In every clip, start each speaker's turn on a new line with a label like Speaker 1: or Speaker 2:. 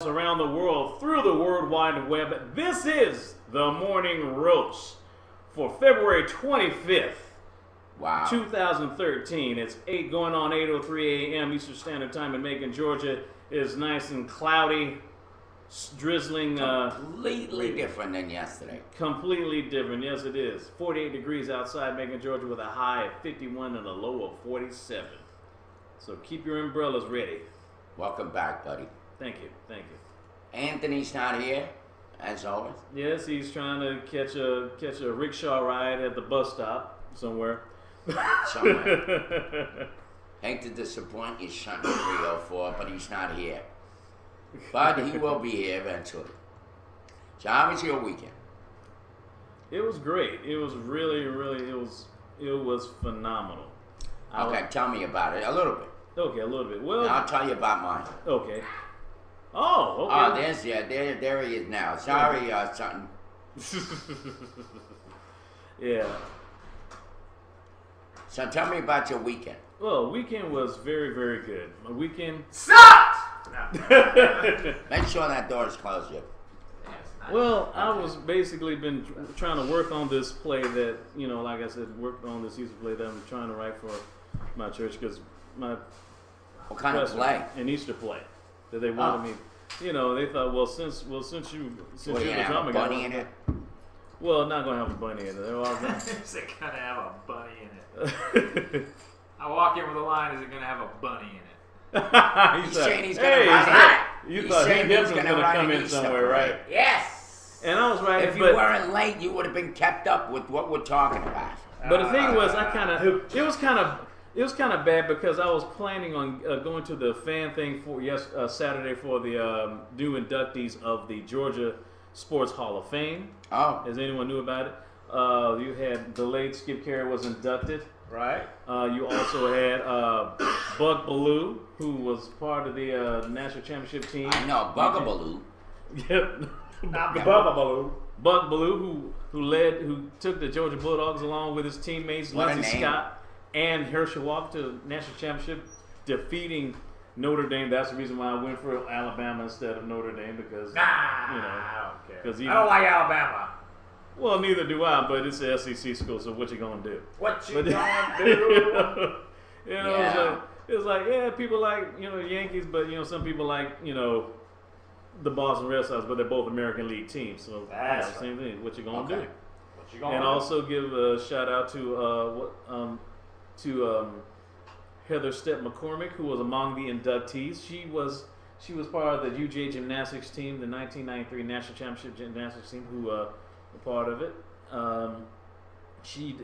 Speaker 1: around the world through the World Wide Web. This is the Morning Roast for February 25th,
Speaker 2: wow,
Speaker 1: 2013. It's 8 going on 8:03 a.m. Eastern Standard Time in Macon, Georgia. It's nice and cloudy, drizzling.
Speaker 2: Completely different than yesterday.
Speaker 1: Completely different, yes it is. 48 degrees outside Macon, Georgia, with a high of 51 and a low of 47. So keep your umbrellas ready.
Speaker 2: Welcome back, buddy.
Speaker 1: Thank you, thank you.
Speaker 2: Anthony's not here, as always.
Speaker 1: Yes, he's trying to catch a rickshaw ride at the bus stop somewhere.
Speaker 2: Somewhere. Hate to disappoint you, son 304, but he's not here. But he will be here eventually. So how was your weekend?
Speaker 1: It was great. It was really, it was phenomenal.
Speaker 2: Okay, tell me about it a little bit.
Speaker 1: Okay, a little bit. Well,
Speaker 2: I'll tell you about mine.
Speaker 1: Okay. Oh, okay.
Speaker 2: Oh, there he is now. Sorry, son.
Speaker 1: Yeah.
Speaker 2: So tell me about your weekend.
Speaker 1: Well, weekend was very, very good. My weekend
Speaker 3: sucked!
Speaker 2: Make sure that door is closed.
Speaker 1: Well, I was basically been trying to work on this play that, you know, like I said, worked on this Easter play that I'm trying to write for my church because my
Speaker 2: what kind of play?
Speaker 1: An Easter play that they wanted me. You know, they thought, well, since you're the drummer guy,
Speaker 2: bunny in it.
Speaker 1: Well, not gonna have a bunny in it. They're all gonna.
Speaker 3: Is it gonna have a bunny in it? I walk in with a line. Is it gonna have a bunny in it?
Speaker 2: He's saying he's gonna run.
Speaker 1: You thought he was gonna come in somewhere, right?
Speaker 2: Yes.
Speaker 1: And I was right.
Speaker 2: If you weren't late, you would have been kept up with what we're talking about.
Speaker 1: But the thing was, it was kind of bad because I was planning on going to the fan thing for Saturday for the new inductees of the Georgia Sports Hall of Fame.
Speaker 2: Oh,
Speaker 1: as anyone knew about it, you had the late Skip Carey was inducted.
Speaker 3: Right.
Speaker 1: You also had Buck Bellew, who was part of the national championship team.
Speaker 2: I know Bugabaloo.
Speaker 1: Yep.
Speaker 3: Not Bugabaloo.
Speaker 1: Buck Bellew, who took the Georgia Bulldogs along with his teammates Lindsey Scott and Herschel Walker to the national championship, defeating Notre Dame. That's the reason why I went for Alabama instead of Notre Dame because
Speaker 3: I don't care.
Speaker 1: I
Speaker 3: don't like Alabama.
Speaker 1: Well, neither do I, but it's an SEC school, so what you gonna do?
Speaker 3: What you gonna do?
Speaker 1: It's like yeah, people like Yankees, but some people like the Boston Red Sox, but they're both American League teams, so
Speaker 3: that's
Speaker 1: same thing. What you gonna do?
Speaker 3: What you gonna
Speaker 1: and
Speaker 3: do?
Speaker 1: also give a shout out to Heather Stepp McCormick, who was among the inductees. She was part of the UGA gymnastics team, the 1993 national championship gymnastics team, who were part of it. She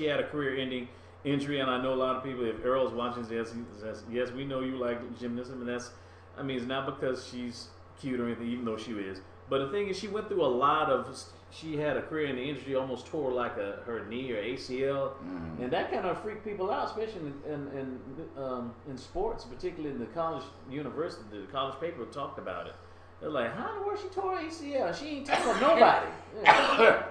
Speaker 1: had a career-ending injury, and I know a lot of people. If Earl's watching this, yes, we know you like gymnasm, and it's not because she's cute or anything, even though she is. But the thing is, she went through a lot of. She had a career-ending injury, almost tore like her knee or ACL, and that kind of freaked people out, especially in sports, particularly in the college university. The college paper talked about it. They're like, how in the world she tore her ACL? She ain't tackled nobody.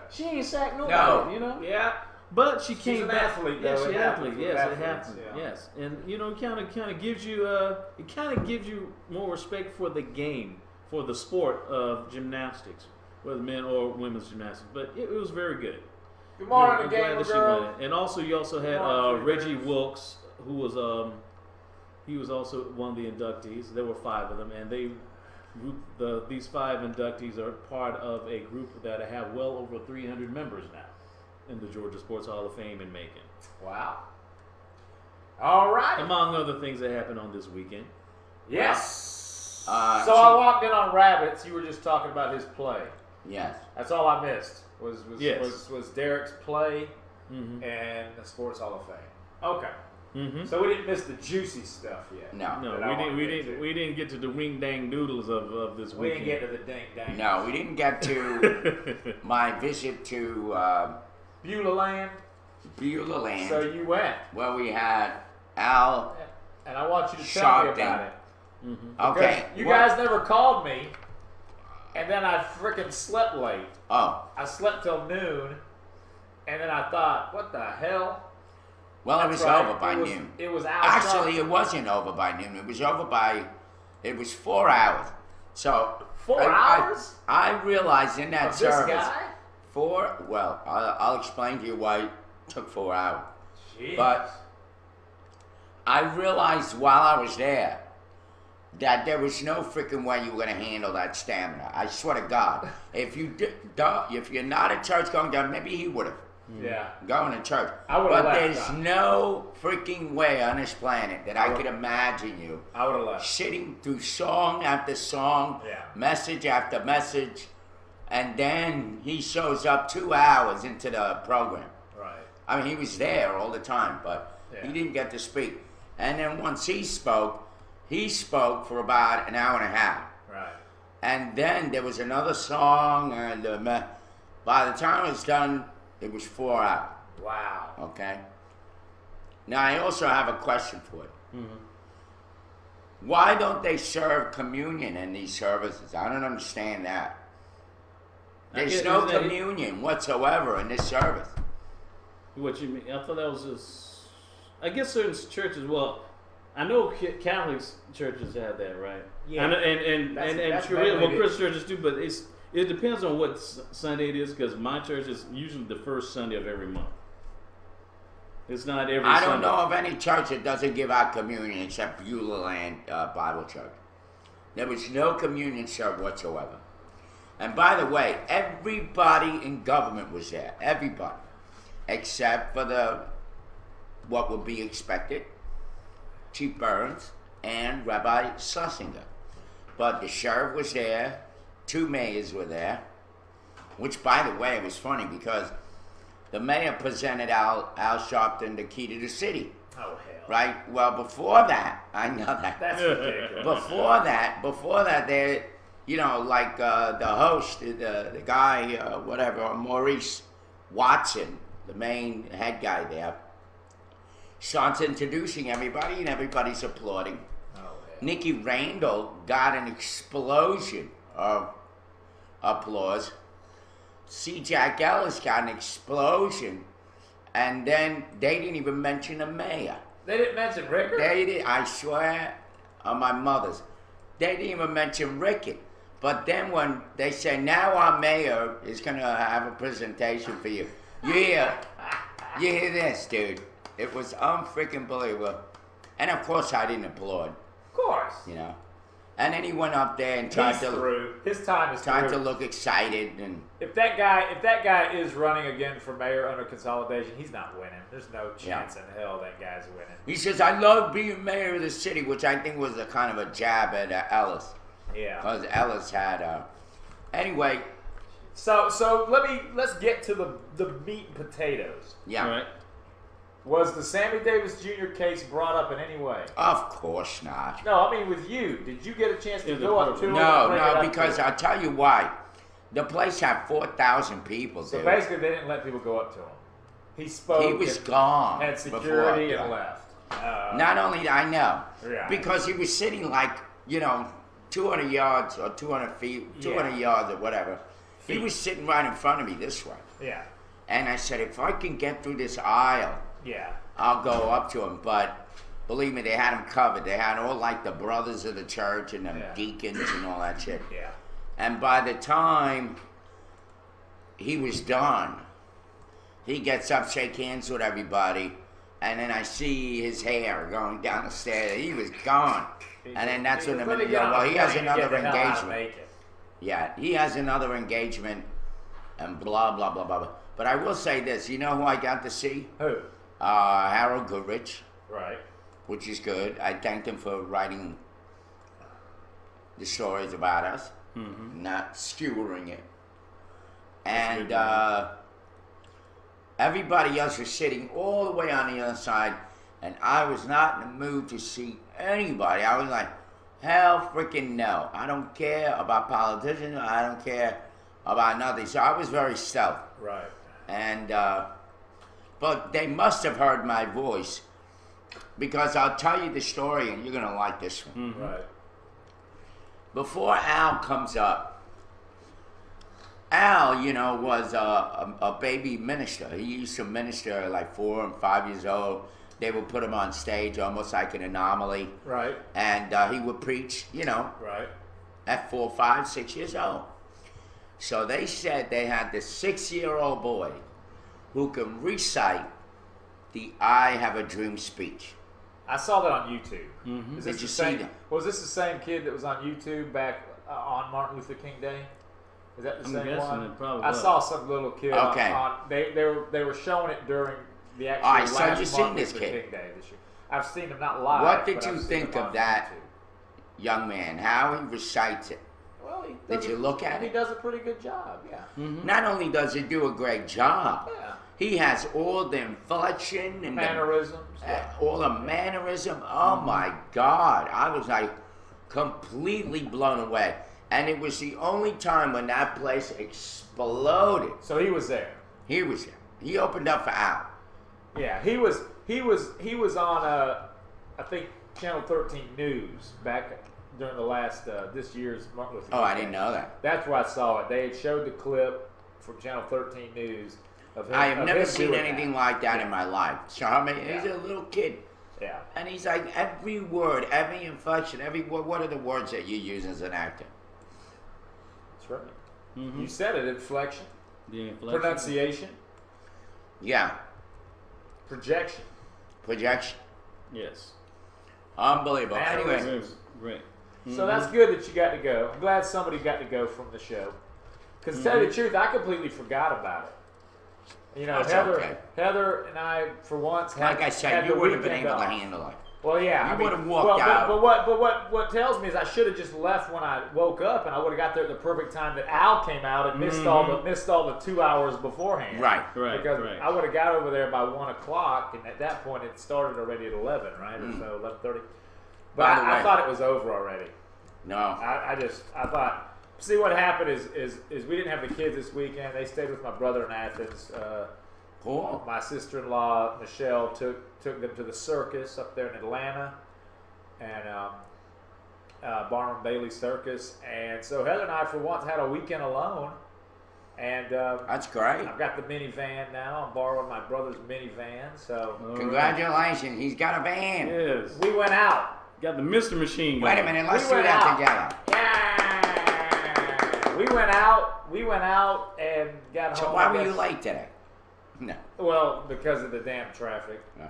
Speaker 1: She ain't sacked nobody.
Speaker 2: No.
Speaker 1: Yeah. But she came
Speaker 3: an
Speaker 1: back.
Speaker 3: athlete,
Speaker 1: Yeah,
Speaker 3: though.
Speaker 1: she's an athlete. Yes, it
Speaker 3: happens.
Speaker 1: happens. Yes, and kind of gives you gives you more respect for the game, for the sport of gymnastics, whether men or women's gymnastics. But it was very good.
Speaker 3: Good morning, game girl.
Speaker 1: And also, you also had Reggie Wilkes, who was he was also one of the inductees. There were 5 of them, and these 5 inductees are part of a group that have well over 300 members now in the Georgia Sports Hall of Fame in Macon.
Speaker 3: Wow. All right.
Speaker 1: Among other things that happened on this weekend.
Speaker 3: Yes. So I walked in on Rabbits. You were just talking about his play.
Speaker 2: Yes.
Speaker 3: That's all I missed was Derek's play
Speaker 1: Mm-hmm.
Speaker 3: and the Sports Hall of Fame. Okay.
Speaker 1: Mm-hmm.
Speaker 3: So we didn't miss the juicy stuff yet.
Speaker 1: No, we didn't get to the ring dang noodles of this weekend.
Speaker 3: We didn't get to the ding dang.
Speaker 2: No, we didn't get to my visit to
Speaker 3: Beulah Land.
Speaker 2: Beulah Land.
Speaker 3: So you went.
Speaker 2: Well, we had Al.
Speaker 3: And I want you to tell me about it.
Speaker 1: Mm-hmm.
Speaker 2: Okay.
Speaker 3: You guys never called me, and then I freaking slept late.
Speaker 2: Oh.
Speaker 3: I slept till noon, and then I thought, what the hell?
Speaker 2: Well, it was over by noon.
Speaker 3: It was out.
Speaker 2: Actually, it wasn't over by noon. It was 4 hours. So
Speaker 3: 4 hours?
Speaker 2: I realized in that
Speaker 3: Of this
Speaker 2: service.
Speaker 3: guy?
Speaker 2: Well, I'll explain to you why it took 4 hours.
Speaker 3: Jeez.
Speaker 2: But I realized while I was there that there was no freaking way you were going to handle that stamina. I swear to God. If you're not a church going down, maybe he would have.
Speaker 3: Yeah.
Speaker 2: Going to church.
Speaker 3: I would've
Speaker 2: but
Speaker 3: left,
Speaker 2: there's
Speaker 3: Doc.
Speaker 2: no freaking way on this planet that I could imagine you
Speaker 3: I would have left.
Speaker 2: sitting through song after song,
Speaker 3: Yeah.
Speaker 2: message after message, and then he shows up 2 hours into the program.
Speaker 3: Right.
Speaker 2: I mean, he was there all the time, but he didn't get to speak. And then once he spoke for about an hour and a half.
Speaker 3: Right.
Speaker 2: And then there was another song, and by the time it was done, it was 4 hours.
Speaker 3: Wow.
Speaker 2: Okay? Now, I also have a question for you. Why don't they serve communion in these services? I don't understand that. There's no communion whatsoever in this service.
Speaker 1: What you mean? I thought that was just. I guess certain churches. Well, I know Catholic churches have that, right?
Speaker 3: Yeah.
Speaker 1: And
Speaker 3: That's
Speaker 1: well, Christian churches do, but it depends on what Sunday it is. Because my church is usually the first Sunday of every month. It's not every.
Speaker 2: I don't
Speaker 1: Sunday.
Speaker 2: know of any church that doesn't give out communion except Beulah Land Bible Church. There was no communion served whatsoever. And by the way, everybody in government was there. Everybody. Except for what would be expected, Chief Burns and Rabbi Schlesinger. But the sheriff was there, 2 mayors were there, which, by the way, was funny because the mayor presented Al Sharpton the key to the city.
Speaker 3: Oh, hell.
Speaker 2: Right? Well, before that, I know that.
Speaker 3: That's ridiculous.
Speaker 2: Before that, they, like the host, the guy, whatever, Maurice Watson, the main head guy there, starts introducing everybody, and everybody's applauding.
Speaker 3: Oh, hell.
Speaker 2: Nikki Randall got an explosion of applause. C. Jack Ellis got an explosion, and then they didn't even mention the mayor.
Speaker 3: They didn't mention Rickard?
Speaker 2: They did. I swear on my mother's. They didn't even mention Rickard. But then when they say, now our mayor is going to have a presentation for you. You hear this, dude. It was unfreaking believable. And of course I didn't applaud.
Speaker 3: Of course.
Speaker 2: And then he went up there and tried
Speaker 3: His time is through.
Speaker 2: to look excited, and
Speaker 3: If that guy is running again for mayor under consolidation, he's not winning. There's no chance in hell that guy's winning.
Speaker 2: he says, I love being mayor of the city, which I think was a kind of a jab at Ellis.
Speaker 3: Yeah.
Speaker 2: Because Ellis had anyway.
Speaker 3: So let's get to the meat and potatoes.
Speaker 2: Yeah.
Speaker 1: All right.
Speaker 3: Was the Sammy Davis Jr. case brought up in any way?
Speaker 2: Of course not.
Speaker 3: No, I mean with you. Did you get a chance to go up to him?
Speaker 2: No, because I'll tell you why. The place had 4,000 people,
Speaker 3: So
Speaker 2: dude.
Speaker 3: basically, they didn't let people go up to him. He spoke.
Speaker 2: He was gone.
Speaker 3: Had security
Speaker 2: before,
Speaker 3: and left.
Speaker 2: Not only I know,
Speaker 3: Yeah.
Speaker 2: because he was sitting like 200 yards or 200 feet, 200 yards or whatever. He was sitting right in front of me this way.
Speaker 3: Yeah.
Speaker 2: And I said, if I can get through this aisle,
Speaker 3: Yeah.
Speaker 2: I'll go up to him. But believe me, they had him covered. They had all like the brothers of the church and the deacons and all that shit.
Speaker 3: Yeah.
Speaker 2: And by the time he was done, he gets up, shake hands with everybody, and then I see his hair going down the stairs. He was gone. And then that's when the minute go, well, he has another engagement. Yeah, he has another engagement and blah, blah, blah, blah, blah. But I will say this. You know who I got to see?
Speaker 3: Who?
Speaker 2: Harold Goodrich,
Speaker 3: Right.
Speaker 2: which is good. I thanked him for writing the stories about us, not skewering it. And everybody else was sitting all the way on the other side, and I was not in the mood to see anybody. I was like, hell freaking no. I don't care about politicians. I don't care about nothing. So I was very stealth.
Speaker 3: Right.
Speaker 2: And, but they must have heard my voice, because I'll tell you the story, and you're going to like this one.
Speaker 3: Right.
Speaker 2: Before Al comes up, Al, was a baby minister. He used to minister like 4 and 5 years old. They would put him on stage almost like an anomaly.
Speaker 3: Right.
Speaker 2: And he would preach,
Speaker 3: Right.
Speaker 2: at 4, 5, 6 years old. So they said they had this 6-year-old boy who can recite the "I Have a Dream" speech.
Speaker 3: I saw that on YouTube.
Speaker 1: Mm-hmm.
Speaker 2: Did you see that?
Speaker 3: Was this the same kid that was on YouTube back on Martin Luther King Day? Is that the
Speaker 1: I'm
Speaker 3: same
Speaker 1: guessing
Speaker 3: one?
Speaker 1: it probably
Speaker 3: I
Speaker 1: was.
Speaker 3: saw some little kid.
Speaker 2: Okay.
Speaker 3: They were showing it during the actual
Speaker 2: All right, so
Speaker 3: last
Speaker 2: you seen
Speaker 3: Martin
Speaker 2: this
Speaker 3: Luther
Speaker 2: kid?
Speaker 3: King Day this year. I've seen him not live.
Speaker 2: What did
Speaker 3: but
Speaker 2: you
Speaker 3: I've seen
Speaker 2: think
Speaker 3: him
Speaker 2: of
Speaker 3: on
Speaker 2: that
Speaker 3: YouTube.
Speaker 2: young man? How he recites it?
Speaker 3: Well,
Speaker 2: Did you look at
Speaker 3: He
Speaker 2: it?
Speaker 3: does a pretty good job. Yeah.
Speaker 1: Mm-hmm.
Speaker 2: Not only does he do a great job,
Speaker 3: Yeah.
Speaker 2: he has all the inflection and
Speaker 3: Mannerisms.
Speaker 2: all the mannerism. Oh my God! I was like completely blown away, and it was the only time when that place exploded.
Speaker 3: So he was there.
Speaker 2: He was there. He opened up for Al.
Speaker 3: Yeah, he was on I think Channel 13 News back during the last this year's Martin Luther King
Speaker 2: Oh, I
Speaker 3: Day.
Speaker 2: didn't know that.
Speaker 3: That's where I saw it. They had showed the clip from Channel 13 News of him.
Speaker 2: I have
Speaker 3: of
Speaker 2: never
Speaker 3: him
Speaker 2: seen
Speaker 3: doing
Speaker 2: anything
Speaker 3: that.
Speaker 2: like that
Speaker 3: Yeah.
Speaker 2: in my life. So I mean, he's
Speaker 3: Yeah.
Speaker 2: a little kid.
Speaker 3: Yeah,
Speaker 2: And he's like, every word, every inflection, every word. What are the words that you use as an actor?
Speaker 3: that's right.
Speaker 1: Mm-hmm.
Speaker 3: You said it. Inflection,
Speaker 1: The inflection.
Speaker 3: pronunciation,
Speaker 2: Yeah,
Speaker 3: projection.
Speaker 2: projection.
Speaker 1: Yes.
Speaker 2: Unbelievable.
Speaker 3: Man, it
Speaker 2: Anyway,
Speaker 1: It was great.
Speaker 3: So that's good that you got to go. I'm glad somebody got to go from the show. Because to tell you the truth, I completely forgot about it. You know,
Speaker 2: That's
Speaker 3: Heather,
Speaker 2: okay.
Speaker 3: Heather and I, for once, had,
Speaker 2: like I
Speaker 3: had
Speaker 2: said,
Speaker 3: the
Speaker 2: you would have been
Speaker 3: weekend
Speaker 2: able to
Speaker 3: off.
Speaker 2: handle it.
Speaker 3: Well, yeah,
Speaker 2: You
Speaker 3: I mean,
Speaker 2: would've walked
Speaker 3: well,
Speaker 2: out.
Speaker 3: But what tells me is I should have just left when I woke up, and I would have got there at the perfect time that Al came out and missed all the 2 hours beforehand.
Speaker 2: Right.
Speaker 1: Right.
Speaker 3: Because
Speaker 1: right.
Speaker 3: I would have got over there by 1 o'clock, and at that point it started already at 11, right, or so 11:30. But
Speaker 2: By the
Speaker 3: I
Speaker 2: way-
Speaker 3: thought it was over already.
Speaker 2: No.
Speaker 3: I thought. See, what happened is we didn't have the kids this weekend. They stayed with my brother in Athens.
Speaker 2: Cool.
Speaker 3: My sister-in-law Michelle took them to the circus up there in Atlanta, and Barnum Bailey Circus. And so Heather and I, for once, had a weekend alone. And
Speaker 2: That's great.
Speaker 3: I've got the minivan now. I'm borrowing my brother's minivan. So
Speaker 1: All right.
Speaker 2: Congratulations. He's got a van.
Speaker 1: Yes.
Speaker 3: we went out.
Speaker 1: Got the Mr. Machine
Speaker 2: Wait
Speaker 1: going.
Speaker 2: a minute. Let's
Speaker 3: We
Speaker 2: do
Speaker 3: went
Speaker 2: that
Speaker 3: out.
Speaker 2: together.
Speaker 3: Yeah. We went out and got
Speaker 2: So
Speaker 3: home.
Speaker 2: why
Speaker 3: I
Speaker 2: were you
Speaker 3: guess-
Speaker 2: late today? No.
Speaker 3: Well, because of the damn traffic.
Speaker 2: Okay.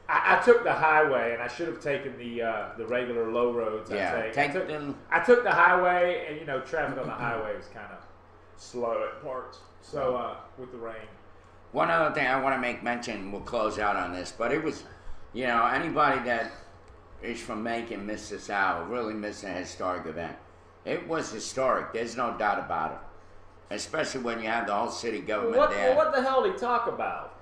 Speaker 3: I took the highway, and I should have taken the regular low roads.
Speaker 2: Yeah.
Speaker 3: I took the highway, and traffic on the highway was kind of slow at parts. So with the rain.
Speaker 2: One other thing I want to make mention, we'll close out on this, but it was, anybody that is from Macon missed this out, really missed a historic event. It was historic, there's no doubt about it. Especially when you have the whole city government there.
Speaker 3: What the hell did he talk about?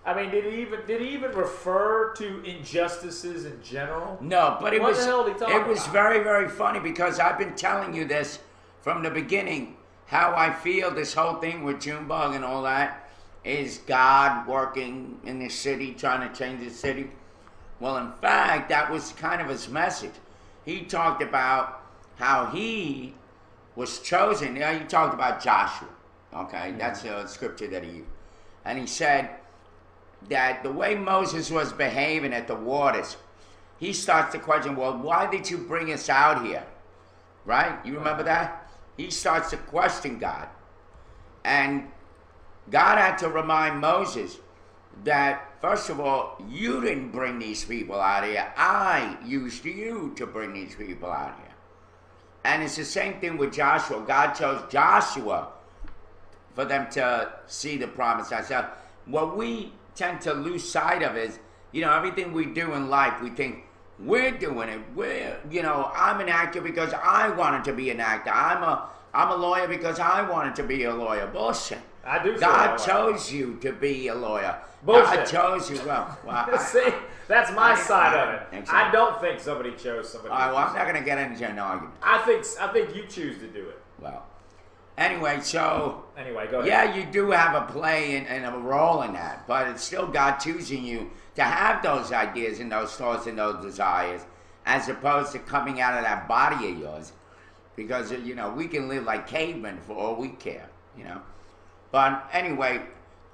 Speaker 3: I mean, did he even refer to injustices in general?
Speaker 2: No, but
Speaker 3: What the hell did he talk
Speaker 2: it was
Speaker 3: about?
Speaker 2: very, very funny because I've been telling you this from the beginning, how I feel this whole thing with Junebug and all that is God working in the city, trying to change the city. Well, in fact, that was kind of his message. He talked about how he was chosen. He talked about Joshua, okay? That's a scripture that he used. And he said that the way Moses was behaving at the waters, he starts to question, well, why did you bring us out here? Right? You remember that? He starts to question God. And God had to remind Moses that, first of all, you didn't bring these people out here. I used you to bring these people out here. And it's the same thing with Joshua. God chose Joshua for them to see the promised land. So what we tend to lose sight of is, everything we do in life, we think we're doing it. I'm an actor because I wanted to be an actor. I'm a lawyer because I wanted to be a lawyer. Bullshit.
Speaker 3: I do.
Speaker 2: God chose you to be a lawyer.
Speaker 3: Bullshit.
Speaker 2: God chose you. Well,
Speaker 3: See, that's my side of it.
Speaker 2: Exactly.
Speaker 3: I don't think somebody chose somebody.
Speaker 2: all right, well, I'm
Speaker 3: else.
Speaker 2: not going to get into an argument.
Speaker 3: I think you choose to do it.
Speaker 2: Well, anyway, so
Speaker 3: Anyway, go ahead.
Speaker 2: yeah, you do have a play and a role in that, but it's still God choosing you to have those ideas and those thoughts and those desires, as opposed to coming out of that body of yours, because we can live like cavemen for all we care, But anyway,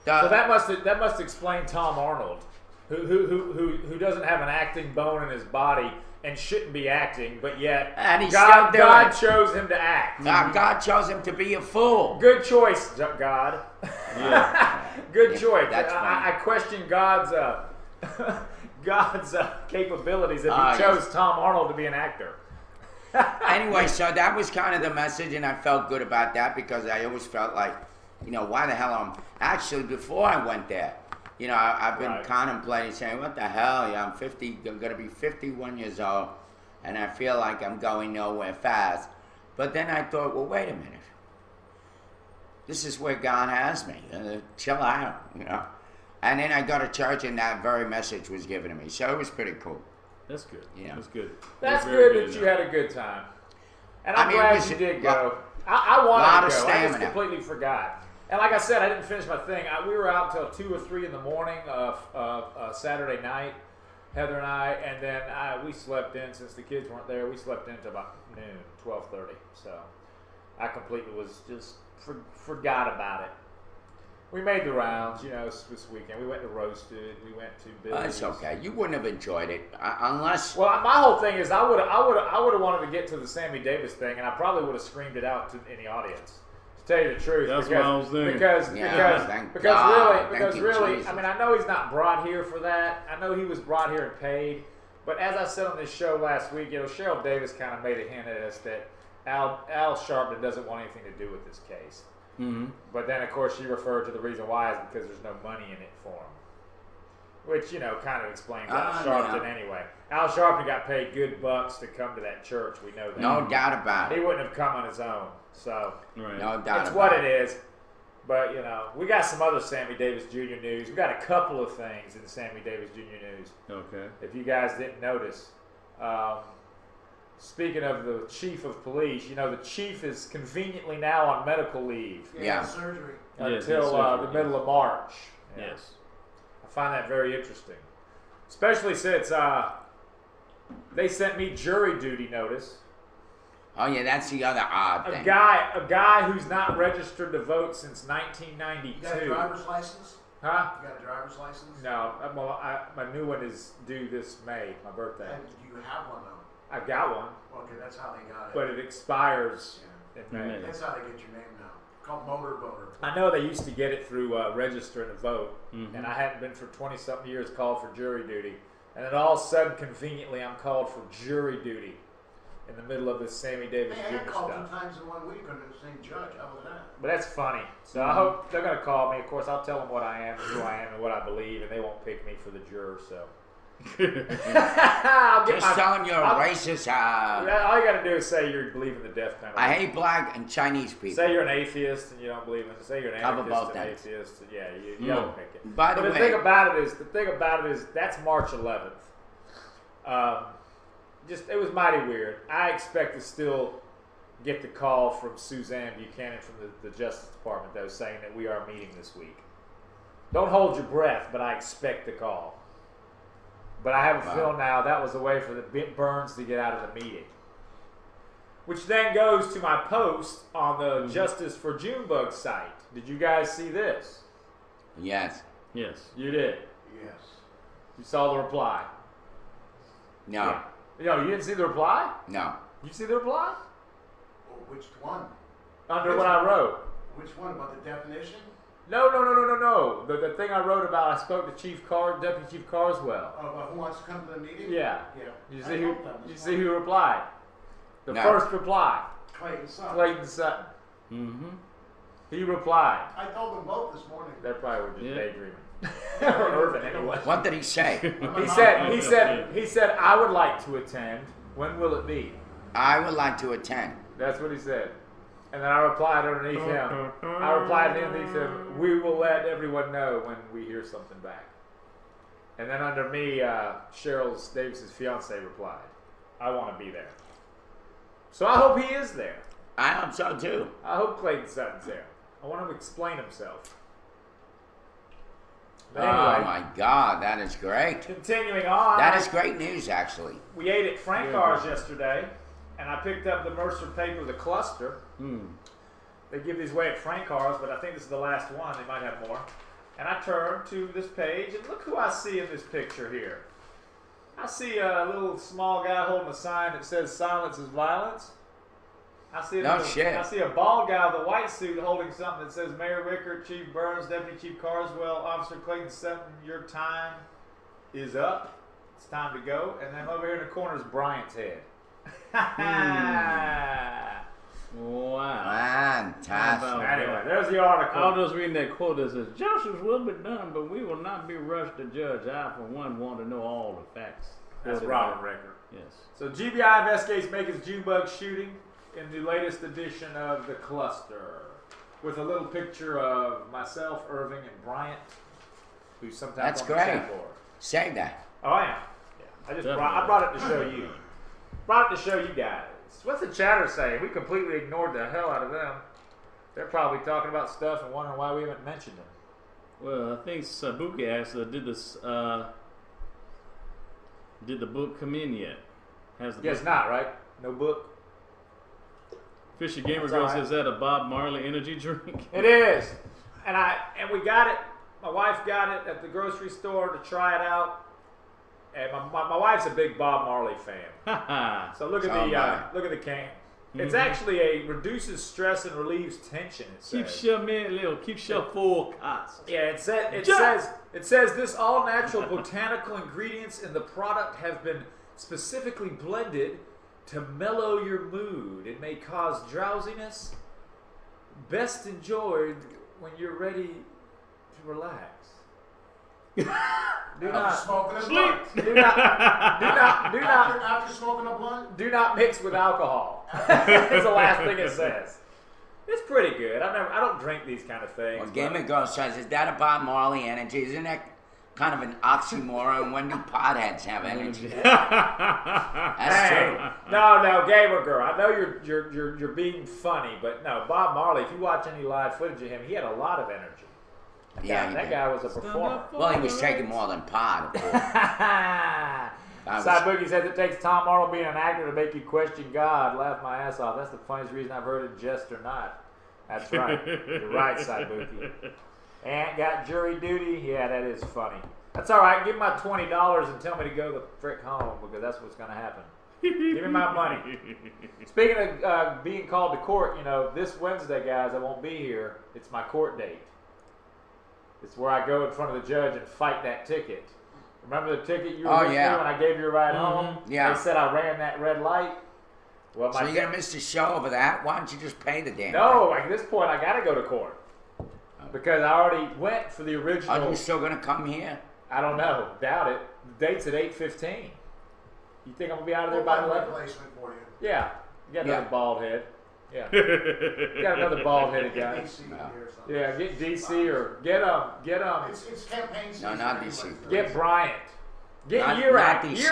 Speaker 3: So that must explain Tom Arnold, who doesn't have an acting bone in his body and shouldn't be acting, but yet
Speaker 2: And he's
Speaker 3: God,
Speaker 2: still doing
Speaker 3: God
Speaker 2: it.
Speaker 3: chose him to act.
Speaker 2: God chose him to be a fool.
Speaker 3: Good choice, God.
Speaker 1: Yeah.
Speaker 3: Good choice.
Speaker 2: That's funny.
Speaker 3: I question God's God's capabilities if
Speaker 2: Ah,
Speaker 3: he chose
Speaker 2: yes.
Speaker 3: Tom Arnold to be an actor.
Speaker 2: Anyway, so that was kind of the message, and I felt good about that because I always felt like, why the hell actually, before I went there, I've been
Speaker 3: Right.
Speaker 2: contemplating saying, what the hell, I'm 50, I'm going to be 51 years old, and I feel like I'm going nowhere fast. But then I thought, well, wait a minute. This is where God has me. Chill out, And then I go to church, and that very message was given to me. So it was pretty cool.
Speaker 1: That's good.
Speaker 2: Yeah.
Speaker 1: That's good.
Speaker 3: That's
Speaker 1: very
Speaker 3: good that you had a good time. And I'm
Speaker 2: I mean, it
Speaker 3: glad
Speaker 2: was
Speaker 3: you
Speaker 2: a
Speaker 3: did
Speaker 2: lot-
Speaker 3: go. I wanted
Speaker 2: lot
Speaker 3: to
Speaker 2: of
Speaker 3: go. I just
Speaker 2: stamina.
Speaker 3: completely forgot. And like I said, I didn't finish my thing. We were out till 2 or 3 in the morning of Saturday night, Heather and I, and then we slept in since the kids weren't there. We slept in till about noon, 12:30. So I completely was just forgot about it. We made the rounds, this weekend. We went to Roasted. We went to Billy's.
Speaker 2: It's okay. You wouldn't have enjoyed it unless.
Speaker 3: Well, my whole thing is I would have wanted to get to the Sammy Davis thing, and I probably would have screamed it out in the audience. To tell you the truth,
Speaker 1: That's what I was thinking.
Speaker 3: because
Speaker 2: thank God.
Speaker 3: because
Speaker 2: Thank you,
Speaker 3: really,
Speaker 2: Jesus.
Speaker 3: I mean, I know he's not brought here for that. I know he was brought here and paid, but as I said on this show last week, Cheryl Davis kind of made a hint at us that Al Sharpton doesn't want anything to do with this case.
Speaker 1: Mm-hmm.
Speaker 3: But then, of course, she referred to the reason why is because there's no money in it for him. Which, kind of explains Al Sharpton anyway. Al Sharpton got paid good bucks to come to that church. We know that.
Speaker 2: No doubt about
Speaker 3: He
Speaker 2: it.
Speaker 3: wouldn't have come on his own. So,
Speaker 1: Right.
Speaker 2: No doubt
Speaker 3: it's
Speaker 2: about
Speaker 3: what
Speaker 2: it.
Speaker 3: it is. But, we got some other Sammy Davis Jr. news. We got a couple of things in the Sammy Davis Jr. news.
Speaker 1: Okay.
Speaker 3: If you guys didn't notice. Speaking of the chief of police, the chief is conveniently now on medical leave.
Speaker 2: Yeah.
Speaker 4: Surgery.
Speaker 1: Yes,
Speaker 3: Until
Speaker 1: surgery,
Speaker 3: the middle of March. Yeah.
Speaker 1: Yes.
Speaker 3: I find that very interesting. Especially since they sent me jury duty notice.
Speaker 2: Oh yeah, that's the other odd
Speaker 3: A
Speaker 2: thing.
Speaker 3: guy who's not registered to vote since
Speaker 4: You got a
Speaker 3: 1992.
Speaker 4: driver's license?
Speaker 3: Huh?
Speaker 4: You got a driver's license?
Speaker 3: No, my new one is due this May, my birthday.
Speaker 4: And do you have one though?
Speaker 3: I've got one,
Speaker 4: Okay, that's how they got it.
Speaker 3: but it expires in May.
Speaker 1: May.
Speaker 4: That's how they get your name now. Called motor voter.
Speaker 3: I know they used to get it through registering to vote,
Speaker 1: Mhm.
Speaker 3: and I hadn't been for 20-something years called for jury duty. And then all of a sudden, conveniently, I'm called for jury duty in the middle of this Sammy Davis
Speaker 4: Hey, I got
Speaker 3: Jr.
Speaker 4: called
Speaker 3: stuff.
Speaker 4: 2 times in 1 week under the same judge. How was that?
Speaker 3: But that's funny. So I hope they're going to call me. Of course, I'll tell them what I am and who I am and what I believe, and they won't pick me for the juror. So I'll get
Speaker 2: Just tell them you're a
Speaker 3: I'll-
Speaker 2: racist.
Speaker 3: all you got to do is say you believe in the death penalty.
Speaker 2: I hate black and Chinese people.
Speaker 3: Say you're an atheist and you don't believe in it. Say you're an
Speaker 2: Cover
Speaker 3: anarchist
Speaker 2: both
Speaker 3: and
Speaker 2: ends.
Speaker 3: atheist. Yeah, you
Speaker 1: No.
Speaker 3: don't pick it.
Speaker 2: By the
Speaker 3: But
Speaker 2: way-
Speaker 3: the thing about it is that's March 11th. It was mighty weird. I expect to still get the call from Suzanne Buchanan from the Justice Department, though, saying that we are meeting this week. Don't hold your breath, but I expect the call. But I have a
Speaker 2: Wow.
Speaker 3: feeling now that was a way for the Burns to get out of the meeting. Which then goes to my post on the Justice for Junebug site. Did you guys see this?
Speaker 2: Yes.
Speaker 1: Yes.
Speaker 3: You did.
Speaker 4: Yes.
Speaker 3: You saw the reply.
Speaker 2: No.
Speaker 3: You didn't see the reply?
Speaker 2: No.
Speaker 3: You see the reply?
Speaker 4: Well, which one?
Speaker 3: Under what I wrote.
Speaker 4: Which one? About the definition?
Speaker 3: No. The thing I wrote about, I spoke to Deputy Chief Carswell.
Speaker 4: Oh, about who wants to come to the meeting?
Speaker 3: Yeah.
Speaker 4: Yeah.
Speaker 3: You
Speaker 4: I
Speaker 3: see who?
Speaker 4: told them this
Speaker 3: You see who replied? The
Speaker 2: No.
Speaker 3: first reply,
Speaker 4: morning. Clayton Sutton.
Speaker 3: Clayton Sutton.
Speaker 1: Mm-hmm.
Speaker 3: He replied.
Speaker 4: I told them both this morning.
Speaker 3: They probably were just
Speaker 1: Yeah.
Speaker 3: daydreaming. Or Irvin anyway.
Speaker 2: What did he say?
Speaker 3: He said, I would like to attend. When will it be?
Speaker 2: I would like to attend.
Speaker 3: That's what he said. And then I replied underneath him, we will let everyone know when we hear something back. And then under me, Cheryl Davis's fiance replied, I want to be there. So I hope he is there.
Speaker 2: I hope so too.
Speaker 3: I hope Clayton Sutton's there. I want him to explain himself. But anyway,
Speaker 2: Oh my God, that is great.
Speaker 3: continuing on.
Speaker 2: That is great news, actually.
Speaker 3: We ate at Frank Carr's yesterday, and I picked up the Mercer paper, the cluster. They give these away at Frank Carr's, but I think this is the last one. They might have more. And I turned to this page, and look who I see in this picture here. I see a little small guy holding a sign that says "Silence is violence." I see I see a bald guy with a white suit holding something that says "Mayor Rickard, Chief Burns, Deputy Chief Carswell, Officer Clayton Sutton, your time is up. It's time to go." And then over here in the corner is Bryant's head.
Speaker 1: Wow.
Speaker 2: Fantastic.
Speaker 3: Anyway, there's the article.
Speaker 1: I was just reading that quote that says, "Justice will be done, but we will not be rushed to judge. I, for one, want to know all the facts."
Speaker 3: That's Robert Rickard.
Speaker 1: Yes.
Speaker 3: So GBI investigates Macon's Junebug shooting in the latest edition of The Cluster, with a little picture of myself, Irving, and Bryant, who sometimes
Speaker 2: That's
Speaker 3: on the
Speaker 2: great.
Speaker 3: chat board.
Speaker 2: Say that.
Speaker 3: Oh, I am. Yeah. I brought it to show you. Brought it to show you guys. What's the chatter saying? We completely ignored the hell out of them. They're probably talking about stuff and wondering why we haven't mentioned them.
Speaker 1: Well, I think Sabuki asked, did the book come in yet? Has the
Speaker 3: Yes,
Speaker 1: book?
Speaker 3: not right. No book.
Speaker 1: Fisher Gamer
Speaker 3: That's
Speaker 1: Girl
Speaker 3: all right.
Speaker 1: says, "Is that a Bob Marley energy drink?"
Speaker 3: It is, and we got it. My wife got it at the grocery store to try it out, and my wife's a big Bob Marley fan. So look at the can. It's actually reduces stress and relieves tension. It says.
Speaker 1: Keeps your forecast.
Speaker 3: Yeah, it says this all natural botanical ingredients in the product have been specifically blended to mellow your mood. It may cause drowsiness. Best enjoyed when you're ready to relax. Do not
Speaker 4: smoking a
Speaker 1: sleep.
Speaker 4: blunt.
Speaker 3: do not
Speaker 4: After smoking a blunt?
Speaker 3: do not mix with alcohol. That's the last thing it says. It's pretty good. I don't drink these kind of things.
Speaker 2: Well, Gamer Girl says, "Is that a Bob Marley energy? Isn't that kind of an oxymoron? When do potheads have energy?" That's true.
Speaker 3: No, Gamer Girl. I know you're being funny, but no, Bob Marley. If you watch any live footage of him, he had a lot of energy.
Speaker 2: Yeah,
Speaker 3: that guy was a performer.
Speaker 2: Well, he was taking more than pot, of course.
Speaker 3: Side Boogie says it takes Tom Arnold being an actor to make you question God. Laugh my ass off. That's the funniest reason I've heard it, jest or not. That's right. You're right, Side Boogie. Ant got jury duty. Yeah, that is funny. That's all right. Give me my $20 and tell me to go the frick home, because that's what's going to happen. Give me my money. Speaking of being called to court, this Wednesday, guys, I won't be here. It's my court date. It's where I go in front of the judge and fight that ticket. Remember the ticket you were with me when I gave you a ride home?
Speaker 2: Yeah.
Speaker 3: They said I ran that red light. Well,
Speaker 2: So you're going to miss the show over that? Why don't you just pay the damn
Speaker 3: No, at this point I got to go to court. Because I already went for the original.
Speaker 2: Are you still going to come here?
Speaker 3: I don't know. Doubt it. The date's at 8:15. You think I'm going to be out of there by 11?
Speaker 4: Replacement for you.
Speaker 3: Yeah. You got another bald head. Yeah. You got another bald-headed guy.
Speaker 4: DC here or something.
Speaker 3: Yeah, get DC or get
Speaker 4: It's campaign season.
Speaker 2: No, not
Speaker 4: anyway.
Speaker 2: DC.
Speaker 3: Get Bryant. Get
Speaker 2: Not
Speaker 3: Urak.
Speaker 2: DC.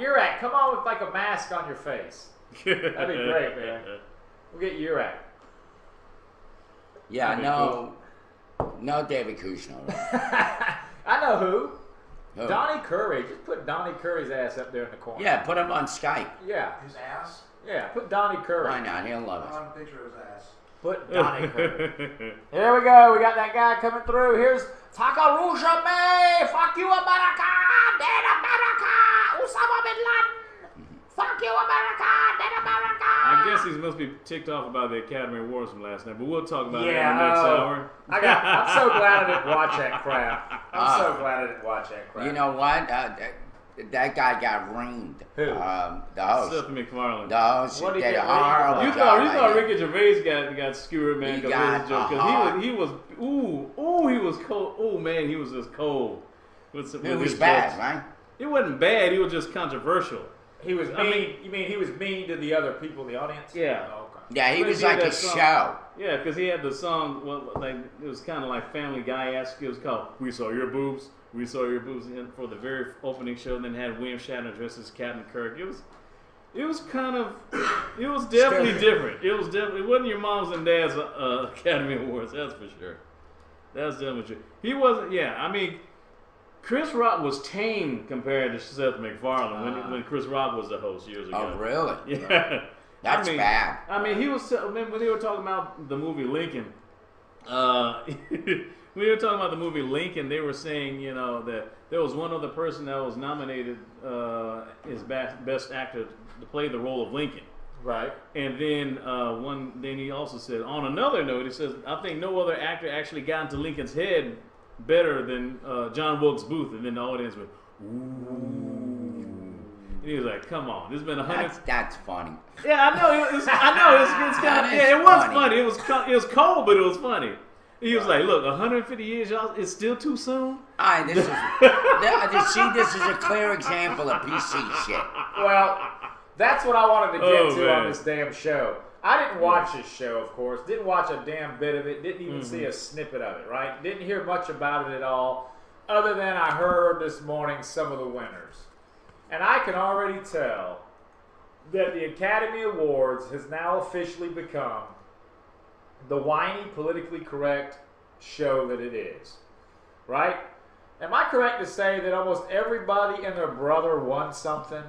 Speaker 3: Urak. Come on with like a mask on your face. That'd be great, man. We'll get Urak.
Speaker 2: Yeah,
Speaker 3: That'd be
Speaker 2: no David Kushner.
Speaker 3: I know who.
Speaker 2: Who?
Speaker 3: Donnie Curry. Just put Donnie Curry's ass up there in the corner.
Speaker 2: Yeah, put him on Skype.
Speaker 3: Yeah.
Speaker 4: His ass?
Speaker 3: Yeah. Put Donnie Curry.
Speaker 2: Why not? He'll love
Speaker 4: I
Speaker 2: it.
Speaker 4: want a picture of his ass.
Speaker 3: Put Donnie Curry. Here we go. We got that guy coming through. Here's Takarusha May. Fuck you, America. Dead America. Osama bin Laden. Fuck you, America. Dead America.
Speaker 1: I guess he must be ticked off about the Academy Awards from last night, but we'll talk about that in
Speaker 3: Yeah,
Speaker 1: the next hour.
Speaker 3: I'm so glad I didn't watch that crap. I'm so glad I didn't watch that crap.
Speaker 2: You know what? That guy got reamed.
Speaker 3: Who?
Speaker 2: The host.
Speaker 1: Seth MacFarlane.
Speaker 2: The host
Speaker 3: What did he
Speaker 2: did a
Speaker 3: get reamed?
Speaker 2: horrible
Speaker 1: You
Speaker 2: job.
Speaker 1: thought Ricky Gervais got skewered, man,
Speaker 2: He
Speaker 1: because
Speaker 2: got
Speaker 1: of his joke.
Speaker 2: a
Speaker 1: Because he was cold. Oh, man, he was just cold. With
Speaker 2: It was
Speaker 1: his
Speaker 2: bad,
Speaker 1: jokes.
Speaker 2: right?
Speaker 1: It wasn't bad. He was just controversial.
Speaker 3: He was mean.
Speaker 1: I mean-
Speaker 3: You mean he was mean to the other people in the audience?
Speaker 1: Yeah.
Speaker 3: Oh, okay.
Speaker 2: Yeah, he
Speaker 1: But
Speaker 2: was
Speaker 1: he had
Speaker 2: like a
Speaker 1: that song.
Speaker 2: show.
Speaker 1: Yeah, because he had the song, it was kind of like Family Guy-esque. It was called "We Saw Your Boobs." We saw your boobs for the very opening show, and then had William Shatner dressed as Captain Kirk. It was definitely different. It wasn't your mom's and dad's Academy Awards, that's for sure. That's definitely true. He wasn't. Yeah, I mean, Chris Rock was tame compared to Seth MacFarlane when Chris Rock was the host years ago.
Speaker 2: Oh, really?
Speaker 1: Yeah.
Speaker 2: That's bad.
Speaker 1: I mean, he was when they were talking about the movie Lincoln. we were talking about the movie Lincoln. They were saying, that there was one other person that was nominated as best actor to play the role of Lincoln.
Speaker 3: Right.
Speaker 1: And then then he also said, on another note, he says, I think no other actor actually got into Lincoln's head better than John Wilkes Booth. And then the audience went, ooh. And he was like, come on, there's been 100.
Speaker 2: That's funny.
Speaker 1: Yeah, I know. It's kind of. Yeah, it was funny. It was cold, but it was funny. He was like, "Look, 150 years, y'all, it's still too soon."
Speaker 2: This is a clear example of PC shit.
Speaker 3: Well, that's what I wanted to get to
Speaker 1: man.
Speaker 3: on this damn show. I didn't watch this show, of course. Didn't watch a damn bit of it. Didn't even see a snippet of it. Right? Didn't hear much about it at all, other than I heard this morning some of the winners, and I can already tell that the Academy Awards has now officially become the whiny, politically correct show that it is. Right? Am I correct to say that almost everybody and their brother won something?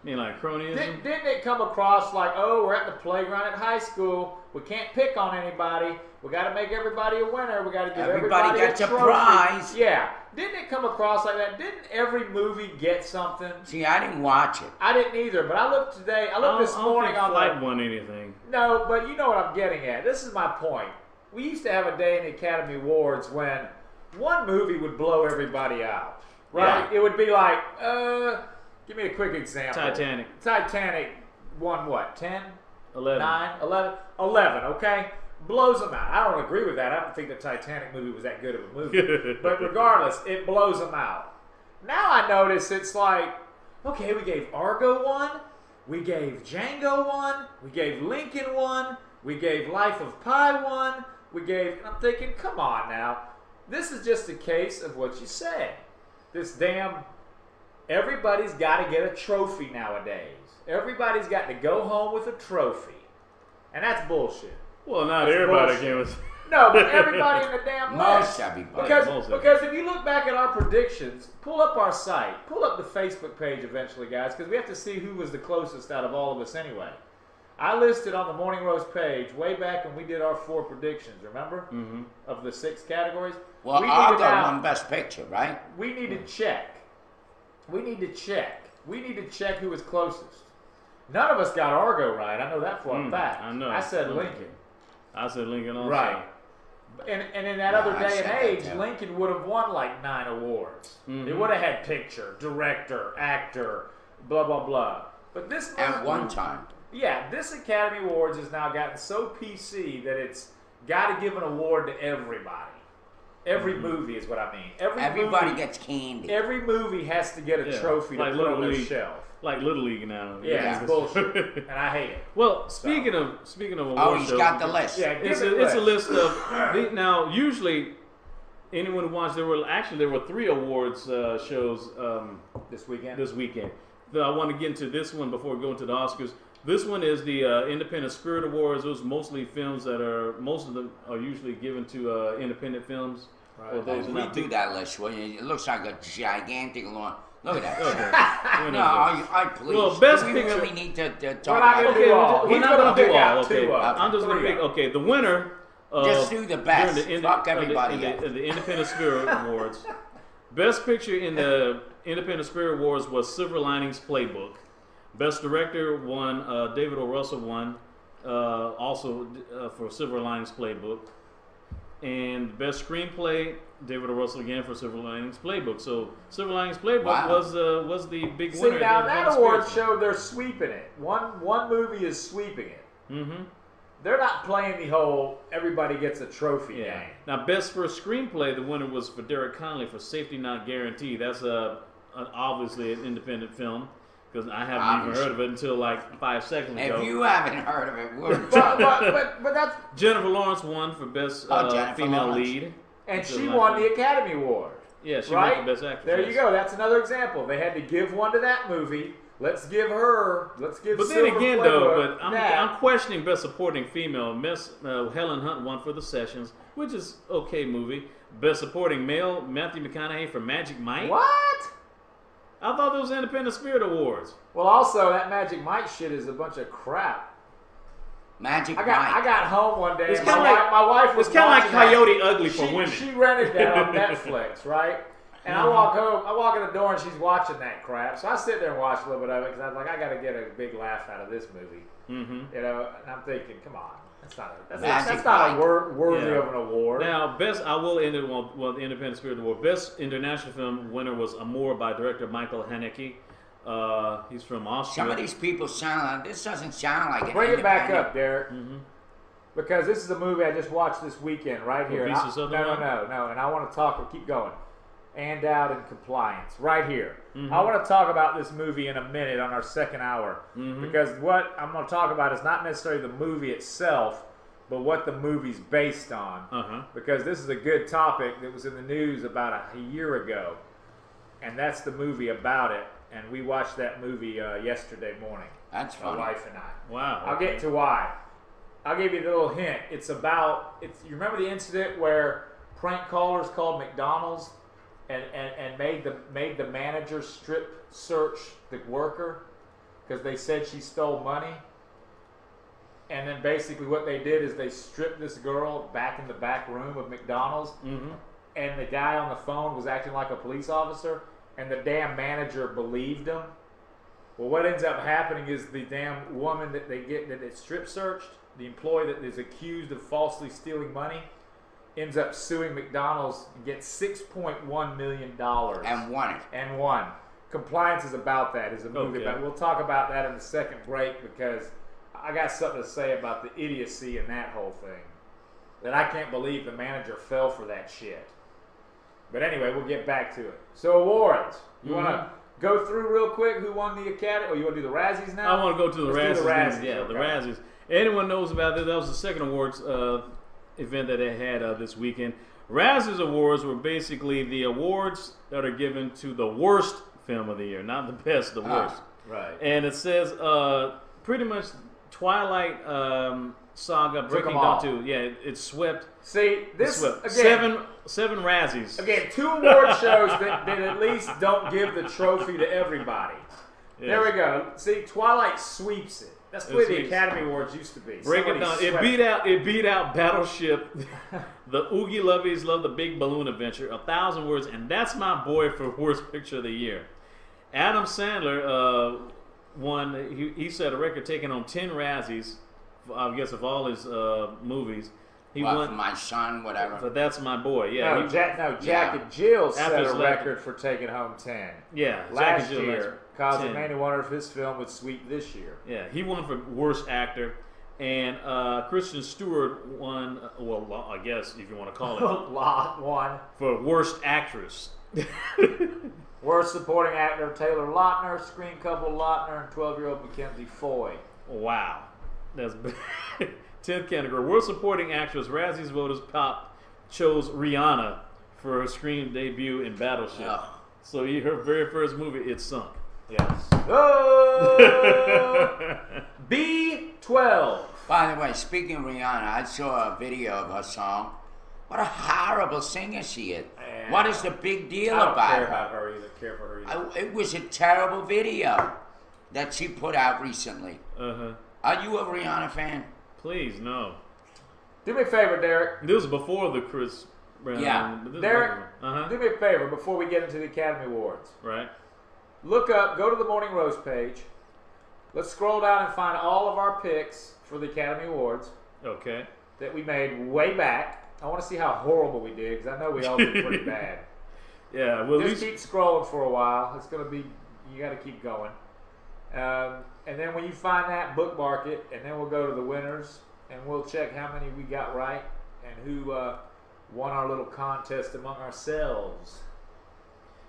Speaker 1: You mean like cronyism?
Speaker 3: Didn't it come across like, oh, we're at the playground at high school. We can't pick on anybody. We got to make everybody a winner. We got to give everybody
Speaker 2: gets
Speaker 3: a
Speaker 2: a
Speaker 3: trophy.
Speaker 2: prize.
Speaker 3: Yeah. Didn't it come across like that? Didn't every movie get something?
Speaker 2: See, I didn't watch it.
Speaker 3: I didn't either, but I looked today. I looked this morning on
Speaker 1: Flight won anything.
Speaker 3: No, but you know what I'm getting at. This is my point. We used to have a day in the Academy Awards when one movie would blow everybody out. Right?
Speaker 2: Yeah.
Speaker 3: It would be like, give me a quick example.
Speaker 1: Titanic.
Speaker 3: Titanic won what? 10?
Speaker 1: 11.
Speaker 3: 9? 11? 11, okay? Blows them out. I don't agree with that. I don't think the Titanic movie was that good of a movie. But regardless, it blows them out. Now I notice it's like, okay, we gave Argo one. We gave Django one. We gave Lincoln one. We gave Life of Pi one. And I'm thinking, come on now. This is just a case of what you say. This damn, everybody's got to get a trophy nowadays. Everybody's got to go home with a trophy. And that's bullshit.
Speaker 1: Well, not
Speaker 3: That's
Speaker 1: everybody
Speaker 3: bullshit.
Speaker 1: came.
Speaker 3: No, but everybody in the damn
Speaker 2: Most
Speaker 3: list.
Speaker 2: everybody.
Speaker 3: Because if you look back at our predictions, pull up our site, pull up the Facebook page eventually, guys, because we have to see who was the closest out of all of us anyway. I listed on the Morning Roast page way back when we did our 4 predictions, remember? Mm-hmm. Of the 6 categories.
Speaker 2: Well, Argo won Best Picture, right?
Speaker 3: We need to check. We need to check who was closest. None of us got Argo right. I know that for a fact.
Speaker 1: I know.
Speaker 3: I said Lincoln.
Speaker 1: I said Lincoln also.
Speaker 3: Right. And in that
Speaker 2: Yeah,
Speaker 3: other
Speaker 2: I
Speaker 3: day
Speaker 2: said
Speaker 3: and
Speaker 2: that
Speaker 3: age,
Speaker 2: too.
Speaker 3: Lincoln would have won like 9 awards. It would have had picture, director, actor, blah, blah, blah. But this
Speaker 2: At one time.
Speaker 3: Yeah, this Academy Awards has now gotten so PC that it's got to give an award to everybody. Every movie is what I mean.
Speaker 2: Everybody gets candy.
Speaker 3: Every movie has to get a trophy to
Speaker 1: like
Speaker 3: put on their
Speaker 1: Little League.
Speaker 3: shelf.
Speaker 1: Like Little League now.
Speaker 3: Yeah, it's bullshit, and I hate it.
Speaker 1: Well, speaking of award
Speaker 2: Oh, he's
Speaker 1: shows,
Speaker 2: got the list.
Speaker 3: Yeah,
Speaker 1: it's a list of now. Usually, anyone who wants there were 3 awards shows
Speaker 3: this weekend.
Speaker 1: I want to get into this one before we go into the Oscars. This one is the Independent Spirit Awards. Those mostly films most of them are usually given to independent films.
Speaker 3: Right.
Speaker 1: Or those who
Speaker 2: Redo that list, will you? It looks like a gigantic long. Look at that.
Speaker 1: Okay.
Speaker 2: No, I please.
Speaker 1: Well, Best
Speaker 2: we
Speaker 1: Picture-
Speaker 2: really need to
Speaker 3: We're
Speaker 2: talk
Speaker 3: not
Speaker 2: about
Speaker 3: gonna
Speaker 2: it.
Speaker 3: do all.
Speaker 1: we're
Speaker 3: He's
Speaker 1: not
Speaker 3: gonna
Speaker 1: going to
Speaker 3: pick
Speaker 1: do all.
Speaker 3: out
Speaker 1: Okay,
Speaker 3: 2
Speaker 1: I'm just going to pick. Okay, the winner.
Speaker 2: Just do the best.
Speaker 1: during
Speaker 2: Fuck everybody
Speaker 1: the Independent Spirit Awards. Best Picture in the Independent Spirit Awards was Silver Linings Playbook. Best Director won. David O. Russell won. Also for Silver Linings Playbook. And Best Screenplay, David O. Russell again for Silver Linings Playbook. So Silver Linings Playbook was the big winner.
Speaker 3: See, now
Speaker 1: at the
Speaker 3: that
Speaker 1: Independent
Speaker 3: award
Speaker 1: Spirit.
Speaker 3: show, they're sweeping it. One movie is sweeping it.
Speaker 1: Mm-hmm.
Speaker 3: They're not playing the whole everybody gets a trophy
Speaker 1: Yeah.
Speaker 3: game.
Speaker 1: Now, Best First Screenplay, the winner was for Derek Connolly for Safety Not Guaranteed. That's obviously an independent film because I haven't even heard of it until like 5 seconds ago.
Speaker 2: If you haven't heard of it, we're
Speaker 3: But that's
Speaker 1: Jennifer Lawrence won for Best
Speaker 2: Jennifer
Speaker 1: Female
Speaker 2: Lawrence.
Speaker 1: Lead.
Speaker 3: and
Speaker 1: So
Speaker 3: she
Speaker 1: like
Speaker 3: won
Speaker 1: that.
Speaker 3: the Academy Award.
Speaker 1: Yeah, she
Speaker 3: right?
Speaker 1: won for Best Actress.
Speaker 3: There
Speaker 1: yes.
Speaker 3: you go. That's another example. They had to give one to that movie. Let's give
Speaker 1: But then
Speaker 3: Silver
Speaker 1: again,
Speaker 3: Playbook
Speaker 1: though, but
Speaker 3: that.
Speaker 1: I'm questioning Best Supporting Female. Miss Helen Hunt won for The Sessions, which is okay movie. Best Supporting Male, Matthew McConaughey for Magic Mike.
Speaker 3: What?
Speaker 1: I thought those were Independent Spirit Awards.
Speaker 3: Well, also that Magic Mike shit is a bunch of crap.
Speaker 2: Magic
Speaker 3: I
Speaker 2: Mike.
Speaker 3: got home one day.
Speaker 1: It's
Speaker 3: and
Speaker 1: kinda
Speaker 3: my wife was
Speaker 1: It's kind of like
Speaker 3: watching that.
Speaker 1: Coyote Ugly for women.
Speaker 3: She rented that on Netflix, right? And I walk home, I walk in the door, and she's watching that crap. So I sit there and watch a little bit of it because I was like, I got to get a big laugh out of this movie.
Speaker 1: Mm-hmm.
Speaker 3: You know, and I'm thinking, come on, that's
Speaker 2: Magic
Speaker 3: not
Speaker 2: Mike.
Speaker 3: worthy
Speaker 1: Yeah.
Speaker 3: of an award.
Speaker 1: Now, I will end it with the Independent Spirit Award. Best international film winner was Amour by director Michael Haneke. He's from Austria.
Speaker 2: Some of these people sound like this. Doesn't sound like an
Speaker 3: Bring it back
Speaker 2: independent-
Speaker 3: up, Derek.
Speaker 1: Mm-hmm.
Speaker 3: Because this is a movie I just watched this weekend right here.
Speaker 1: Visa
Speaker 3: And
Speaker 1: Sutherland?
Speaker 3: no. And I want to keep going. And out in compliance, right here.
Speaker 1: Mm-hmm.
Speaker 3: I want to talk about this movie in a minute on our second hour.
Speaker 1: Mm-hmm.
Speaker 3: Because what I'm going to talk about is not necessarily the movie itself, but what the movie's based on.
Speaker 1: Uh-huh.
Speaker 3: Because this is a good topic that was in the news about a year ago. And that's the movie about it. And we watched that movie yesterday morning.
Speaker 2: That's
Speaker 3: My
Speaker 2: funny.
Speaker 3: wife and I.
Speaker 1: Wow.
Speaker 3: I'll get to why. I'll give you the little hint. You remember the incident where prank callers called McDonald's and made the manager strip search the worker because they said she stole money. And then basically what they did is they stripped this girl back in the back room of McDonald's.
Speaker 1: Mm-hmm.
Speaker 3: And the guy on the phone was acting like a police officer, and the damn manager believed him. Well, what ends up happening is the damn woman that it's strip searched, the employee that is accused of falsely stealing money, ends up suing McDonald's and gets $6.1 million.
Speaker 2: And won it.
Speaker 3: And won. Compliance is about that. Is a movie
Speaker 1: Okay.
Speaker 3: about. We'll talk about that in the second break because I got something to say about the idiocy in that whole thing. That I can't believe the manager fell for that shit. But anyway, we'll get back to it. So awards. You want to go through real quick who won the Academy? Or you want to do the Razzies now?
Speaker 1: I want to go to the
Speaker 3: Let's
Speaker 1: Razzies.
Speaker 3: do the Razzies.
Speaker 1: Yeah, the
Speaker 3: Okay.
Speaker 1: Razzies. Anyone knows about this? That was the second awards event that they had this weekend. Razzies Awards were basically the awards that are given to the worst film of the year, not the best, the worst.
Speaker 3: Right.
Speaker 1: And it says pretty much Twilight saga breaking
Speaker 3: them all.
Speaker 1: down to it swept.
Speaker 3: See, this
Speaker 1: Swept.
Speaker 3: again.
Speaker 1: Seven Razzies.
Speaker 3: Again, 2 award shows that at least don't give the trophy to everybody.
Speaker 1: Yes.
Speaker 3: There we go. See, Twilight sweeps it. That's the way the
Speaker 1: sweeps.
Speaker 3: Academy Awards used to be.
Speaker 1: Break it
Speaker 3: Somebody
Speaker 1: down.
Speaker 3: swept
Speaker 1: It beat out Battleship. The Oogie Lovies Love the Big Balloon Adventure. 1,000 Words, and that's my boy for worst picture of the year. Adam Sandler won. He set a record, taking on 10 Razzies. I guess of all his movies, he
Speaker 2: What,
Speaker 1: won.
Speaker 2: for my son, whatever.
Speaker 1: But that's my boy. Yeah.
Speaker 3: No, Jack
Speaker 2: Yeah.
Speaker 3: and Jill set
Speaker 1: After
Speaker 3: a
Speaker 1: his left-
Speaker 3: record for taking home 10.
Speaker 1: yeah. Jack and
Speaker 3: Last
Speaker 1: Jill,
Speaker 3: year, caused
Speaker 1: 10.
Speaker 3: it made me wonder if his film would sweep this year.
Speaker 1: Yeah, he won for worst actor, and Kristen Stewart won. Well, I guess if you want to call it
Speaker 3: Lot one.
Speaker 1: for worst actress.
Speaker 3: Worst supporting actor Taylor Lautner, screen couple Lautner, and 12-year-old Mackenzie Foy.
Speaker 1: Wow, that's 10th category. Worst supporting actress. Razzies voters chose Rihanna for her screen debut in Battleship.
Speaker 2: Ugh.
Speaker 1: So her very first movie, it sunk.
Speaker 3: Yes. Oh! B12.
Speaker 2: By the way, speaking of Rihanna, I saw a video of her song. What a horrible singer she is.
Speaker 3: Yeah.
Speaker 2: What is the big deal
Speaker 3: I don't
Speaker 2: about
Speaker 3: care
Speaker 2: her?
Speaker 3: about her either. Care for her either.
Speaker 2: It was a terrible video that she put out recently. Are you a Rihanna fan?
Speaker 1: Please, no.
Speaker 3: Do me a favor, Derek.
Speaker 1: This was before the Chris Brown.
Speaker 2: Yeah.
Speaker 1: This is
Speaker 3: Derek,
Speaker 1: Uh-huh.
Speaker 3: do me a favor before we get into the Academy Awards.
Speaker 1: Right.
Speaker 3: Go to the Morning Roast page. Let's scroll down and find all of our picks for the Academy Awards
Speaker 1: Okay.
Speaker 3: that we made way back. I want to see how horrible we did because I know we all did pretty bad.
Speaker 1: Yeah. Well, at
Speaker 3: Just
Speaker 1: least
Speaker 3: keep scrolling for a while. It's going to be, you got to keep going. And then when you find that, bookmark it, and then we'll go to the winners, and we'll check how many we got right and who won our little contest among ourselves.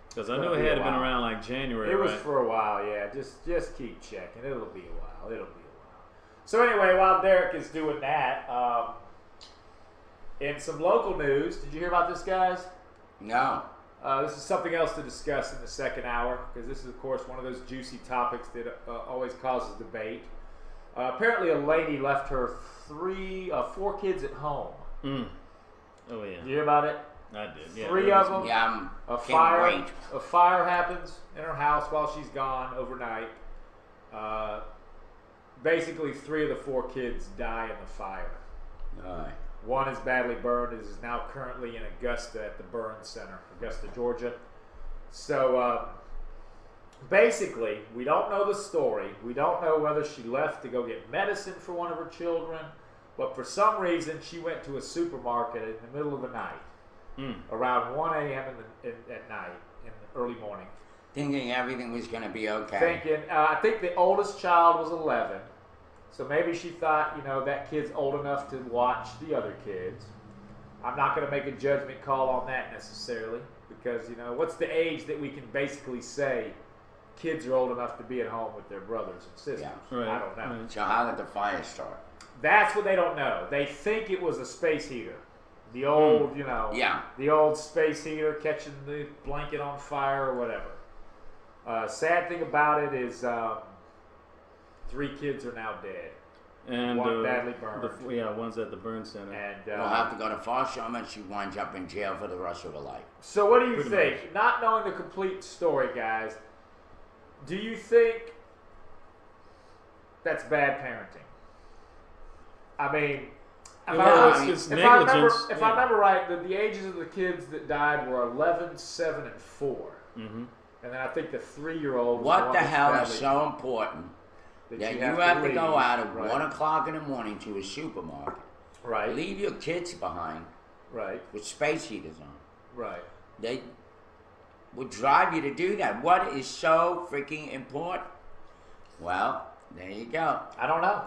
Speaker 1: because I
Speaker 3: It's
Speaker 1: know
Speaker 3: gonna
Speaker 1: it
Speaker 3: be
Speaker 1: had
Speaker 3: a
Speaker 1: been
Speaker 3: while.
Speaker 1: around like January.
Speaker 3: It was
Speaker 1: right?
Speaker 3: for a while, yeah. Just keep checking. It'll be a while. It'll be a while. So anyway, while Derek is doing that, in some local news, did you hear about this, guys?
Speaker 2: No.
Speaker 3: This is something else to discuss in the second hour because this is, of course, one of those juicy topics that always causes debate. Apparently, a lady left her 4 kids at home.
Speaker 1: Mm. Oh yeah.
Speaker 3: Did you hear about it?
Speaker 1: I did. Yeah,
Speaker 3: 3
Speaker 1: there
Speaker 3: of
Speaker 1: was-
Speaker 3: them.
Speaker 2: Yeah,
Speaker 3: A
Speaker 2: can't
Speaker 3: fire.
Speaker 2: wait.
Speaker 3: A fire happens in her house while she's gone overnight. basically 3 of the 4 kids die in the fire.
Speaker 2: All right.
Speaker 3: One is badly burned, is now currently in Augusta at the Burn Center, Augusta, Georgia. So basically, we don't know the story. We don't know whether she left to go get medicine for one of her children, but for some reason she went to a supermarket in the middle of the night, around 1 a.m. at night, in the early morning.
Speaker 2: Thinking everything was going to be okay.
Speaker 3: Thinking, I think the oldest child was 11. So maybe she thought, that kid's old enough to watch the other kids. I'm not going to make a judgment call on that necessarily because, what's the age that we can basically say kids are old enough to be at home with their brothers and sisters?
Speaker 2: Yeah.
Speaker 1: Right.
Speaker 3: I don't know.
Speaker 2: So how did the fire start?
Speaker 3: That's what they don't know. They think it was a space heater. The old,
Speaker 2: Yeah.
Speaker 3: the old space heater catching the blanket on fire or whatever. Sad thing about it is 3 kids are now dead.
Speaker 1: And
Speaker 3: one badly burned.
Speaker 1: One's at the burn center.
Speaker 3: And
Speaker 2: We'll have to go to foster home and she winds up in jail for the rest of her life.
Speaker 3: so what do you
Speaker 1: Pretty
Speaker 3: think?
Speaker 1: much.
Speaker 3: Not knowing the complete story, guys, do you think that's bad parenting? I mean,
Speaker 1: it's negligence.
Speaker 3: if I remember right, the ages of the kids that died were 11, 7, and 4.
Speaker 1: Mm-hmm.
Speaker 3: And then I think the 3-year-old was
Speaker 2: What
Speaker 3: one
Speaker 2: the
Speaker 3: that's
Speaker 2: hell is
Speaker 3: badly-
Speaker 2: so important that you have to
Speaker 3: leave.
Speaker 2: go out at
Speaker 3: Right.
Speaker 2: 1 o'clock in the morning to a supermarket,
Speaker 3: Right,
Speaker 2: leave your kids behind
Speaker 3: right,
Speaker 2: with space heaters on?
Speaker 3: right.
Speaker 2: They would drive you to do that. What is so freaking important? Well, there you go.
Speaker 3: I don't know.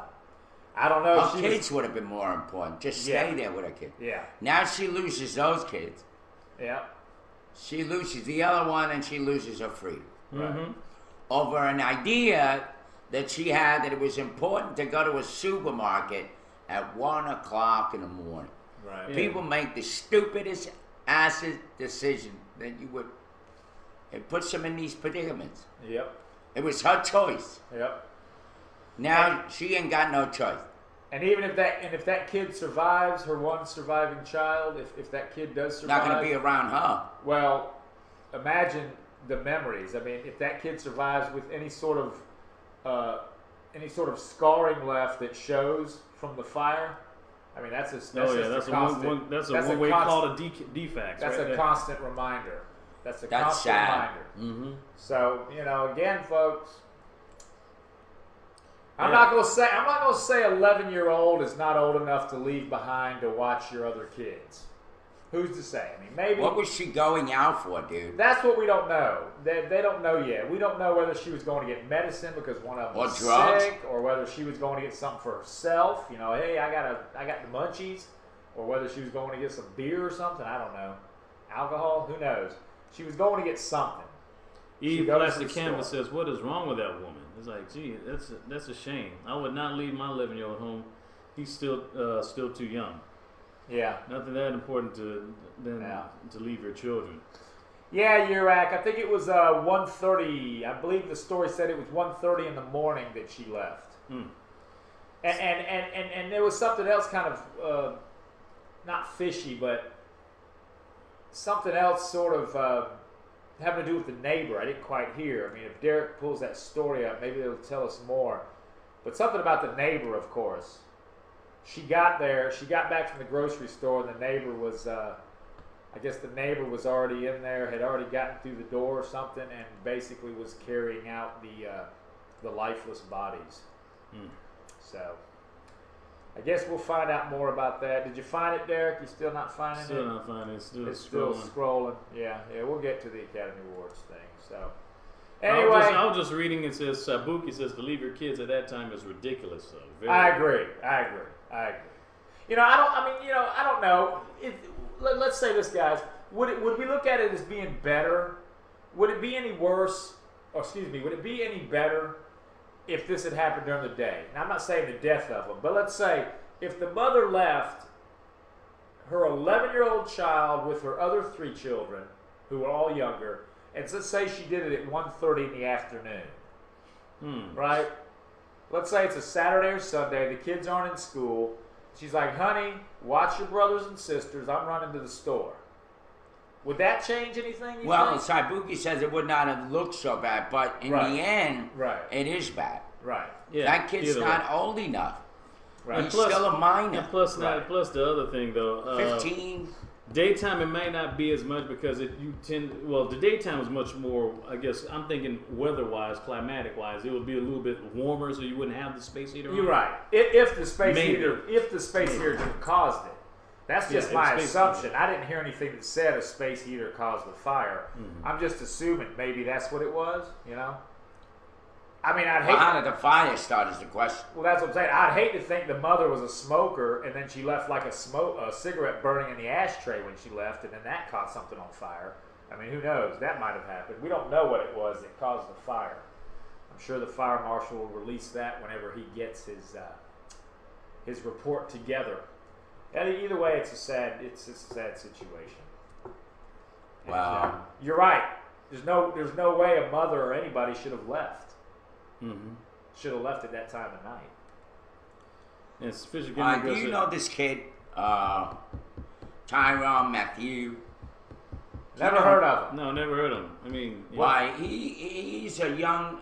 Speaker 3: I don't know.
Speaker 2: Her kids would have been more important. Just stay
Speaker 3: Yeah.
Speaker 2: there with her kids.
Speaker 3: Yeah,
Speaker 2: Now she loses those kids.
Speaker 3: yeah.
Speaker 2: She loses the other one and she loses her freedom.
Speaker 1: Mm-hmm.
Speaker 2: Over an idea that she had that it was important to go to a supermarket at 1 o'clock in the morning.
Speaker 3: Right.
Speaker 1: Yeah.
Speaker 2: People make the stupidest acid decision that you would. It puts them in these predicaments.
Speaker 3: Yep.
Speaker 2: It was her choice.
Speaker 3: Yep.
Speaker 2: Now she ain't got no choice.
Speaker 3: And even if that kid survives, her one surviving child, if that kid does survive,
Speaker 2: Not going to be around her.
Speaker 3: well, imagine the memories. I mean, if that kid survives with any sort of scarring left that shows from the fire, I mean that's just
Speaker 1: That's a one-way call to defects.
Speaker 3: That's
Speaker 1: right
Speaker 3: a
Speaker 1: there.
Speaker 3: constant reminder. That's a
Speaker 2: That's
Speaker 3: constant
Speaker 2: sad.
Speaker 3: reminder.
Speaker 2: Mm-hmm.
Speaker 3: So again, folks, I'm not gonna say 11-year-old is not old enough to leave behind to watch your other kids. Who's to say? I mean, maybe.
Speaker 2: What was she going out for, dude?
Speaker 3: That's what we don't know. They don't know yet. We don't know whether she was going to get medicine because one of them
Speaker 2: Or
Speaker 3: was
Speaker 2: drugs.
Speaker 3: sick, or whether she was going to get something for herself. Hey, I got the munchies, or whether she was going to get some beer or something. I don't know. Alcohol? Who knows? She was going to get something. She
Speaker 1: Eve
Speaker 3: goes
Speaker 1: Plastic
Speaker 3: to the
Speaker 1: Canvas
Speaker 3: store.
Speaker 1: says, "What is wrong with that woman?" It's like, gee, that's a shame. I would not leave my 11-year-old home. He's still too young.
Speaker 3: Yeah.
Speaker 1: Nothing that important to leave your children.
Speaker 3: Yeah, Urak. I think it was 1:30. I believe the story said it was 1:30 in the morning that she left. And there was something else kind of not fishy, but something else sort of having to do with the neighbor. I didn't quite hear. I mean, if Derek pulls that story up, maybe it'll tell us more. But something about the neighbor, of course. She got back from the grocery store, and the neighbor was, I guess the neighbor was already in there, had already gotten through the door or something, and basically was carrying out the lifeless bodies. So, I guess we'll find out more about that. Did you find it, Derek? You still not finding it?
Speaker 1: Still not finding it.
Speaker 3: It's
Speaker 1: Still
Speaker 3: still
Speaker 1: scrolling.
Speaker 3: scrolling. Yeah, we'll get to the Academy Awards thing. So,
Speaker 1: I
Speaker 3: anyway,
Speaker 1: was just reading. It says Sabuki says to leave your kids at that time is ridiculous. So
Speaker 3: I agree. I don't know. Let's say this, guys. Would we look at it as being better? Would it be any worse? Or excuse me. Would it be any better if this had happened during the day? Now, I'm not saying the death of them, but let's say if the mother left her 11-year-old child with her other 3 children, who were all younger, and let's say she did it at 1:30 in the afternoon, right? Let's say it's a Saturday or Sunday. The kids aren't in school. She's like, honey, watch your brothers and sisters. I'm running to the store. Would that change anything?
Speaker 2: Well,
Speaker 3: think?
Speaker 2: Saibuki says it would not have looked so bad, but in the end,
Speaker 3: Right.
Speaker 2: it is bad.
Speaker 3: Right.
Speaker 1: Yeah,
Speaker 2: That kid's
Speaker 1: either
Speaker 2: not
Speaker 1: way.
Speaker 2: old enough.
Speaker 3: Right.
Speaker 2: He's still a minor.
Speaker 1: And plus,
Speaker 3: Right.
Speaker 1: plus the other thing though,
Speaker 2: 15.
Speaker 1: daytime it might not be as much because the daytime is much more. I guess I'm thinking weather-wise, climatic-wise, it would be a little bit warmer, so you wouldn't have the space heater.
Speaker 3: You're
Speaker 1: on.
Speaker 3: right. If the space
Speaker 1: Maybe.
Speaker 3: heater caused it, that's just
Speaker 1: Yeah,
Speaker 3: my
Speaker 1: if space
Speaker 3: assumption.
Speaker 1: heater.
Speaker 3: I didn't hear anything that said a space heater caused the fire.
Speaker 1: Mm-hmm.
Speaker 3: I'm just assuming maybe that's what it was. You know. I mean, I'd
Speaker 2: Well,
Speaker 3: hate.
Speaker 2: how did the fire start is the question.
Speaker 3: Well, that's what I'm saying. I'd hate to think the mother was a smoker and then she left like a cigarette burning in the ashtray when she left, and then that caught something on fire. I mean, who knows? That might have happened. We don't know what it was that caused the fire. I'm sure the fire marshal will release that whenever he gets his report together. And either way, it's a sad situation. And,
Speaker 2: Wow.
Speaker 3: you're right. There's no way a mother or anybody should have left.
Speaker 1: Mm-hmm.
Speaker 3: Should have left at that time of night.
Speaker 1: And Fisher
Speaker 2: Do you know this kid, Tyrone Matthew?
Speaker 3: Never heard of him.
Speaker 1: No, never heard of him. I mean,
Speaker 2: Why, he's a young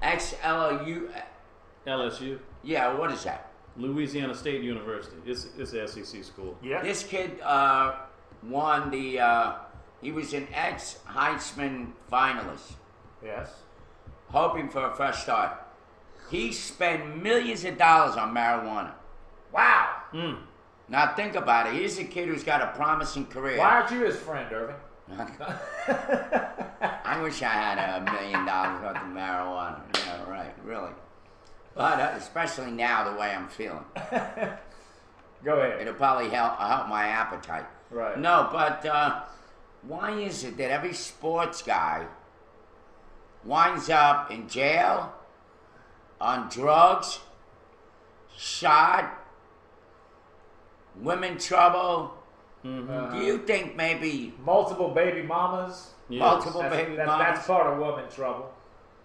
Speaker 2: ex-LSU.
Speaker 1: LSU,
Speaker 2: Yeah, what is that?
Speaker 1: Louisiana State University. It's an SEC school.
Speaker 3: Yeah.
Speaker 2: This kid won the. He was an ex-Heisman finalist,
Speaker 3: Yes.
Speaker 2: hoping for a fresh start. He spent millions of dollars on marijuana.
Speaker 3: Wow.
Speaker 1: Mm.
Speaker 2: Now think about it. Here's a kid who's got a promising career.
Speaker 3: Why aren't you his friend, Irving?
Speaker 2: I wish I had $1 million worth of marijuana. Yeah, right, really. But especially now, the way I'm feeling,
Speaker 3: Go ahead.
Speaker 2: it'll probably help my appetite.
Speaker 3: Right.
Speaker 2: No, but why is it that every sports guy winds up in jail, on drugs, shot, women trouble?
Speaker 1: Mm-hmm.
Speaker 2: Do you think maybe
Speaker 3: Multiple baby mamas.
Speaker 1: Yes.
Speaker 2: multiple
Speaker 3: That's,
Speaker 2: baby
Speaker 3: that's,
Speaker 2: mamas?
Speaker 3: that's part of woman trouble.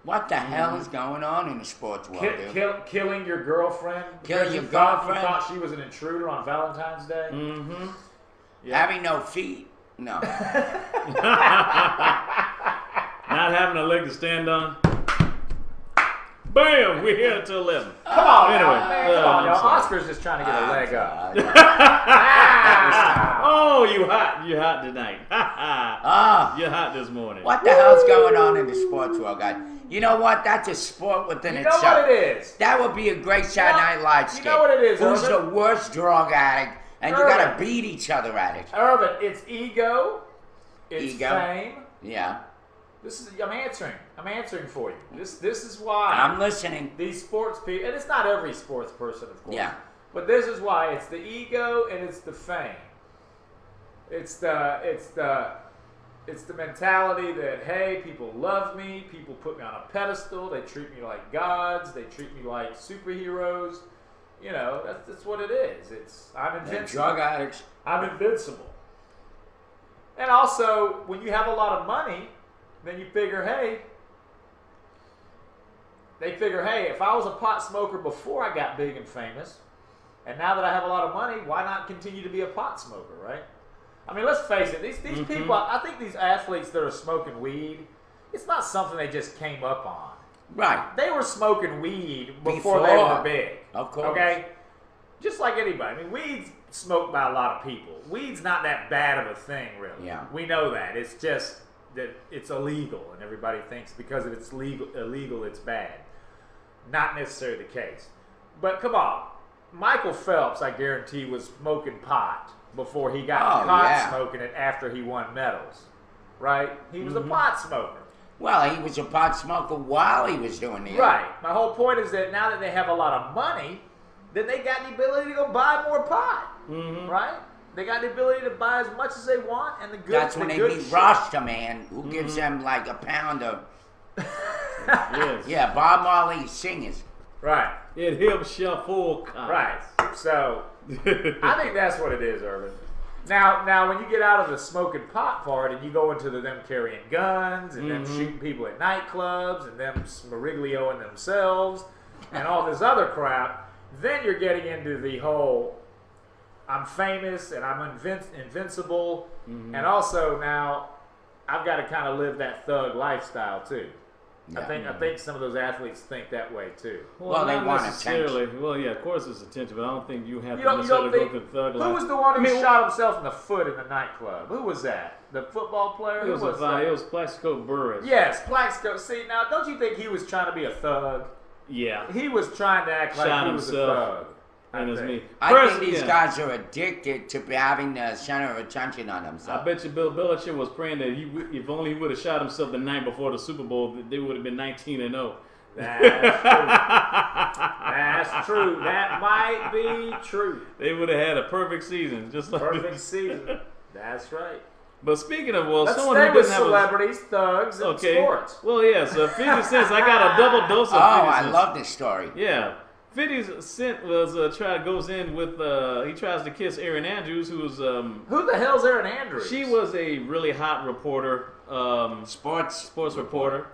Speaker 2: What the hell is going on in the sports world, dude?
Speaker 3: Killing your girlfriend.
Speaker 2: Killing
Speaker 3: because
Speaker 2: your
Speaker 3: you
Speaker 2: girlfriend?
Speaker 3: thought she was an intruder on Valentine's Day.
Speaker 1: Mm-hmm.
Speaker 3: Yeah.
Speaker 2: Having no feet? No.
Speaker 1: Not having a leg to stand on. Bam! We're here until 11.
Speaker 3: Come on,
Speaker 1: Anyway,
Speaker 3: now, man. Come on,
Speaker 1: I'm
Speaker 3: y'all.
Speaker 1: sorry.
Speaker 3: Oscar's just trying to get a leg up.
Speaker 1: Oh, you hot tonight.
Speaker 2: Ah,
Speaker 1: You're hot this morning.
Speaker 2: what the hell's going on in the sports world, guys? You know what? That's a sport within
Speaker 3: You know
Speaker 2: itself.
Speaker 3: what it is?
Speaker 2: That would be a great Saturday Night Live skit.
Speaker 3: You know what it is,
Speaker 2: Who's
Speaker 3: Irvin?
Speaker 2: the worst drug addict? And you
Speaker 3: Irvin.
Speaker 2: gotta beat each other at it.
Speaker 3: Irvin, it's ego. It's
Speaker 2: Ego.
Speaker 3: fame.
Speaker 2: Yeah.
Speaker 3: I'm answering for you. This is why
Speaker 2: I'm listening.
Speaker 3: these sports people, and it's not every sports person, of course.
Speaker 2: Yeah.
Speaker 3: But this is why it's the ego and it's the fame. It's the mentality that, hey, people love me, people put me on a pedestal, they treat me like gods, they treat me like superheroes. You know, that's what it is. I'm
Speaker 2: And
Speaker 3: invincible.
Speaker 2: drug addicts.
Speaker 3: I'm invincible. And also, when you have a lot of money, then you figure, hey, if I was a pot smoker before I got big and famous, and now that I have a lot of money, why not continue to be a pot smoker, right? I mean, let's face it, these people, I think these athletes that are smoking weed, it's not something they just came up on.
Speaker 2: Right.
Speaker 3: They were smoking weed before they were big.
Speaker 2: Of course.
Speaker 3: Okay? Just like anybody. I mean, weed's smoked by a lot of people. Weed's not that bad of a thing, really.
Speaker 2: Yeah.
Speaker 3: We know that. It's just that it's illegal, and everybody thinks because it's illegal, it's bad. Not necessarily the case. But come on. Michael Phelps, I guarantee, was smoking pot before he got caught smoking it after he won medals. Right? He was a pot smoker.
Speaker 2: Well, he was a pot smoker while he was doing the
Speaker 3: Right. My whole point is that now that they have a lot of money, then they got the ability to go buy more pot.
Speaker 1: Mm-hmm.
Speaker 3: Right? They got the ability to buy as much as they want, and the good.
Speaker 2: That's when
Speaker 3: the
Speaker 2: they
Speaker 3: good
Speaker 2: meet
Speaker 3: shit-
Speaker 2: Rasta Man, who gives them like a pound of.
Speaker 1: Yes.
Speaker 2: Yeah, Bob Marley singers.
Speaker 3: Right.
Speaker 1: It helps shuffle.
Speaker 3: Right. So I think that's what it is, Irvin. Now, when you get out of the smoking pot part and you go into them carrying guns and them shooting people at nightclubs and them smarigglioing themselves and all this other crap, then you're getting into the whole I'm famous and I'm invincible, and also now I've got to kind of live that thug lifestyle too.
Speaker 2: Yeah.
Speaker 3: I think some of those athletes think that way too.
Speaker 2: Well, they
Speaker 1: not
Speaker 2: want
Speaker 1: necessarily.
Speaker 2: attention.
Speaker 1: Well, yeah, of course it's attention, but I don't think you have
Speaker 3: You
Speaker 1: to
Speaker 3: don't
Speaker 1: necessarily go
Speaker 3: think
Speaker 1: to the thug
Speaker 3: who
Speaker 1: life.
Speaker 3: was the one who
Speaker 1: I mean,
Speaker 3: shot himself in the foot in the nightclub? Who was that? The football player?
Speaker 1: It was,
Speaker 3: Who was that?
Speaker 1: it was Plaxico Burress.
Speaker 3: Yes, Plaxico. See, now don't you think he was trying to be a thug?
Speaker 1: Yeah.
Speaker 3: He was trying to act like
Speaker 1: Shot
Speaker 3: he was
Speaker 1: himself.
Speaker 3: a thug.
Speaker 1: And it's me.
Speaker 2: I think these guys are addicted to having the center of attention on
Speaker 1: I
Speaker 2: themselves.
Speaker 1: bet you Bill Belichick was praying that if only he would have shot himself the night before the Super Bowl, they would have been 19-0.
Speaker 3: That's true. That's true. That might be true.
Speaker 1: They would have had a perfect season, just like
Speaker 3: Perfect
Speaker 1: this.
Speaker 3: season. That's right.
Speaker 1: But speaking of,
Speaker 3: Let's
Speaker 1: someone
Speaker 3: stay
Speaker 1: who
Speaker 3: with
Speaker 1: didn't have
Speaker 3: celebrities, thugs, and sports.
Speaker 1: Well, yeah. So 50 cents. I got a double dose of 50
Speaker 2: Oh, I
Speaker 1: cents.
Speaker 2: love this story.
Speaker 1: Yeah. 50 Cent was goes in with he tries to kiss Erin Andrews, who was
Speaker 3: Who the hell's Erin Andrews?
Speaker 1: she was a really hot reporter,
Speaker 2: Sports
Speaker 1: reporter,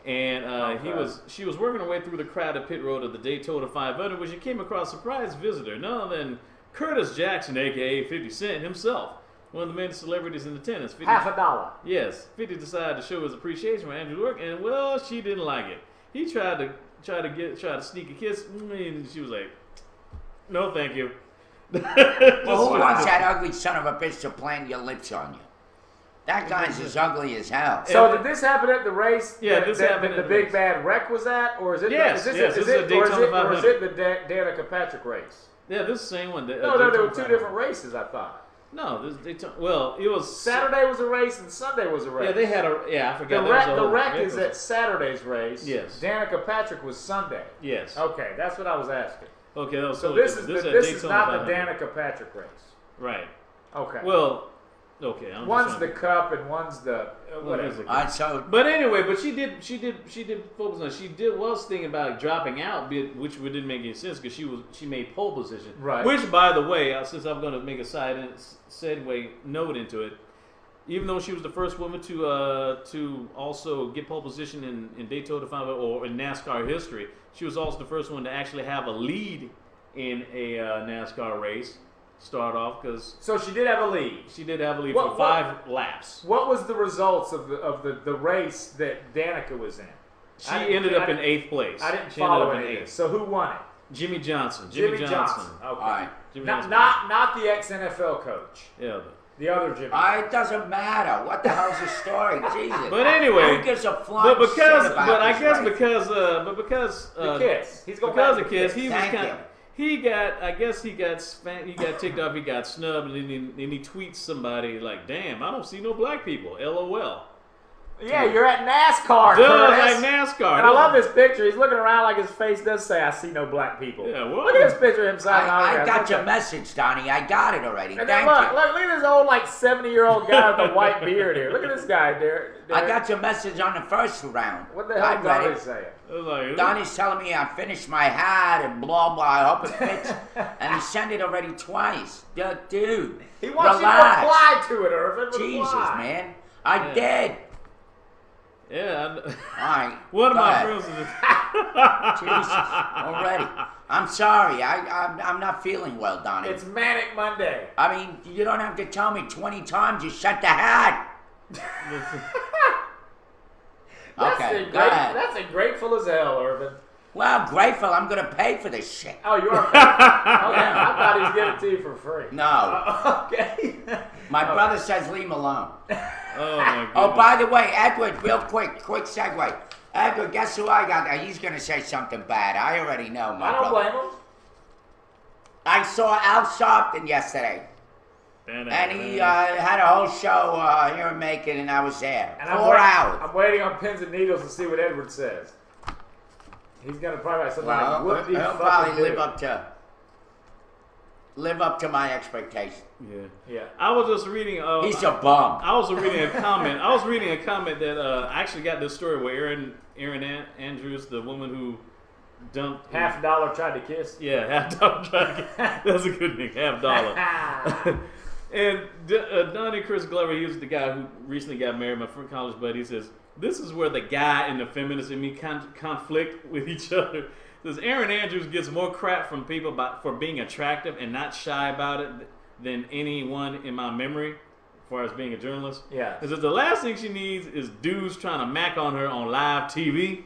Speaker 1: and
Speaker 3: Okay.
Speaker 1: she was working her way through the crowded pit road of the Daytona 500 when she came across a surprise visitor, none other than Curtis Jackson, aka 50 Cent himself, one of the main celebrities in attendance. 50,
Speaker 3: $50.
Speaker 1: Yes, 50 decided to show his appreciation for Andrew's work, and well, she didn't like it. He tried to sneak a kiss, and she was like, "No, thank you."
Speaker 2: Well, who wants that ugly son of a bitch to plant your lips on you? That guy's as ugly as hell.
Speaker 3: So did this happen at the race?
Speaker 1: Yeah,
Speaker 3: that,
Speaker 1: this
Speaker 3: that,
Speaker 1: happened
Speaker 3: that
Speaker 1: at
Speaker 3: the
Speaker 1: the
Speaker 3: big
Speaker 1: race.
Speaker 3: bad wreck was at, or is it?
Speaker 1: Yes,
Speaker 3: is
Speaker 1: yes,
Speaker 3: it,
Speaker 1: this is a Daytona
Speaker 3: or is
Speaker 1: 500.
Speaker 3: it the Danica Patrick race?
Speaker 1: Yeah, this is the same one.
Speaker 3: No, there were two different races. I thought
Speaker 1: No, it was
Speaker 3: Saturday was a race and Sunday was a race.
Speaker 1: Yeah, they had I
Speaker 3: The
Speaker 1: forgot.
Speaker 3: wreck is at Saturday's race.
Speaker 1: Yes.
Speaker 3: Danica Patrick was Sunday.
Speaker 1: Yes.
Speaker 3: Okay, that's what I was asking.
Speaker 1: Okay, that was
Speaker 3: So
Speaker 1: totally
Speaker 3: this is
Speaker 1: different.
Speaker 3: this
Speaker 1: at
Speaker 3: is
Speaker 1: Daytona
Speaker 3: not the
Speaker 1: 500.
Speaker 3: Danica Patrick race.
Speaker 1: Right.
Speaker 3: Okay.
Speaker 1: Well, okay. I'm
Speaker 3: One's
Speaker 1: just
Speaker 3: the
Speaker 1: trying to-
Speaker 3: cup and one's the whatever.
Speaker 2: All right, so
Speaker 1: But anyway, but she did focus on. She was thinking about dropping out, which didn't make any sense because she made pole position.
Speaker 3: Right.
Speaker 1: Which, by the way, since I'm going to make a segue note into it, even though she was the first woman to also get pole position in Daytona 500 or in NASCAR history, she was also the first one to actually have a lead in a NASCAR race. Start off because
Speaker 3: So she did have a lead.
Speaker 1: she did have a lead
Speaker 3: What-
Speaker 1: for 5 laps.
Speaker 3: What was the results of the race that Danica was in?
Speaker 1: She
Speaker 3: I didn't-
Speaker 1: ended up
Speaker 3: I
Speaker 1: in
Speaker 3: didn't-
Speaker 1: 8th place.
Speaker 3: I didn't
Speaker 1: She ended
Speaker 3: follow
Speaker 1: up in
Speaker 3: any of
Speaker 1: 8th.
Speaker 3: this. So who won it?
Speaker 1: Jimmy Johnson.
Speaker 3: Jimmy Johnson. Okay.
Speaker 2: all right.
Speaker 1: Jimmy
Speaker 3: Not,
Speaker 1: Johnson.
Speaker 3: not the ex-NFL coach.
Speaker 1: Yeah.
Speaker 3: The other Jimmy.
Speaker 2: It doesn't matter. What the hell's the story? Jesus.
Speaker 1: But anyway,
Speaker 2: who gives a flying
Speaker 1: but because,
Speaker 2: shit about
Speaker 1: but I
Speaker 2: this
Speaker 1: guess
Speaker 2: race?
Speaker 1: because
Speaker 3: the kiss. He's going
Speaker 1: because
Speaker 3: back
Speaker 1: of
Speaker 3: to the
Speaker 1: kiss, he was
Speaker 2: Thank
Speaker 1: kind.
Speaker 2: you.
Speaker 1: He got, I guess he got ticked off. He got snubbed, and then he tweets somebody like, "Damn, I don't see no black people." LOL.
Speaker 3: Yeah, you're at NASCAR,
Speaker 1: Duh,
Speaker 3: Curtis.
Speaker 1: like NASCAR.
Speaker 3: And I love this picture. He's looking around like his face does say, "I see no black people."
Speaker 1: Yeah, well,
Speaker 3: Look at this picture of him signing
Speaker 2: I
Speaker 3: autographs.
Speaker 2: got
Speaker 3: Look
Speaker 2: your
Speaker 3: at-
Speaker 2: message, Donnie. I got it already.
Speaker 3: And then
Speaker 2: Thank
Speaker 3: look,
Speaker 2: you.
Speaker 3: look at this old like 70-year-old guy with a white beard here. Look at this guy, Derek.
Speaker 2: I got your message on the first round.
Speaker 3: What the hell
Speaker 2: I
Speaker 3: is
Speaker 2: read
Speaker 3: Donnie
Speaker 2: it.
Speaker 3: saying?
Speaker 1: I was like,
Speaker 2: Donnie's telling me I finished my hat and blah blah. I hope it fits. And he sent it already twice. Dude,
Speaker 3: He wants
Speaker 2: relax.
Speaker 3: you to reply to it, Irvin.
Speaker 2: Jesus,
Speaker 3: Reply.
Speaker 2: man. I
Speaker 1: Yeah.
Speaker 2: did.
Speaker 1: yeah.
Speaker 2: All right.
Speaker 1: One of
Speaker 2: go
Speaker 1: my
Speaker 2: ahead.
Speaker 1: friends is.
Speaker 2: Jesus, already. I'm sorry. I'm not feeling well, Donnie.
Speaker 3: It's Manic Monday.
Speaker 2: I mean, you don't have to tell me 20 times you shut the hat. Okay, go ahead.
Speaker 3: That's ungrateful as hell, Irvin.
Speaker 2: Well, grateful. I'm going to pay for this shit.
Speaker 3: Oh, you are. Okay, I thought he was giving it to you for free.
Speaker 2: No.
Speaker 3: Okay.
Speaker 2: My brother says leave him alone.
Speaker 1: Oh my goodness.
Speaker 2: Oh, by the way, Edward, real quick segue. Edward, guess who I got? He's going to say something bad. I already know, my
Speaker 3: I don't
Speaker 2: brother.
Speaker 3: blame him.
Speaker 2: I saw Al Sharpton yesterday, and he had a whole show here in Macon, and I was there.
Speaker 3: And
Speaker 2: 4 hours.
Speaker 3: I'm waiting on pins and needles to see what Edward says. He's gonna probably write something
Speaker 2: Well,
Speaker 3: like, "What
Speaker 2: he'll probably live up to my expectation.
Speaker 1: Yeah.
Speaker 3: Yeah.
Speaker 1: I was just reading.
Speaker 2: He's a bum.
Speaker 1: I was reading a comment. I was reading a comment that I actually got this story where Erin Andrews, the woman who dumped
Speaker 3: $50 tried to kiss.
Speaker 1: Yeah, $50 trying to get, that's a good thing, $50. And Donnie Chris Glover, he was the guy who recently got married. My friend college buddy, he says, "This is where the guy and the feminist in me conflict with each other." Says Erin Andrews gets more crap from people for being attractive and not shy about it than anyone in my memory far as being a journalist.
Speaker 3: Yeah.
Speaker 1: Is that the last thing she needs is dudes trying to mac on her on live TV.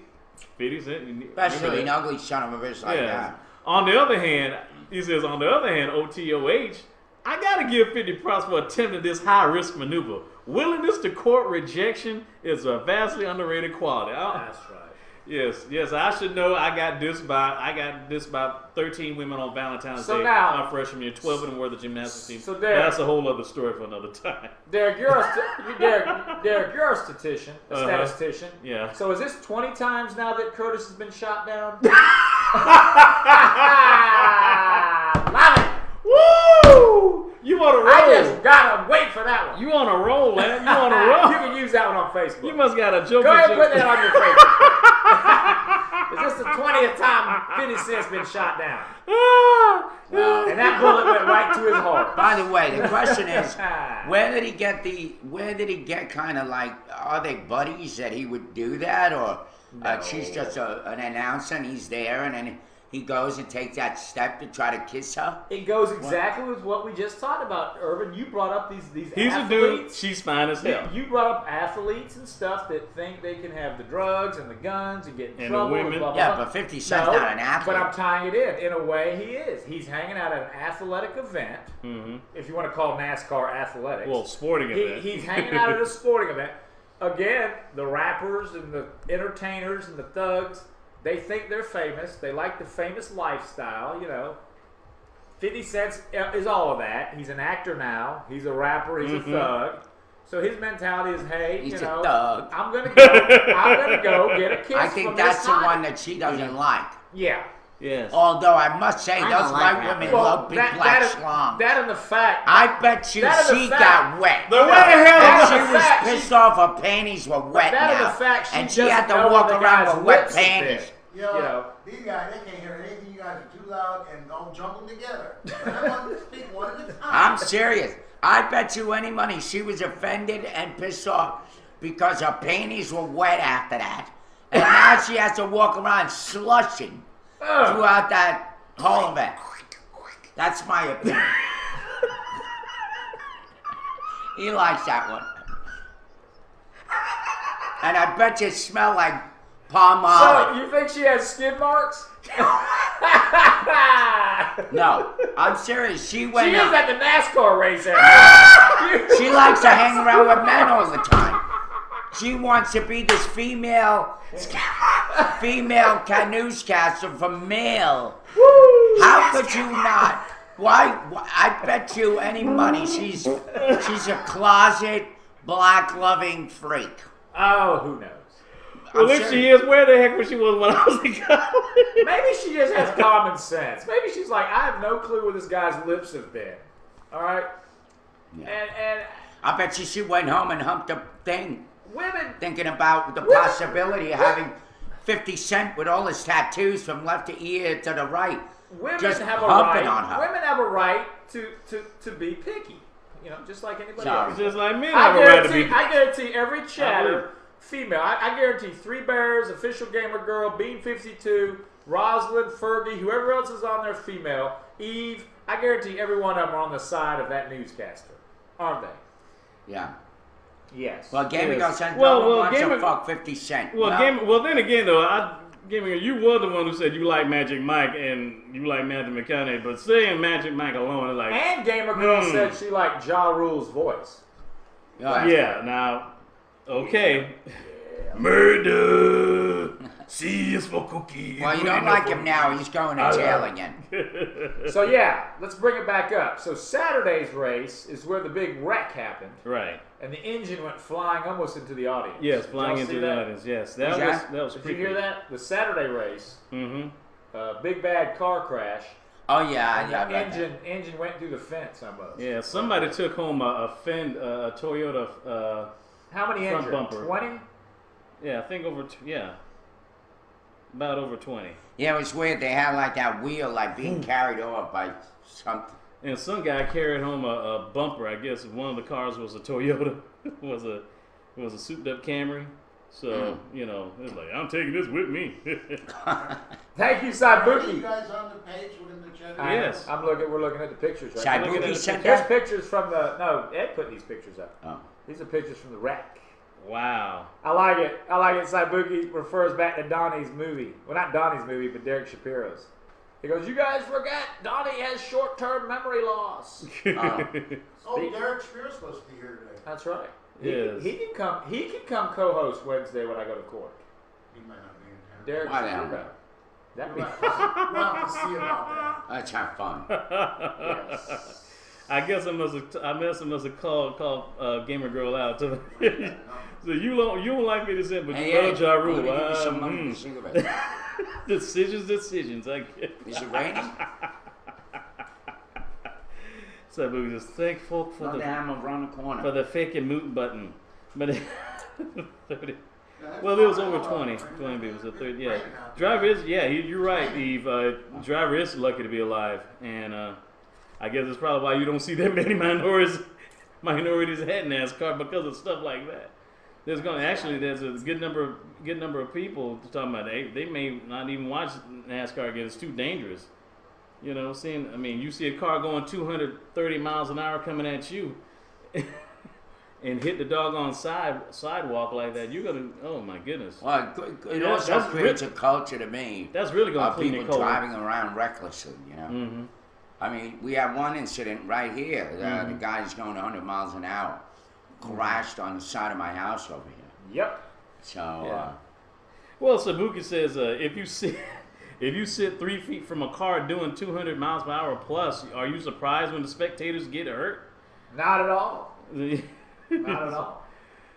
Speaker 1: 50 Cent.
Speaker 2: Especially an ugly son of a bitch like that.
Speaker 1: On the other hand, he says, on the other hand, OTOH, I got to give 50 props for attempting this high-risk maneuver. Willingness to court rejection is a vastly underrated quality.
Speaker 3: That's right.
Speaker 1: Yes, I should know. I got this by 13 women on Valentine's Day.
Speaker 3: Now,
Speaker 1: my freshman year, 12 of them were the gymnastics team.
Speaker 3: So Derek,
Speaker 1: that's a whole other story for another time.
Speaker 3: Derek, you're a statistician. Statistician.
Speaker 1: Yeah.
Speaker 3: So is this 20 times now that Curtis has been shot down? Love it.
Speaker 1: Woo! You on a roll?
Speaker 3: I just gotta wait for that one.
Speaker 1: You on a roll, man? You on a roll?
Speaker 3: You can use that one on Facebook.
Speaker 1: You must got a joke.
Speaker 3: Go ahead and put that on your Facebook. Is this the 20th time 50 Cent's been shot down? And that bullet went right to his heart.
Speaker 2: By the way, the question is, where did he get kind of like, are they buddies that he would do that, or she's just an announcer and he's there and then he goes and takes that step to try to kiss her?
Speaker 3: It goes exactly with what we just talked about, Irvin. You brought up these
Speaker 1: He's
Speaker 3: athletes.
Speaker 1: a dude. She's fine as hell.
Speaker 3: You brought up athletes and stuff that think they can have the drugs and the guns and get in
Speaker 1: And
Speaker 3: trouble.
Speaker 1: the women.
Speaker 3: And blah, blah,
Speaker 2: Yeah,
Speaker 3: blah.
Speaker 2: but 50 Cent's not an athlete.
Speaker 3: But I'm tying it in. In a way, he is. He's hanging out at an athletic event, if you want to call NASCAR athletics.
Speaker 1: Well, sporting event.
Speaker 3: He's hanging out at a sporting event. Again, the rappers and the entertainers and the thugs, they think they're famous. They like the famous lifestyle, 50 Cent is all of that. He's an actor now. He's a rapper. He's a thug. So his mentality is, hey,
Speaker 2: He's a thug.
Speaker 3: I'm gonna go get a kiss.
Speaker 2: I think
Speaker 3: from
Speaker 2: that's
Speaker 3: this
Speaker 2: the
Speaker 3: hottie.
Speaker 2: one that she doesn't like.
Speaker 3: Yeah.
Speaker 1: Yes.
Speaker 2: Although I must say,
Speaker 5: I
Speaker 2: those
Speaker 5: don't like
Speaker 2: white
Speaker 5: that.
Speaker 2: women
Speaker 3: Well,
Speaker 2: love big black schlongs.
Speaker 3: that and the fact.
Speaker 2: I bet you
Speaker 3: that and the
Speaker 2: she
Speaker 3: fact-
Speaker 2: got wet.
Speaker 1: The way the hell
Speaker 2: And
Speaker 3: That
Speaker 2: she
Speaker 3: and the
Speaker 2: was
Speaker 3: fact
Speaker 2: pissed
Speaker 3: she-
Speaker 2: off her panties were wet
Speaker 3: that and
Speaker 2: now.
Speaker 3: the fact she
Speaker 2: and she had
Speaker 3: doesn't
Speaker 2: to
Speaker 3: know
Speaker 2: walk
Speaker 3: where the
Speaker 2: around
Speaker 3: guy's
Speaker 2: with wet
Speaker 3: lips have been.
Speaker 2: panties.
Speaker 4: These guys, they can't hear anything. You guys are too loud and don't jumble together. I want to speak one at a time.
Speaker 2: I'm serious. I bet you any money she was offended and pissed off because her panties were wet after that. And now she has to walk around slushing throughout that whole event. That's my opinion. He likes that one. And I bet you smell like palm
Speaker 3: So
Speaker 2: olive.
Speaker 3: you think she has skid marks?
Speaker 2: No, I'm serious. She
Speaker 3: She
Speaker 2: went
Speaker 3: is
Speaker 2: up.
Speaker 3: at the NASCAR race. Every
Speaker 2: She likes to hang around with men all the time. She wants to be this female newscaster for male. How could you not? Why? I bet you any money she's a closet black loving freak.
Speaker 3: Oh, who knows?
Speaker 1: Well,
Speaker 2: I'm
Speaker 1: if she
Speaker 2: serious.
Speaker 1: is, where the heck was she when I was in college?
Speaker 3: Maybe she just has common sense. Maybe she's like, I have no clue where this guy's lips have been. All right,
Speaker 2: Yeah.
Speaker 3: and
Speaker 2: I bet you she went home and humped a thing,
Speaker 3: women.
Speaker 2: thinking about the possibility of having 50 Cent with all his tattoos from left ear to the right.
Speaker 3: Women
Speaker 2: Just
Speaker 3: have a
Speaker 2: humping
Speaker 3: right.
Speaker 2: on her.
Speaker 3: Women have a right to be picky. Just like anybody
Speaker 2: Sorry.
Speaker 3: else.
Speaker 1: Just like men
Speaker 3: I
Speaker 1: have a right to be.
Speaker 3: guarantee every chatter female. I guarantee Three Bears, Official Gamer Girl, Bean 52, Rosalind, Fergie, whoever else is on there female, Eve. I guarantee every one of them are on the side of that newscaster, aren't they?
Speaker 2: Yeah.
Speaker 3: Yes.
Speaker 2: Well, Gaming
Speaker 1: Yes.
Speaker 2: Sent
Speaker 1: Well,
Speaker 2: wants
Speaker 1: Gaming-
Speaker 2: to fuck 50 Cent.
Speaker 1: Well, then again, though, Gaming, you were the one who said you like Magic Mike and you like Matthew McConaughey, but saying Magic Mike alone is like,
Speaker 3: And Gamer Girl said she liked Ja Rule's voice.
Speaker 1: yeah, now, okay. Murder! C is for cookie.
Speaker 2: Well, you don't like him now. He's going to jail again.
Speaker 3: So yeah, let's bring it back up. So Saturday's race is where the big wreck happened,
Speaker 1: Right.
Speaker 3: and the engine went flying almost into the audience.
Speaker 1: Yes,
Speaker 3: Did
Speaker 1: flying
Speaker 3: y'all see
Speaker 1: into the
Speaker 3: that?
Speaker 1: audience. Yes,
Speaker 2: Was
Speaker 1: that
Speaker 2: that-
Speaker 1: was
Speaker 3: Did you hear that? The Saturday race,
Speaker 1: Mm-hmm.
Speaker 3: big bad car crash.
Speaker 2: Oh, yeah.
Speaker 3: And
Speaker 2: Yeah,
Speaker 3: the engine went through the fence almost.
Speaker 1: Yeah, somebody took home a Toyota.
Speaker 3: How many
Speaker 1: Front
Speaker 3: injured?
Speaker 1: bumper.
Speaker 3: 20?
Speaker 1: Yeah, I think about over 20.
Speaker 2: Yeah, it was weird. They had like that wheel like being carried off by something.
Speaker 1: And some guy carried home a bumper. I guess one of the cars was a Toyota. it was a souped up Camry. So it was like, I'm taking this with me.
Speaker 3: Thank you,
Speaker 4: Are you
Speaker 3: Saibuki.
Speaker 4: guys on the page within the chat?
Speaker 1: Yes.
Speaker 3: We're looking at the pictures right now.
Speaker 2: Saibuki sent
Speaker 3: Here's
Speaker 2: that?
Speaker 3: pictures from the. No, Ed put these pictures up.
Speaker 2: Oh.
Speaker 3: These are pictures from the wreck.
Speaker 1: Wow.
Speaker 3: I like it. Saibuki refers back to Donnie's movie. Well, not Donnie's movie, but Derek Shapiro's. He goes, "You guys forget Donnie has short-term memory loss."
Speaker 4: Oh, Derek Shapiro's supposed to be here today.
Speaker 3: That's right.
Speaker 1: Yes.
Speaker 3: He can come. He can come co-host Wednesday when I go to court.
Speaker 4: He might not be in town.
Speaker 3: Derek
Speaker 2: Why
Speaker 3: Shapiro.
Speaker 2: not?
Speaker 3: That
Speaker 4: We'll
Speaker 3: means
Speaker 4: have to see about
Speaker 2: Let's have fun.
Speaker 3: yes.
Speaker 1: I guess I must have called Gamer Girl out. So
Speaker 4: that.
Speaker 1: you don't like me to say, but
Speaker 2: Hey,
Speaker 1: you love Ja Rule.
Speaker 2: I'm gonna give you some money for cigarettes.
Speaker 1: Decisions. I guess.
Speaker 2: Is it raining?
Speaker 1: So we just thankful for
Speaker 2: Not the hammer around the corner.
Speaker 1: for the fake and mute button, but 30.
Speaker 4: Yeah,
Speaker 1: Well, it was over 20. 20 it was the third. Yeah, driver is. Yeah, you're right, Eve. Driver is lucky to be alive, and I guess it's probably why you don't see that many minorities at NASCAR because of stuff like that. There's a good number of people talking about they may not even watch NASCAR again. It's too dangerous. You know, you see a car going 230 miles an hour coming at you, and hit the doggone sidewalk like that. You're gonna, oh my goodness.
Speaker 2: Well, it also creates a culture to me
Speaker 1: That's really gonna
Speaker 2: of
Speaker 1: clean
Speaker 2: people
Speaker 1: your cold.
Speaker 2: driving around recklessly. You know.
Speaker 1: Mm-hmm.
Speaker 2: I mean, we have one incident right here. The guy's going 100 miles an hour, crashed on the side of my house over here.
Speaker 3: Yep.
Speaker 2: So,
Speaker 1: Yeah. Well, Sabuki says if you sit 3 feet from a car doing 200 miles per hour plus, are you surprised when the spectators get hurt?
Speaker 3: Not at all.
Speaker 1: Not
Speaker 3: Not at all.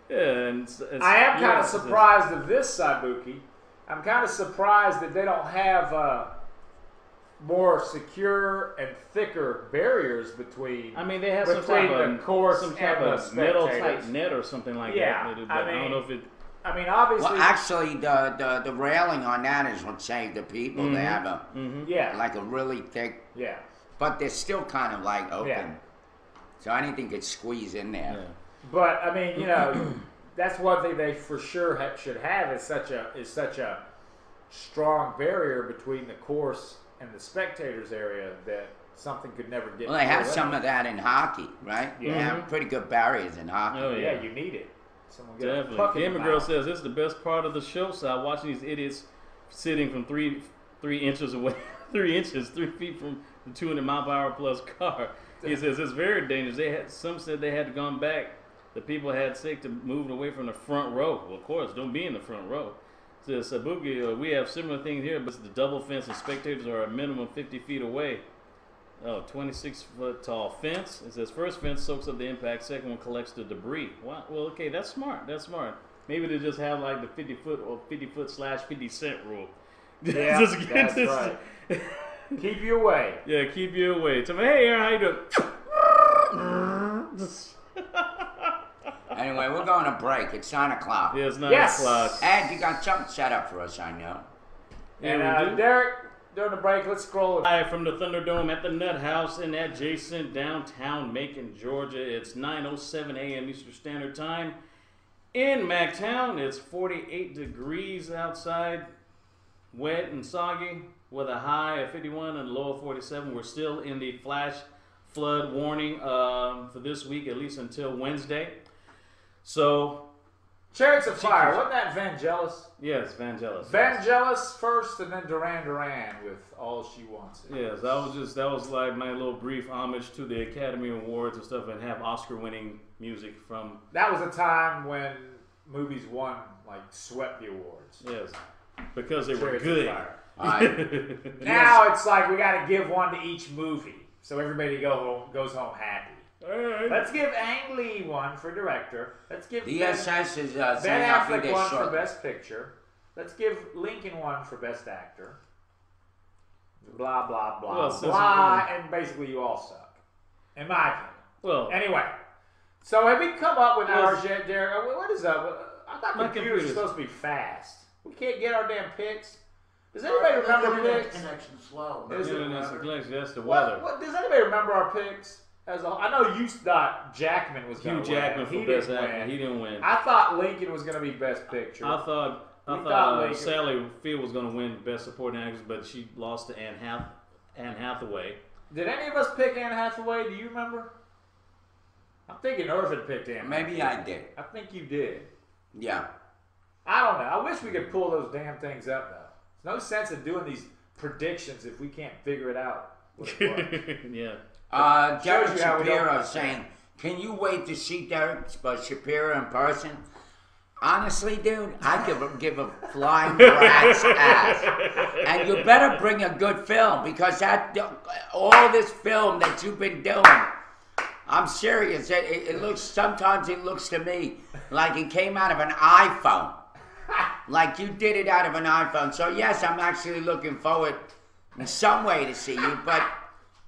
Speaker 1: Yeah, and
Speaker 3: I am kind of surprised of this, Saibuki. I'm kind of surprised that they don't have more secure and thicker barriers between.
Speaker 1: I mean, they have some
Speaker 3: between
Speaker 1: type
Speaker 3: the
Speaker 1: of
Speaker 3: course
Speaker 1: some
Speaker 3: and
Speaker 1: type
Speaker 3: the
Speaker 1: of metal
Speaker 3: spectators.
Speaker 1: type net or something like
Speaker 3: Yeah,
Speaker 1: that. But
Speaker 3: I
Speaker 1: I don't
Speaker 3: mean-
Speaker 1: know if it.
Speaker 3: I mean, obviously.
Speaker 2: well, actually, the railing on that is what saved the people. They have a
Speaker 3: yeah.
Speaker 2: like a really thick,
Speaker 3: Yeah.
Speaker 2: but they're still kind of like open,
Speaker 3: Yeah.
Speaker 2: so anything could squeeze in there.
Speaker 1: Yeah.
Speaker 3: But I mean, that's one thing they for sure should have is such a strong barrier between the course and the spectators area that something could never get.
Speaker 2: Well, they have
Speaker 3: through.
Speaker 2: some of that in hockey, right?
Speaker 3: Yeah.
Speaker 2: They have pretty good barriers in hockey.
Speaker 1: Oh,
Speaker 3: Yeah,
Speaker 1: yeah.
Speaker 3: you need it. Someone get a puck
Speaker 1: Definitely.
Speaker 3: in the
Speaker 1: Gamer Girl
Speaker 3: mouth.
Speaker 1: says it's the best part of the show. So watching these idiots sitting from three inches away, 3 feet from the 200 mile per hour plus car. He says it's very dangerous. Some said they had gone back. The people had sick to move away from the front row. Well, of course, don't be in the front row. Says Sabuki, we have similar things here, but the double fence and spectators are a minimum 50 feet away. Oh, 26-foot tall fence. It says first fence soaks up the impact, second one collects the debris. Wow. Well, okay, that's smart. Maybe they just have like the 50-foot or 50-foot/50 cent rule.
Speaker 3: Yeah,
Speaker 1: Just get
Speaker 3: that's
Speaker 1: this-
Speaker 3: right. Keep you away.
Speaker 1: Yeah, keep you away. Tell me, hey, Aaron, how you doing?
Speaker 2: Anyway, we're going to break. It's 9 o'clock.
Speaker 1: Yeah, it's 9
Speaker 3: Yes.
Speaker 1: o'clock.
Speaker 2: Ed, you got something set up for us, I know.
Speaker 3: And
Speaker 1: Yeah, we do.
Speaker 3: Derek, during the break, let's scroll.
Speaker 1: Live from the Thunderdome at the Nut House in adjacent downtown Macon, Georgia. It's 9:07 a.m. Eastern Standard Time. In MacTown, it's 48 degrees outside, wet and soggy, with a high of 51 and a low of 47. We're still in the flash flood warning for this week, at least until Wednesday. So,
Speaker 3: Chariots of Fire. Wasn't that Vangelis?
Speaker 1: yes, Vangelis.
Speaker 3: Vangelis first, and then Duran Duran with All She Wants.
Speaker 1: Yes, that was like my little brief homage to the Academy Awards and stuff, and have Oscar-winning music from.
Speaker 3: That was a time when movies won, like, swept the awards.
Speaker 1: Yes, because they were
Speaker 3: Chariots of
Speaker 1: good.
Speaker 3: Fire.
Speaker 2: All right.
Speaker 3: Now it's like we got to give one to each movie, so everybody goes home happy. Let's give Ang Lee one for director. Let's give
Speaker 2: DSS is
Speaker 3: Ben
Speaker 2: saying I'll
Speaker 3: Affleck
Speaker 2: be
Speaker 3: one
Speaker 2: there
Speaker 3: for
Speaker 2: shortly.
Speaker 3: best picture. Let's give Lincoln one for best actor. Blah blah blah
Speaker 1: Well, since
Speaker 3: blah, and basically you all suck, in my opinion.
Speaker 1: Well,
Speaker 3: Anyway, so have we come up with
Speaker 1: Well,
Speaker 3: ours yet, Derek? What is up? I thought
Speaker 1: My
Speaker 3: computers are
Speaker 1: computer's-
Speaker 3: supposed to be fast. We can't get our damn picks. Does anybody remember picks?
Speaker 4: Connection slow.
Speaker 3: Is it-
Speaker 1: that's the
Speaker 3: What,
Speaker 1: weather.
Speaker 3: what does anybody remember our picks? As a, I know you thought Jackman was
Speaker 1: Hugh
Speaker 3: going to
Speaker 1: Jackman
Speaker 3: win.
Speaker 1: for
Speaker 3: He
Speaker 1: best
Speaker 3: didn't
Speaker 1: actor.
Speaker 3: win.
Speaker 1: He didn't win.
Speaker 3: I thought Lincoln was going to be best picture.
Speaker 1: I thought I thought Sally Field was going to win Best Supporting Actress, but she lost to Anne Hathaway.
Speaker 3: Did any of us pick Anne Hathaway? Do you remember? I'm thinking Irvin picked Anne.
Speaker 2: Maybe I did.
Speaker 3: I think you did.
Speaker 2: Yeah.
Speaker 3: I don't know. I wish we could pull those damn things up, though. There's no sense in doing these predictions if we can't figure it out. What it was.
Speaker 1: Yeah.
Speaker 2: Derek Shapiro saying, can you wait to see Derek Shapiro in person? Honestly, dude, I give a flying rat's ass. And you better bring a good film, because all this film that you've been doing, I'm serious. It looks, sometimes it looks to me like it came out of an iPhone. Like you did it out of an iPhone. So yes, I'm actually looking forward in some way to see you, but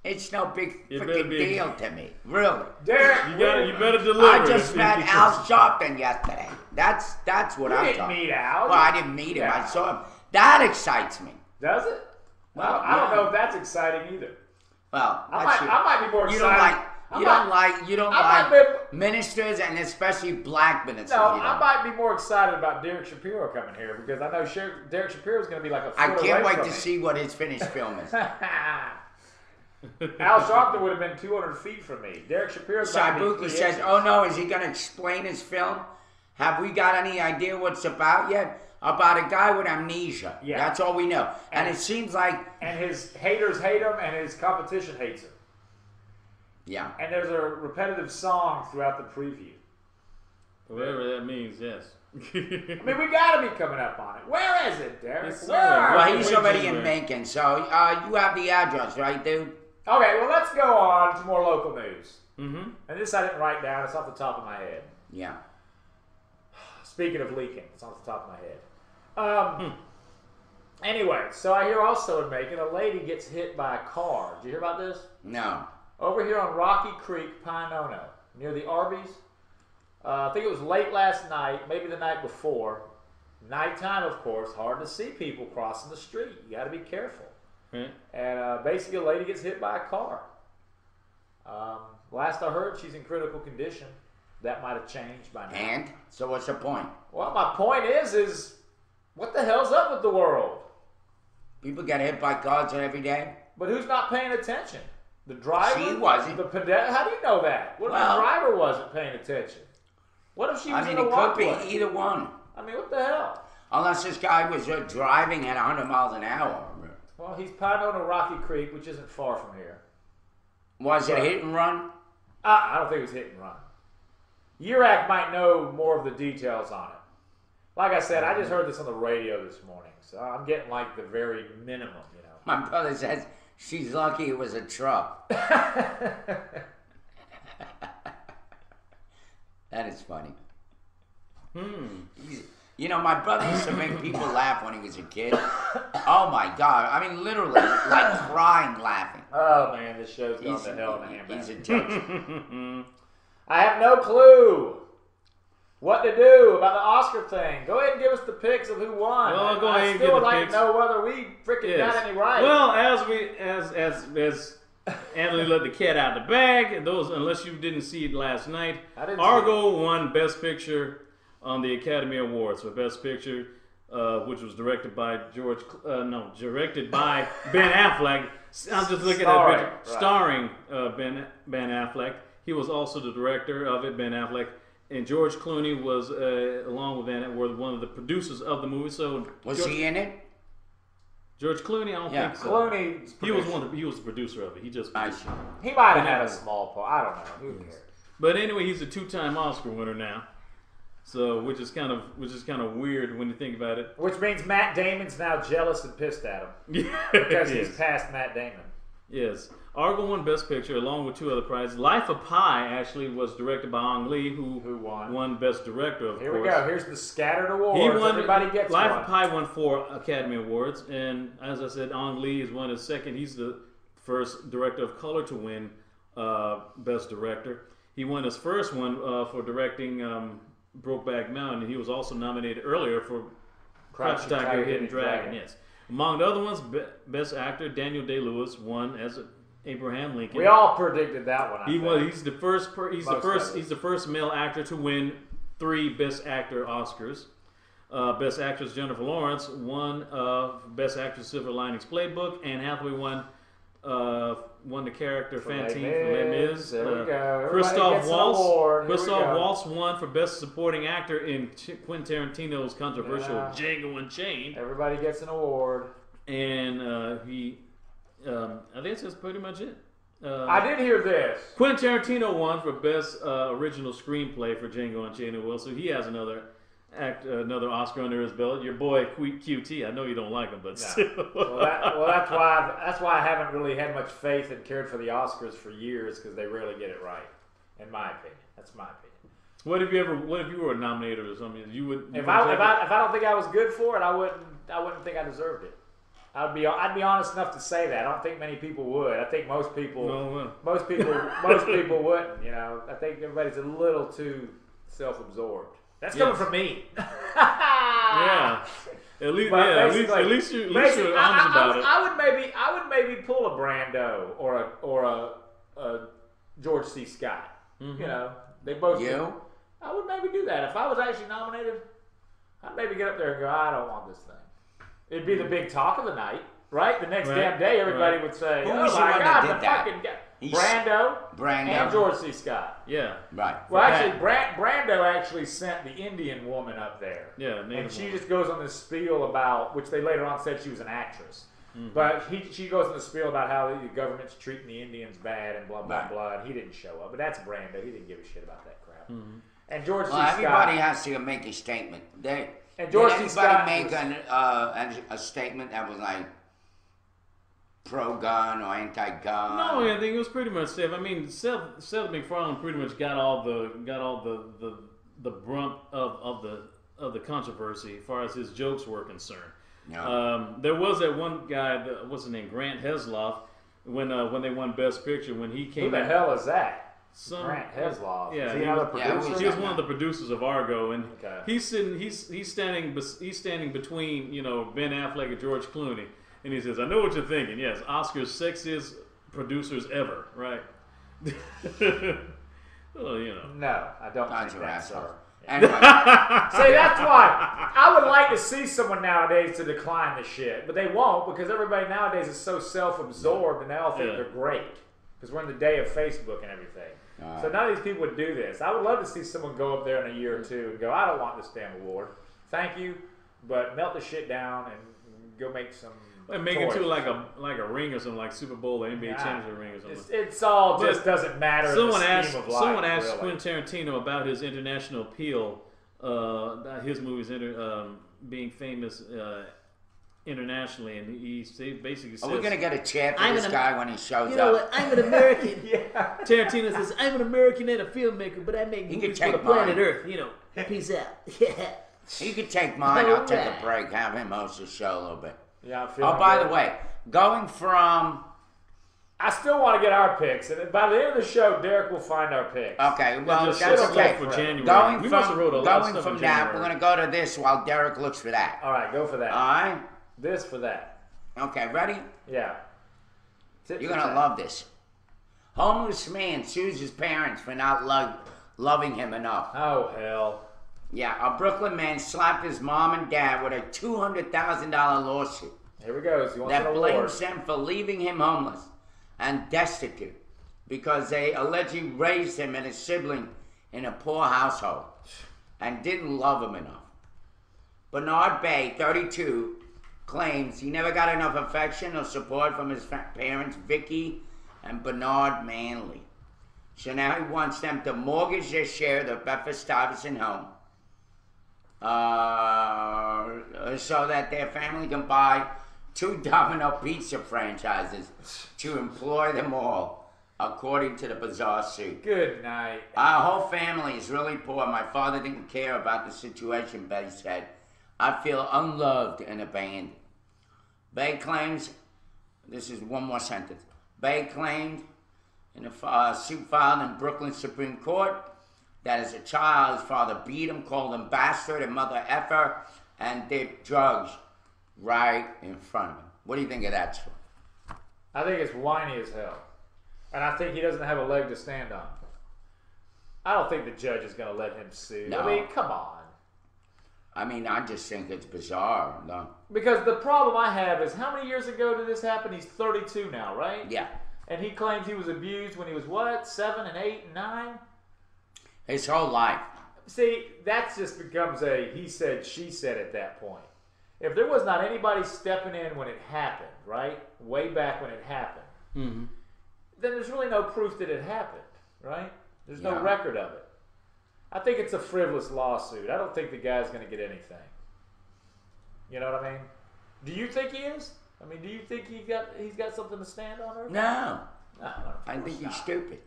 Speaker 2: it's no big freaking deal to me. Really.
Speaker 3: Derek,
Speaker 1: you better deliver.
Speaker 2: I just met Al Sharpton yesterday. That's what I'm talking about.
Speaker 3: You didn't meet Al.
Speaker 2: Well, I didn't meet him. I saw him. That excites me.
Speaker 3: Does it?
Speaker 2: Well,
Speaker 3: I don't know if that's exciting either.
Speaker 2: Well,
Speaker 3: I might be more excited.
Speaker 2: You don't like ministers, and especially black ministers.
Speaker 3: No, I might be more excited about Derek Shapiro coming here, because I know Derek Shapiro is going to be like a foot
Speaker 2: I can't
Speaker 3: away
Speaker 2: wait
Speaker 3: from
Speaker 2: to
Speaker 3: me.
Speaker 2: see what his finished film is.
Speaker 3: Al Sharpton would have been 200 feet from me. Derek Shapiro's about to be
Speaker 2: Saibuki says, oh no, is he going to explain his film? Have we got any idea what it's about yet? About a guy with amnesia.
Speaker 3: Yeah.
Speaker 2: That's all we know. And it seems like...
Speaker 3: And his haters hate him, and his competition hates him.
Speaker 2: Yeah.
Speaker 3: And there's a repetitive song throughout the preview.
Speaker 1: Whatever that means, yes.
Speaker 3: I mean, we got to be coming up on it. Where is it, Derek?
Speaker 2: Well, he's already in Macon, so you have the address, right, dude?
Speaker 3: Okay, well, let's go on to more local news.
Speaker 1: Mm-hmm.
Speaker 3: And this I didn't write down. It's off the top of my head.
Speaker 2: Yeah.
Speaker 3: Speaking of leaking, it's off the top of my head. Anyway, so I hear also in Macon, a lady gets hit by a car. Did you hear about this?
Speaker 2: No.
Speaker 3: Over here on Rocky Creek, Pinono, near the Arby's. I think it was late last night, maybe the night before. Nighttime, of course, hard to see people crossing the street. You got to be careful. And basically, a lady gets hit by a car. Last I heard, she's in critical condition. That might have changed by now.
Speaker 2: And? So what's the point?
Speaker 3: Well, my point is what the hell's up with the world?
Speaker 2: People get hit by cars every day.
Speaker 3: But who's not paying attention? The driver?
Speaker 2: She wasn't.
Speaker 3: The pedestrian? How do you know that? What if the driver wasn't paying attention? What if she was in the walkway?
Speaker 2: It could be either one.
Speaker 3: I mean, what the hell?
Speaker 2: Unless this guy was driving at 100 miles an hour.
Speaker 3: Well, he's Pinono Rocky Creek, which isn't far from here.
Speaker 2: Was it hit and run?
Speaker 3: I don't think it was hit and run. URAC might know more of the details on it. Like I said, I just heard this on the radio this morning, so I'm getting like the very minimum, you know.
Speaker 2: My brother says she's lucky it was a truck. That is funny. You know, my brother used to make people laugh when he was a kid. Oh my God. I mean, literally, like crying laughing.
Speaker 3: Oh man, this show's going to hell in a handbag.
Speaker 2: He's a joke.
Speaker 3: I have no clue what to do about the Oscar thing. Go ahead and give us the picks of who won.
Speaker 1: Well, go ahead
Speaker 3: I
Speaker 1: and
Speaker 3: still
Speaker 1: give
Speaker 3: would
Speaker 1: the
Speaker 3: like
Speaker 1: picks.
Speaker 3: to know whether we freaking got any right.
Speaker 1: Well, as Anthony let the cat out the bag, and those, unless you didn't see it last night, Argo won Best Picture on the Academy Awards for Best Picture, which was directed by directed by Ben Affleck. I'm just looking at it, starring Ben Affleck. He was also the director of it, Ben Affleck, and George Clooney was along with Ben were one of the producers of the movie. So
Speaker 2: was he in it?
Speaker 1: George Clooney, I don't think so.
Speaker 3: Clooney,
Speaker 1: he was the producer of it. He just
Speaker 3: he might have had a small part. I don't know. Who cares?
Speaker 1: But anyway, he's a 2-time Oscar winner now. So, which is kind of weird when you think about it.
Speaker 3: Which means Matt Damon's now jealous and pissed at him.
Speaker 1: Yeah,
Speaker 3: because he's past Matt Damon.
Speaker 1: Yes. Argo won Best Picture along with 2 other prizes. Life of Pi actually was directed by Ang Lee, who won Best Director, of course.
Speaker 3: Here we go. Here's the scattered awards. Everybody gets
Speaker 1: Life
Speaker 3: one.
Speaker 1: of Pi won 4 Academy Awards, and as I said, Ang Lee is won his second. He's the first director of color to win Best Director. He won his first one for directing Brokeback Mountain, and he was also nominated earlier for Crouching Tiger, Hidden Dragon. Yes. Among the other ones, Best Actor Daniel Day-Lewis won as Abraham Lincoln.
Speaker 3: We all predicted that one.
Speaker 1: He's the first. He's the first male actor to win 3 Best Actor Oscars. Best Actress Jennifer Lawrence won Best Actress Silver Linings Playbook, and Hathaway won the character Fantine for Les Mis.
Speaker 3: There we go.
Speaker 1: Christoph Waltz won for Best Supporting Actor in Quentin Tarantino's controversial Django Unchained.
Speaker 3: Everybody gets an award.
Speaker 1: And I think that's pretty much it.
Speaker 3: I did hear this.
Speaker 1: Quentin Tarantino won for Best Original Screenplay for Django Unchained. Well, so he has another Oscar under his belt. Your boy QT. I know you don't like him, but still.
Speaker 3: That's why I haven't really had much faith and cared for the Oscars for years, because they rarely get it right. In my opinion, that's my opinion.
Speaker 1: What if you were nominated or something? You would.
Speaker 3: If I don't think I was good for it, I wouldn't think I deserved it. I'd be honest enough to say that. I don't think many people would. I think most people wouldn't. You know, I think everybody's a little too self-absorbed. That's coming from me.
Speaker 1: Yeah. At least you're honest about it.
Speaker 3: I would maybe pull a Brando or a George C. Scott.
Speaker 1: Mm-hmm.
Speaker 3: You know, they both.
Speaker 2: You?
Speaker 3: I would maybe do that if I was actually nominated. I'd maybe get up there and go, I don't want this thing. It'd be the big talk of the night, right? The next damn day, everybody would say,
Speaker 2: Who
Speaker 3: "Oh
Speaker 2: was the
Speaker 3: my
Speaker 2: one
Speaker 3: God,
Speaker 2: that
Speaker 3: the
Speaker 2: did that?
Speaker 3: fucking guy, Brando, and George C. Scott."
Speaker 1: Yeah.
Speaker 2: Right.
Speaker 3: Well, actually, Brando actually sent the Indian woman up there.
Speaker 1: Yeah,
Speaker 3: and she just goes on this spiel about, which they later on said she was an actress. Mm-hmm. But she goes on the spiel about how the government's treating the Indians bad and blah, blah, blah, and he didn't show up. But that's Brando. He didn't give a shit about that crap. Mm-hmm. And George C. Scott...
Speaker 2: everybody has to make a statement.
Speaker 3: And George
Speaker 2: Did
Speaker 3: C. Scott
Speaker 2: anybody make a statement that was like pro-gun or anti-gun?
Speaker 1: No, I think it was pretty much safe. I mean, Seth MacFarlane pretty much got all the brunt of the controversy as far as his jokes were concerned.
Speaker 2: Yeah.
Speaker 1: There was that one guy, what's his name, Grant Heslov, when they won Best Picture, when he came.
Speaker 3: Who the hell is that?
Speaker 1: Grant
Speaker 3: Heslov.
Speaker 1: Yeah,
Speaker 3: is he another producer?
Speaker 1: He was one of the producers of Argo, and he's standing between Ben Affleck and George Clooney, and he says, "I know what you're thinking. Yes, Oscar's sexiest producers ever, right?" Well,
Speaker 3: No, I don't think that, sir.
Speaker 2: Anyway.
Speaker 3: See, that's why I would like to see someone nowadays to decline the shit, but they won't, because everybody nowadays is so self-absorbed and they all think they're great, because we're in the day of Facebook and everything. So none of these people would do this. I would love to see someone go up there in a year or two and go, "I don't want this damn award. Thank you, but melt the shit down and go make some."
Speaker 1: And make it to like a ring or something, like Super Bowl or NBA Championship ring or something.
Speaker 3: It's all just doesn't matter.
Speaker 1: Someone
Speaker 3: asked
Speaker 1: Quentin Tarantino about his international appeal, his movies being famous internationally, and he basically says,
Speaker 2: "Are we gonna get a chair for this guy when he shows up?"
Speaker 5: What? I'm an American.
Speaker 3: Yeah.
Speaker 5: Tarantino says, "I'm an American and a filmmaker, but I make movies for the planet Earth. Peace out." Yeah.
Speaker 2: You could take mine. I'll take a break. Have him host the show a little bit.
Speaker 3: Yeah, I'm feeling
Speaker 2: by
Speaker 3: good.
Speaker 2: the way, going from...
Speaker 3: I still want to get our picks. And by the end of the show, Derek will find our picks.
Speaker 2: Okay, well,
Speaker 1: that's
Speaker 2: okay.
Speaker 1: for January.
Speaker 2: Going
Speaker 1: we must have wrote a lot of
Speaker 2: from
Speaker 1: stuff in
Speaker 2: that,
Speaker 1: January.
Speaker 2: we're going to go to this while Derek looks for that.
Speaker 3: All right, go for that.
Speaker 2: All right?
Speaker 3: This for that.
Speaker 2: Okay, ready?
Speaker 3: Yeah.
Speaker 2: You're going to love this. Homeless man sues his parents for not loving him enough.
Speaker 3: Oh, hell.
Speaker 2: Yeah, a Brooklyn man slapped his mom and dad with a $200,000 lawsuit.
Speaker 3: Here we go. He wants an
Speaker 2: That
Speaker 3: award.
Speaker 2: blames them for leaving him homeless and destitute because they allegedly raised him and his sibling in a poor household and didn't love him enough. Bernard Bay, 32, claims he never got enough affection or support from his parents, Vicky and Bernard Manley. So now he wants them to mortgage their share of the Bedford-Stuyvesant home so that their family can buy 2 Domino Pizza franchises to employ them all, according to the bizarre suit.
Speaker 3: Good night.
Speaker 2: Our whole family is really poor. My father didn't care about the situation, Betty said. I feel unloved and abandoned. Bay claims, this is one more sentence. Bay claimed in a suit filed in Brooklyn Supreme Court that as a child, his father beat him, called him bastard and mother effer, and did drugs right in front of him. What do you think of that story?
Speaker 3: I think it's whiny as hell. And I think he doesn't have a leg to stand on. I don't think the judge is going to let him sue.
Speaker 2: No.
Speaker 3: I mean, come on.
Speaker 2: I mean, I just think it's bizarre. No.
Speaker 3: Because the problem I have is, how many years ago did this happen? He's 32 now, right?
Speaker 2: Yeah.
Speaker 3: And he claims he was abused when he was what, 7 and 8 and 9?
Speaker 2: His whole life.
Speaker 3: See, that just becomes a he said, she said at that point. If there was not anybody stepping in when it happened, right? Way back when it happened, then there's really no proof that it happened, right? There's no record of it. I think it's a frivolous lawsuit. I don't think the guy's going to get anything. You know what I mean? Do you think he is? I mean, do you think he's got something to stand on? Or?
Speaker 2: No. I think he's stupid.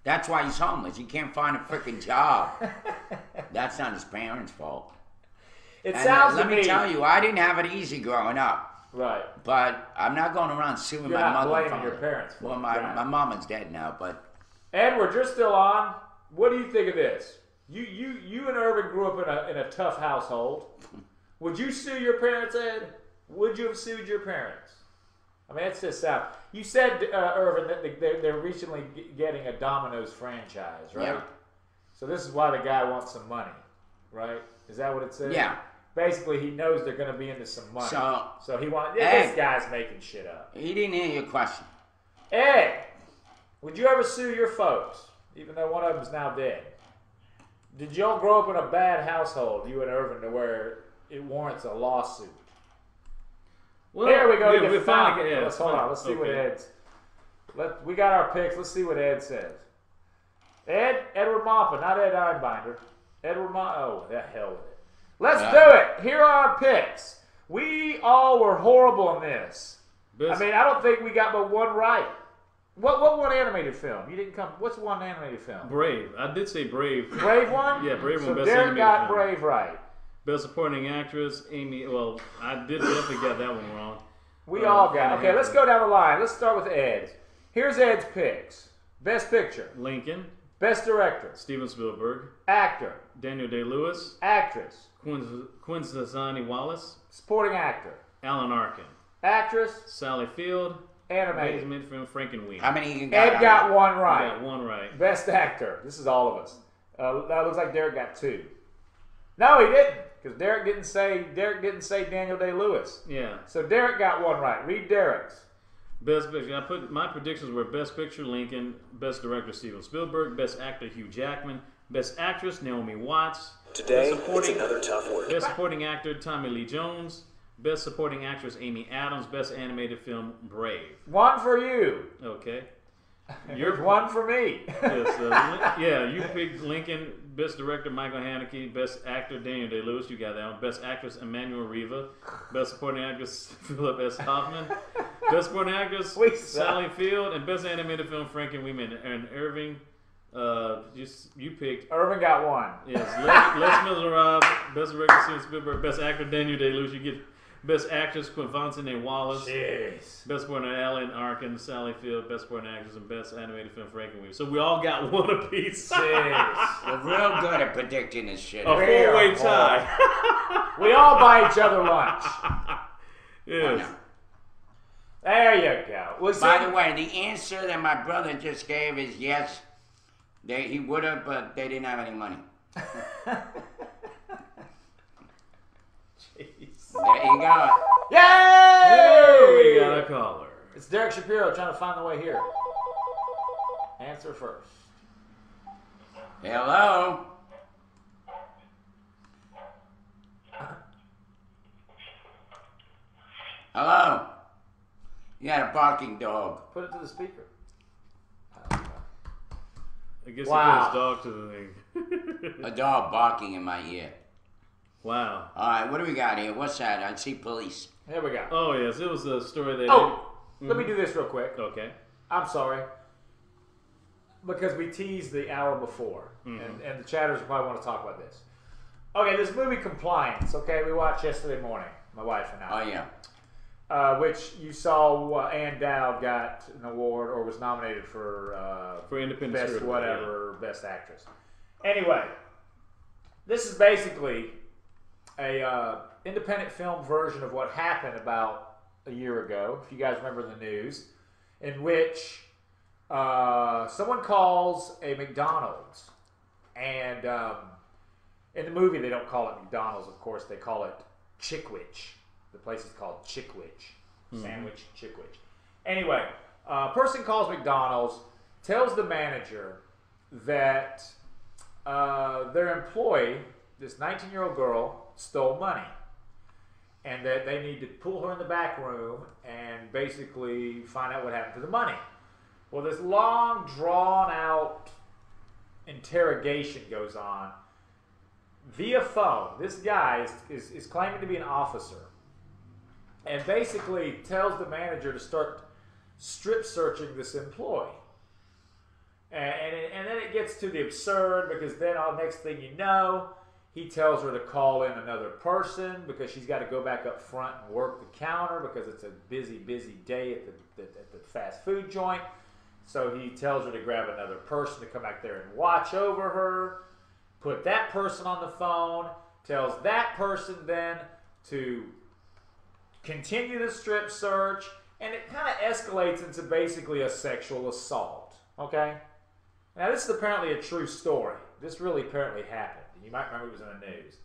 Speaker 2: That's why he's homeless. He can't find a freaking job. That's not his parents' fault.
Speaker 3: It sounds
Speaker 2: let me tell you, I didn't have it easy growing up.
Speaker 3: Right.
Speaker 2: But I'm not going around suing
Speaker 3: You're
Speaker 2: my
Speaker 3: not
Speaker 2: mother.
Speaker 3: blaming your parents.
Speaker 2: Well, my mom is dead now, but
Speaker 3: Edward, you're still on. What do you think of this? You and Irvin grew up in a tough household. Would you sue your parents, Ed? Would you have sued your parents? I mean, that's just out. You said, Irvin, that they're recently getting a Domino's franchise, right?
Speaker 2: Yeah.
Speaker 3: So this is why the guy wants some money, right? Is that what it says?
Speaker 2: Yeah.
Speaker 3: Basically, he knows they're going to be into some money. So he wants.
Speaker 2: Ed,
Speaker 3: This guy's making shit up.
Speaker 2: He didn't hear your question.
Speaker 3: Ed, would you ever sue your folks, even though one of them's now dead? Did y'all grow up in a bad household, you and Irvin, to where it warrants a lawsuit?
Speaker 1: Well,
Speaker 3: Here we go.
Speaker 1: we're finally.
Speaker 3: Let's hold on. Let's see what Ed's. We got our picks. Let's see what Ed says. Edward Moppa, not Ed Einbinder. Edward Moppa. Oh, the hell with it. Let's do it. Here are our picks. We all were horrible in this. I mean, I don't think we got but one right. What one animated film? You didn't come. What's one animated film?
Speaker 1: Brave. I did say Brave.
Speaker 3: Brave one?
Speaker 1: Yeah, Brave one.
Speaker 3: So
Speaker 1: Best
Speaker 3: Derek
Speaker 1: animated
Speaker 3: got
Speaker 1: film.
Speaker 3: Brave right.
Speaker 1: Best supporting actress, Amy. Well, I did definitely got that one wrong.
Speaker 3: We all got. Okay, let's go down the line. Let's start with Ed's. Here's Ed's picks. Best picture.
Speaker 1: Lincoln.
Speaker 3: Best director.
Speaker 1: Steven Spielberg.
Speaker 3: Actor.
Speaker 1: Daniel Day-Lewis.
Speaker 3: Actress.
Speaker 1: Quinn Zazani Wallace.
Speaker 3: Supporting actor.
Speaker 1: Alan Arkin.
Speaker 3: Actress.
Speaker 1: Sally Field.
Speaker 3: Animated.
Speaker 1: Amazing film Frankenweenie.
Speaker 2: How many you got?
Speaker 3: Ed got one right.
Speaker 1: Got one right.
Speaker 3: Best actor. This is all of us. That looks like Derek got two. No, he didn't, because Derek didn't say Daniel Day-Lewis.
Speaker 1: Yeah.
Speaker 3: So Derek got one right. Read Derek's.
Speaker 1: Best picture. I put my predictions were Best Picture Lincoln, Best Director Steven Spielberg, Best Actor Hugh Jackman, Best Actress Naomi Watts.
Speaker 6: Today, it's another tough word.
Speaker 1: Best Supporting Actor Tommy Lee Jones, Best Supporting Actress Amy Adams, Best Animated Film Brave.
Speaker 3: One for you.
Speaker 1: Okay.
Speaker 3: Here's one for me.
Speaker 1: Yes, yeah, you picked Lincoln. Best Director Michael Haneke. Best Actor Daniel Day-Lewis. You got that one. Best Actress Emmanuel Riva. Best Supporting Actress Philip S. Hoffman. Best Supporting Actress Sally Field. And Best Animated Film Frankenweenie. And Irving, you picked.
Speaker 3: Irving got one.
Speaker 1: Yes, Les Miserables. Best Director Steven Spielberg. Best Actor Daniel Day-Lewis. You get Best Actress Quinn Fontaine Wallace.
Speaker 3: Jeez.
Speaker 1: Best Supporting Alan Arkin, Sally Field, Best Supporting Actress, and Best Animated Film Frankenweenie. So we all got one apiece.
Speaker 3: Jeez.
Speaker 2: We're real good at predicting this shit.
Speaker 1: A four-way tie.
Speaker 3: We all buy each other lunch.
Speaker 1: Yes.
Speaker 3: There you go. Well,
Speaker 2: By the way, the answer that my brother just gave is yes. He would have, but they didn't have any money. There you go.
Speaker 3: Yay!
Speaker 1: We got a caller.
Speaker 3: It's Derek Shapiro trying to find the way here. Answer first.
Speaker 2: Hello. Hello. You got a barking dog.
Speaker 3: Put it to the speaker.
Speaker 1: I guess
Speaker 3: Wow.
Speaker 1: he put his dog to the thing.
Speaker 2: A dog barking in my ear.
Speaker 1: Wow.
Speaker 2: All right, what do we got here? What's that? I see police.
Speaker 3: Here we go.
Speaker 1: Oh, yes. It was a story that...
Speaker 3: Let me do this real quick.
Speaker 1: Okay.
Speaker 3: I'm sorry. Because we teased the hour before. And the chatters will probably want to talk about this. Okay, this movie Compliance, okay, we watched yesterday morning, my wife and I.
Speaker 2: Oh, yeah.
Speaker 3: Which you saw Ann Dowd got an award or was nominated for
Speaker 1: Independent
Speaker 3: Best
Speaker 1: Spirit,
Speaker 3: whatever, Best Actress. Anyway, this is basically a independent film version of what happened about a year ago, if you guys remember the news, in which someone calls a McDonald's and In the movie, they don't call it McDonald's, of course. They call it Chickwich. The place is called Chickwich. Sandwich Chickwich. Anyway, a person calls McDonald's, tells the manager that their employee, this 19-year-old girl, stole money. And that they need to pull her in the back room and basically find out what happened to the money. Well, this long, drawn-out interrogation goes on via phone. This guy is claiming to be an officer and basically tells the manager to start strip searching this employee. And then it gets to the absurd, because then next thing you know, he tells her to call in another person because she's got to go back up front and work the counter because it's a busy, busy day at the fast food joint. So he tells her to grab another person to come back there and watch over her, put that person on the phone, tells that person then to continue the strip search, and it kind of escalates into basically a sexual assault, okay? Now, this is apparently a true story. This really apparently happened. You might remember it was in the news.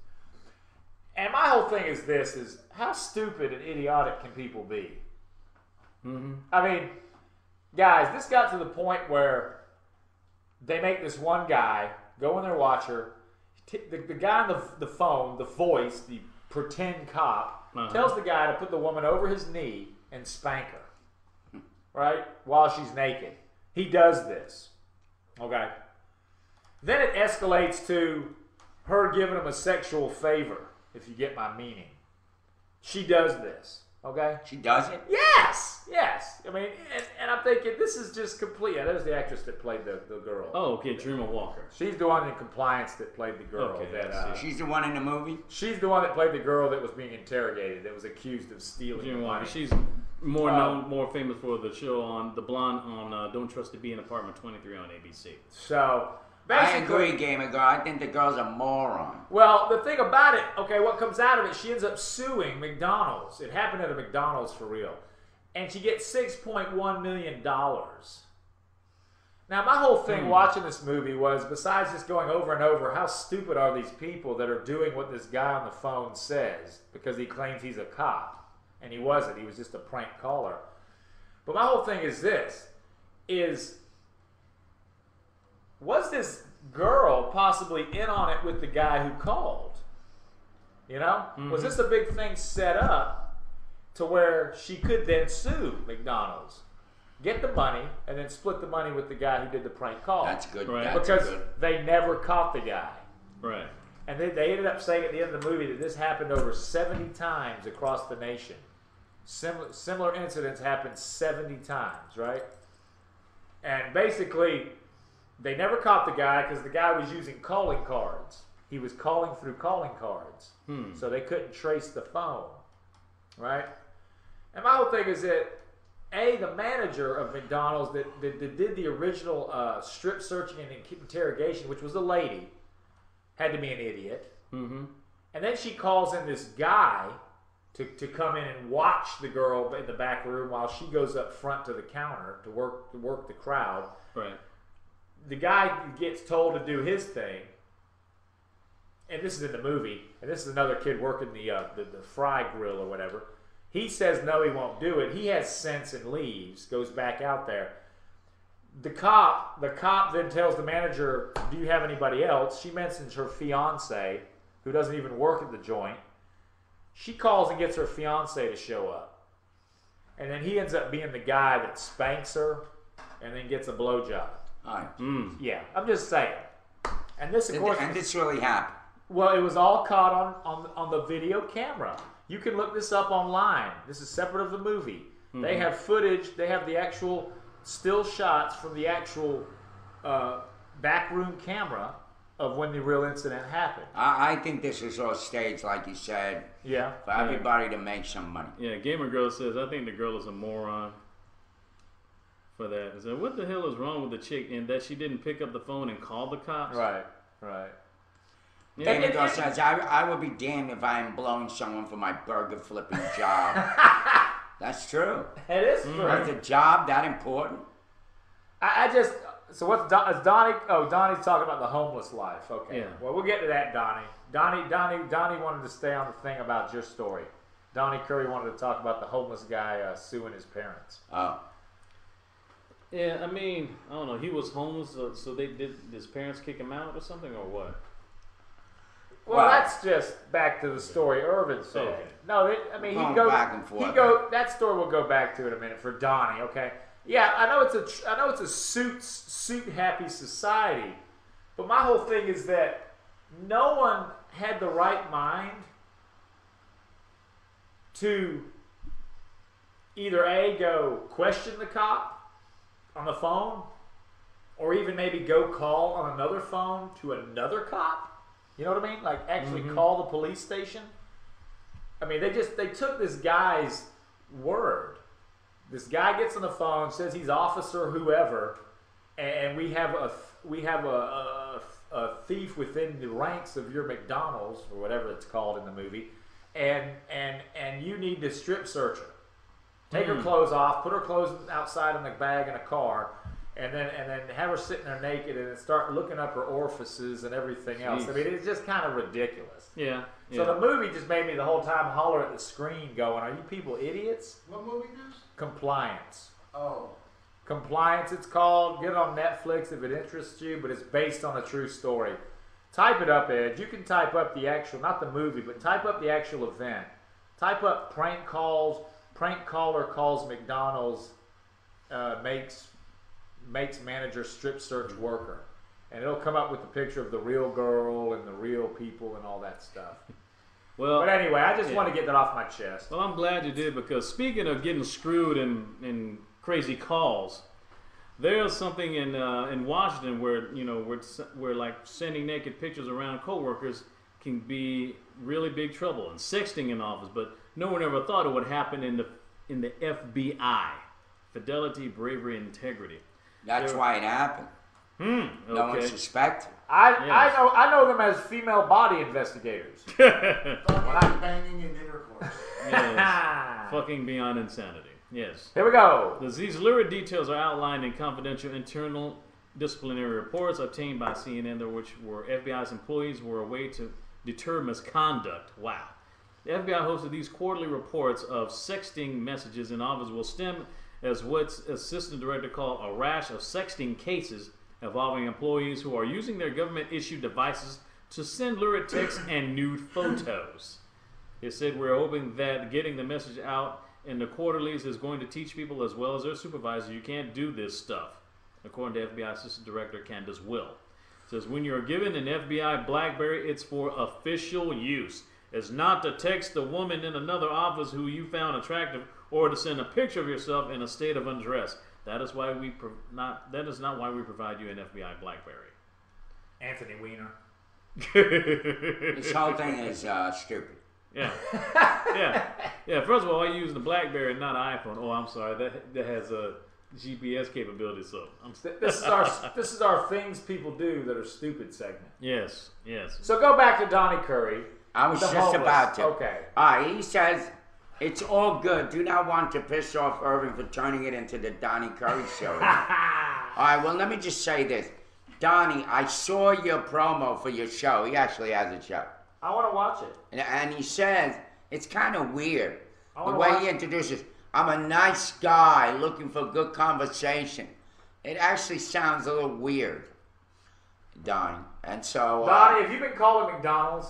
Speaker 3: And my whole thing is this, is how stupid and idiotic can people be? I mean, guys, this got to the point where they make this one guy go in there, watch her. The guy on the phone, the voice, the pretend cop, tells the guy to put the woman over his knee and spank her, right, while she's naked. He does this, okay? Then it escalates to her giving him a sexual favor, if you get my meaning. She does this, okay?
Speaker 2: She does it?
Speaker 3: Yes! I mean, and I'm thinking, this is just complete. Yeah, that was the actress that played the girl.
Speaker 1: Oh, okay, Dreamer Walker.
Speaker 3: She's the one in Compliance that played the girl.
Speaker 1: Okay,
Speaker 2: she's the one in the movie?
Speaker 3: She's the one that played the girl that was being interrogated, that was accused of stealing
Speaker 1: Dreamer
Speaker 3: money.
Speaker 1: Walker. She's more famous for the show on The Blonde on Don't Trust to Be in Apartment 23 on ABC.
Speaker 3: So,
Speaker 2: I agree, Gamer Girl. I think the girl's a moron.
Speaker 3: Well, the thing about it, okay, what comes out of it, she ends up suing McDonald's. It happened at a McDonald's for real. And she gets $6.1 million. Now, my whole thing watching this movie was, besides just going over and over, how stupid are these people that are doing what this guy on the phone says because he claims he's a cop. And he wasn't. He was just a prank caller. But my whole thing is this, was this girl possibly in on it with the guy who called? You know? Was this a big thing set up to where she could then sue McDonald's, get the money, and then split the money with the guy who did the prank call?
Speaker 2: That's good.
Speaker 1: Right.
Speaker 2: That's
Speaker 3: because
Speaker 2: good.
Speaker 3: they never caught the guy.
Speaker 1: Right.
Speaker 3: And they ended up saying at the end of the movie that this happened over 70 times across the nation. Similar incidents happened 70 times, right? And basically, they never caught the guy because the guy was using calling cards. He was calling through calling cards. So they couldn't trace the phone, right? And my whole thing is that, the manager of McDonald's that did the original strip searching and interrogation, which was a lady, had to be an idiot. And then she calls in this guy to come in and watch the girl in the back room while she goes up front to the counter to work the crowd.
Speaker 1: Right.
Speaker 3: The guy gets told to do his thing, and this is in the movie, and this is another kid working the fry grill or whatever. He says no, he won't do it. He has sense and leaves, goes back out there. The cop then tells the manager, do you have anybody else? She mentions her fiance, who doesn't even work at the joint. She calls and gets her fiance to show up. And then he ends up being the guy that spanks her and then gets a blowjob. Yeah, I'm just saying. And this, of course...
Speaker 2: And this really happened.
Speaker 3: Well, it was all caught on the video camera. You can look this up online. This is separate of the movie. They have footage. They have the actual still shots from the actual backroom camera of when the real incident happened.
Speaker 2: I think this was all staged, like you said, for everybody to make some money.
Speaker 1: Yeah, Gamer Girl says, I think the girl is a moron for that. He said, what the hell is wrong with the chick in that she didn't pick up the phone and call the cops?
Speaker 3: Right.
Speaker 2: Yeah. Gamer Girl says, I would be damned if I am blowing someone for my burger flipping job. That's true.
Speaker 3: It is true.
Speaker 2: Is a job that important?
Speaker 3: So what's Donnie? Oh, Donnie's talking about the homeless life. Okay.
Speaker 1: Yeah.
Speaker 3: Well, we'll get to that, Donnie. Donnie wanted to stay on the thing about your story. Donnie Curry wanted to talk about the homeless guy suing his parents.
Speaker 2: Oh.
Speaker 1: Yeah, I mean, I don't know. He was homeless, so did his parents kick him out or something, or what?
Speaker 3: Well, that's just back to the story Irvin said.
Speaker 1: Okay.
Speaker 3: No, he goes
Speaker 2: back and forth.
Speaker 3: That story we'll go back to in a minute for Donnie. Okay. Yeah, I know it's a suit happy society, but my whole thing is that no one had the right mind to either go question the cop on the phone, or even maybe go call on another phone to another cop. You know what I mean? Like actually call the police station. I mean, they took this guy's word. This guy gets on the phone, says he's officer whoever, and we have a thief within the ranks of your McDonald's or whatever it's called in the movie, and you need to strip search her. Take her clothes off, put her clothes outside in the bag in a car, and then have her sitting there naked and then start looking up her orifices and everything else.
Speaker 1: Jeez.
Speaker 3: I mean, it's just kind of ridiculous.
Speaker 1: Yeah.
Speaker 3: So the movie just made me the whole time holler at the screen going, are you people idiots?
Speaker 4: What movie is?
Speaker 3: Compliance.
Speaker 4: Oh.
Speaker 3: Compliance, it's called. Get it on Netflix if it interests you, but it's based on a true story. Type it up, Ed. You can type up the actual, not the movie, but type up the actual event. Type up prank calls. Prank caller calls McDonald's, makes manager strip search worker. And it'll come up with the picture of the real girl and the real people and all that stuff.
Speaker 1: Well,
Speaker 3: but anyway, I just want to get that off my chest.
Speaker 1: Well, I'm glad you did, because speaking of getting screwed in crazy calls, there's something in Washington where where like sending naked pictures around coworkers can be really big trouble, and sexting in office. But no one ever thought it would happen in the FBI. Fidelity, bravery, integrity.
Speaker 2: That's why it happened.
Speaker 1: Okay.
Speaker 2: No one suspected.
Speaker 3: I know them as female body investigators.
Speaker 4: Banging in intercourse.
Speaker 1: Yes. Fucking beyond insanity. Yes.
Speaker 3: Here we go.
Speaker 1: These lurid details are outlined in confidential internal disciplinary reports obtained by CNN, which were FBI's employees were a way to deter misconduct. Wow. The FBI hosted these quarterly reports of sexting messages in office will stem as what's assistant director called a rash of sexting cases involving employees who are using their government-issued devices to send lurid texts and nude photos. It said, we're hoping that getting the message out in the quarterlies is going to teach people as well as their supervisors you can't do this stuff, according to FBI Assistant Director Candace Will. It says, when you're given an FBI BlackBerry, it's for official use. It's not to text a woman in another office who you found attractive or to send a picture of yourself in a state of undress. That is why that is not why we provide you an FBI BlackBerry.
Speaker 3: Anthony Weiner.
Speaker 2: This whole thing is stupid.
Speaker 1: Yeah. Yeah. First of all, I use the BlackBerry, not an iPhone. Oh, I'm sorry. That has a GPS capability. So
Speaker 3: this is our things people do that are stupid segment.
Speaker 1: Yes.
Speaker 3: So go back to Donnie Curry.
Speaker 2: I was just about to.
Speaker 3: Okay.
Speaker 2: He says it's all good. Do not want to piss off Irving for turning it into the Donnie Curry show. All right. Well, let me just say this, Donnie. I saw your promo for your show. He actually has a show.
Speaker 3: I want to watch it.
Speaker 2: And he says it's kind of weird the way he introduces. I'm a nice guy looking for good conversation. It actually sounds a little weird, Donnie. And so,
Speaker 3: Donnie, have you been calling McDonald's?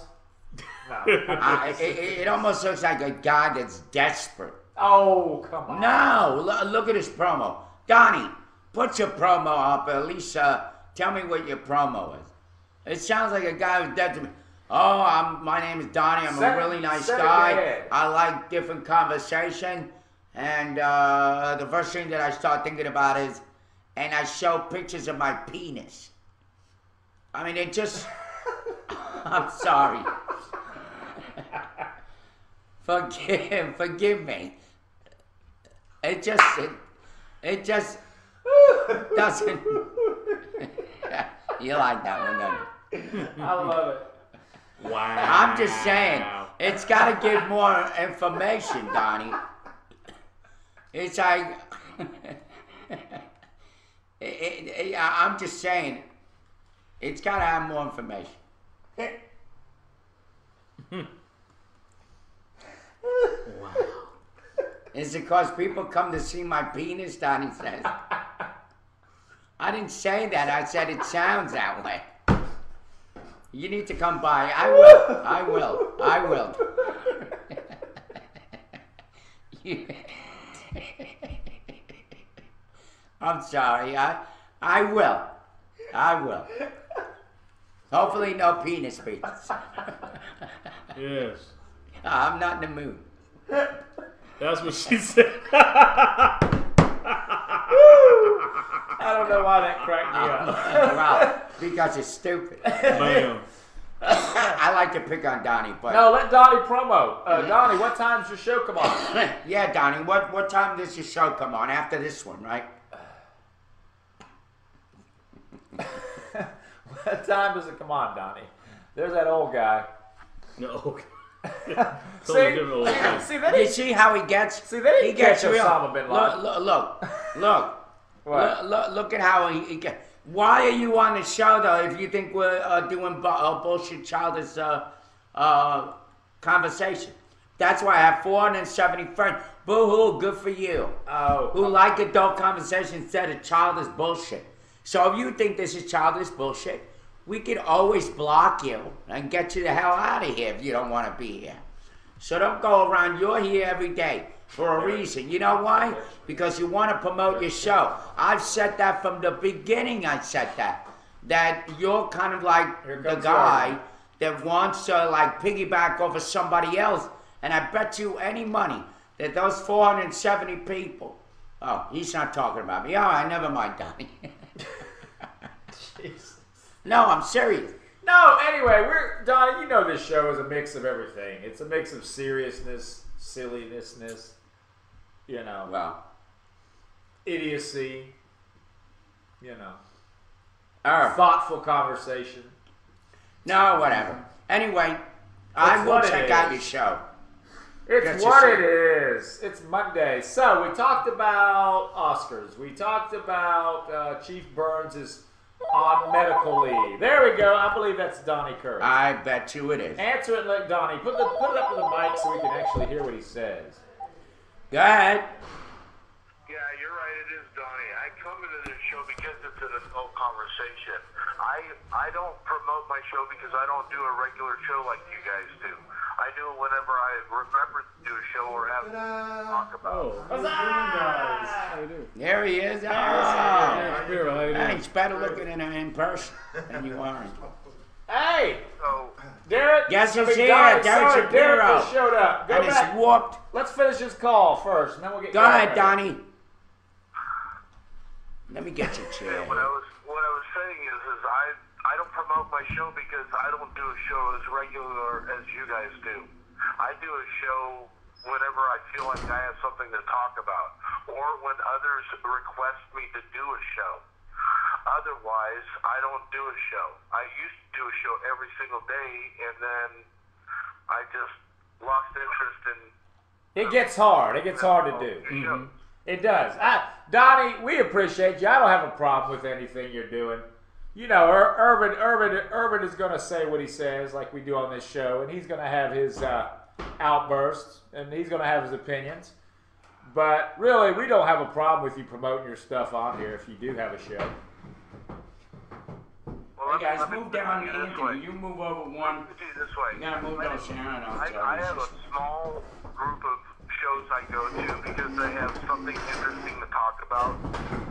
Speaker 3: No.
Speaker 2: it almost looks like a guy that's desperate.
Speaker 3: Oh, come on.
Speaker 2: No, look at his promo. Donnie, put your promo up. At least tell me what your promo is. It sounds like a guy who's dead to me. Oh, my name is Donnie. I'm a really nice guy. I like different conversation. And the first thing that I start thinking about is, and I show pictures of my penis. I mean, it just... I'm sorry. Forgive me. It just doesn't. You like that one, don't you?
Speaker 3: I love it.
Speaker 1: Wow.
Speaker 2: I'm just saying, it's got to give more information, Donnie. It's like, I'm just saying, it's got to have more information.
Speaker 5: Wow.
Speaker 2: Is it because people come to see my penis, Donnie says. I didn't say that. I said it sounds that way. You need to come by. I will. I will. I will. I'm sorry. I will. I will. Hopefully no penis beats.
Speaker 1: Yes.
Speaker 2: I'm not in the mood.
Speaker 1: That's what she said.
Speaker 3: I don't know why that cracked me up.
Speaker 2: Well, because it's stupid.
Speaker 1: Bam.
Speaker 2: I like to pick on Donnie, but
Speaker 3: No, let Donnie promo. Donnie, what time's your show come on?
Speaker 2: yeah, Donnie, what time does your show come on? After this one, right?
Speaker 3: What time does it come on, Donnie? There's that old guy.
Speaker 1: No.
Speaker 3: See,
Speaker 1: different old guy.
Speaker 3: see that
Speaker 2: You
Speaker 3: he,
Speaker 2: see how he gets?
Speaker 3: see that he
Speaker 2: He gets
Speaker 3: catch
Speaker 2: real.
Speaker 3: Osama bin Laden.
Speaker 2: Look.
Speaker 3: What?
Speaker 2: Look at how he gets. Why are you on the show though? If you think we're doing bullshit, childish conversation, that's why I have 470 friends. Boo hoo, good for you.
Speaker 3: Oh,
Speaker 2: Who like adult conversation instead of childish bullshit. So if you think this is childish bullshit, we could always block you and get you the hell out of here if you don't want to be here. So don't go around. You're here every day for a reason. You know why? Because you want to promote your show. I've said that from the beginning. I said that you're kind of like the guy that wants to like piggyback over somebody else. And I bet you any money that those 470 people. Oh, he's not talking about me. All right, never mind, Donnie.
Speaker 3: Jesus.
Speaker 2: No, I'm serious.
Speaker 3: No, anyway, Donnie, you know this show is a mix of everything. It's a mix of seriousness, silliness, you know,
Speaker 2: Well,
Speaker 3: idiocy, you know,
Speaker 2: all right.
Speaker 3: thoughtful conversation.
Speaker 2: No, whatever. Anyway, I will
Speaker 3: what it
Speaker 2: check out
Speaker 3: is.
Speaker 2: your show.
Speaker 3: It's
Speaker 2: Gotcha,
Speaker 3: what
Speaker 2: sir.
Speaker 3: it is. It's Monday. So we talked about Oscars. We talked about Chief Burns is on medical leave. There we go. I believe that's Donnie Curry.
Speaker 2: I bet you it is.
Speaker 3: Answer it, let Donnie. Put it up to the mic so we can actually hear what he says.
Speaker 2: Go ahead.
Speaker 7: Yeah, you're right. It is Donnie. I come into this show because it's an adult conversation. I don't promote my show because I don't do a regular show like you guys do. I do it whenever I remember to do a show or have to talk about it.
Speaker 1: How you doing?
Speaker 2: There he is. Oh.
Speaker 1: Shapiro, how you doing?
Speaker 2: He's better looking in person than you are.
Speaker 3: Hey,
Speaker 7: So,
Speaker 3: Derek.
Speaker 2: Guess who's
Speaker 3: Donnie,
Speaker 2: here? Derek
Speaker 3: sorry,
Speaker 2: Shapiro.
Speaker 3: Derek just showed up. Go
Speaker 2: And it's
Speaker 3: back.
Speaker 2: warped.
Speaker 3: Let's finish this call first, and then we'll get
Speaker 2: Go
Speaker 3: going.
Speaker 2: ahead, Donnie. Let me get your chair.
Speaker 7: what I was saying is I don't promote my show because I don't do a show as regular as you guys do. I do a show whenever I feel like I have something to talk about, or when others request me to do a show. Otherwise, I don't do a show. I used to do a show every single day, and then I just lost interest in.
Speaker 3: It gets hard. It gets hard to do.
Speaker 7: Shows.
Speaker 3: It does. Donnie, we appreciate you. I don't have a problem with anything you're doing. You know, Urban is going to say what he says, like we do on this show, and he's going to have his outbursts, and he's going to have his opinions. But really, we don't have a problem with you promoting your stuff on here if you do have a show.
Speaker 7: Well,
Speaker 2: Hey guys,
Speaker 7: let me
Speaker 2: move down,
Speaker 7: put it this
Speaker 2: Anthony.
Speaker 7: way.
Speaker 2: You move over one.
Speaker 7: Put it this way.
Speaker 2: You gotta move those Sharon off.
Speaker 7: I have a small group of shows I go to because they have something interesting to talk about.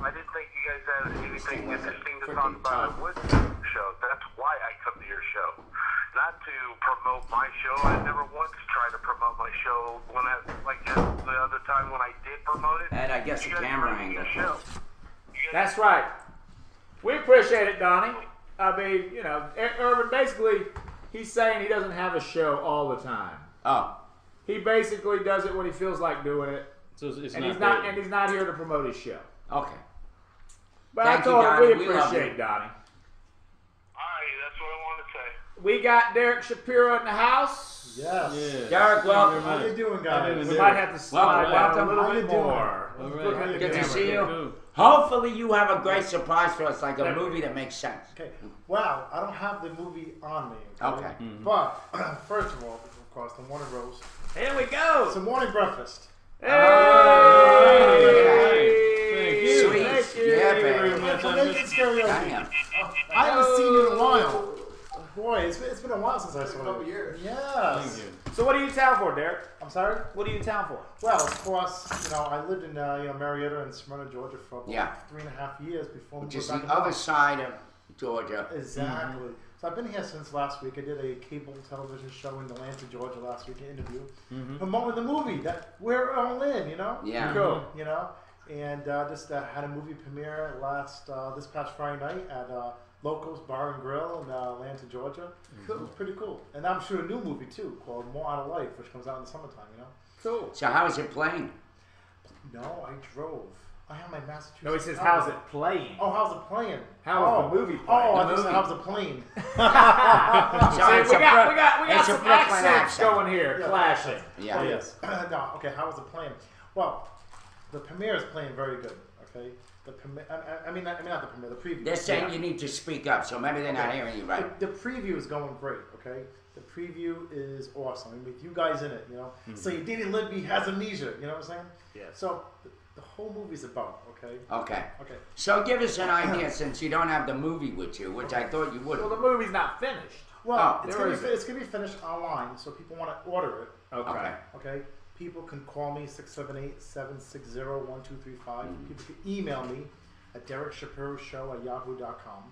Speaker 7: I didn't think you guys had anything interesting to talk about. I would do a show. That's why I come to your show. Not to promote my show. I never once tried to promote my show. When I, like the other time when I did promote it,
Speaker 2: And I guess
Speaker 7: you
Speaker 2: the
Speaker 7: guys
Speaker 2: camera
Speaker 7: were in
Speaker 2: angle.
Speaker 7: the show.
Speaker 3: That's right. We appreciate it, Donnie. I mean, you know, Urban, basically, he's saying he doesn't have a show all the time.
Speaker 2: Oh,
Speaker 3: He basically does it when he feels like doing it,
Speaker 1: So it's
Speaker 3: and
Speaker 1: not
Speaker 3: he's not here to promote his show.
Speaker 2: okay.
Speaker 3: But
Speaker 2: Thank
Speaker 3: I
Speaker 2: you,
Speaker 3: told him
Speaker 2: Donnie.
Speaker 3: we
Speaker 2: We love
Speaker 3: appreciate
Speaker 2: you.
Speaker 3: Donnie.
Speaker 7: Alright, That's what I want to say.
Speaker 3: We got Derek Shapiro in the house.
Speaker 4: Yes.
Speaker 1: Yeah.
Speaker 2: Derek, welcome.
Speaker 4: How you doing, guys?
Speaker 3: We might have to slide
Speaker 2: Welcome.
Speaker 3: down a little
Speaker 4: How you
Speaker 3: bit
Speaker 4: doing?
Speaker 3: more.
Speaker 1: All
Speaker 3: Look at
Speaker 1: right.
Speaker 3: the
Speaker 2: Good to
Speaker 3: camera.
Speaker 2: see you.
Speaker 1: Cool.
Speaker 2: Hopefully you have a great surprise for us, like a movie that makes sense.
Speaker 4: Okay. Well, I don't have the movie on me.
Speaker 2: Okay.
Speaker 4: But first of all, of course, the morning roast.
Speaker 3: Here we go.
Speaker 4: It's a morning breakfast.
Speaker 3: Hey!
Speaker 1: Thank you.
Speaker 2: Sweet.
Speaker 3: Thank you.
Speaker 2: Yeah,
Speaker 1: Thank you very
Speaker 2: baby.
Speaker 1: much.
Speaker 4: Naked karaoke.
Speaker 2: Damn.
Speaker 4: I haven't seen you in a while. Boy, it's been a while since I saw you.
Speaker 8: a couple years.
Speaker 4: Yes.
Speaker 1: Thank you.
Speaker 3: So what are you in town for, Derek?
Speaker 4: I'm sorry?
Speaker 3: What are you in town for?
Speaker 4: Well, of course, I lived in Marietta and Smyrna, Georgia for about
Speaker 2: Yeah.
Speaker 4: 3.5 years before we
Speaker 2: Which is
Speaker 4: moved
Speaker 2: the
Speaker 4: back
Speaker 2: other
Speaker 4: home.
Speaker 2: side of Georgia.
Speaker 4: Exactly. So I've been here since last week. I did a cable television show in Atlanta, Georgia last week, an interview. Promoting the movie that we're all in,
Speaker 2: Yeah.
Speaker 3: Cool.
Speaker 4: And just had a movie premiere this past Friday night at Locals Bar and Grill in Atlanta, Georgia. It was pretty cool. And I'm sure a new movie too called More Out of Life, which comes out in the summertime,
Speaker 3: Cool.
Speaker 2: So how is it playing?
Speaker 4: No, I drove. I have my Massachusetts.
Speaker 3: No, he says, how's it playing?
Speaker 4: Oh, how's it playing?
Speaker 3: How's the movie playing?
Speaker 4: Oh, I
Speaker 2: The
Speaker 4: just said,
Speaker 2: movie.
Speaker 4: how's the plane?
Speaker 2: So
Speaker 3: See,
Speaker 2: it's
Speaker 3: we
Speaker 2: a
Speaker 3: got
Speaker 2: it's a
Speaker 3: some
Speaker 2: Brooklyn
Speaker 3: accents
Speaker 2: accent.
Speaker 3: going here,
Speaker 4: Yeah.
Speaker 3: clashing.
Speaker 2: Yeah.
Speaker 4: Oh, yes. No, okay, how was the playing? Well, the premiere is playing very good, okay? The premiere, I mean not the premiere, the preview.
Speaker 2: They're saying you need to speak up, so maybe they're not hearing you right.
Speaker 4: The preview is going great, okay? The preview is awesome. I mean, with you guys in it, So Danny Libby has amnesia, you know what I'm saying?
Speaker 3: Yes.
Speaker 4: So the whole movie's about, okay?
Speaker 2: Okay.
Speaker 4: Okay.
Speaker 2: So give us an idea, since you don't have the movie with you, which I thought you would.
Speaker 3: Well, the movie's not finished.
Speaker 4: Well,
Speaker 2: Oh,
Speaker 4: it's
Speaker 3: there
Speaker 4: gonna
Speaker 3: is
Speaker 4: be
Speaker 3: it.
Speaker 4: it's gonna be finished online, so people want to order it.
Speaker 3: Okay.
Speaker 4: Okay, people can call me 678-760-1235. People can email me at DerekShapiroShow@yahoo.com,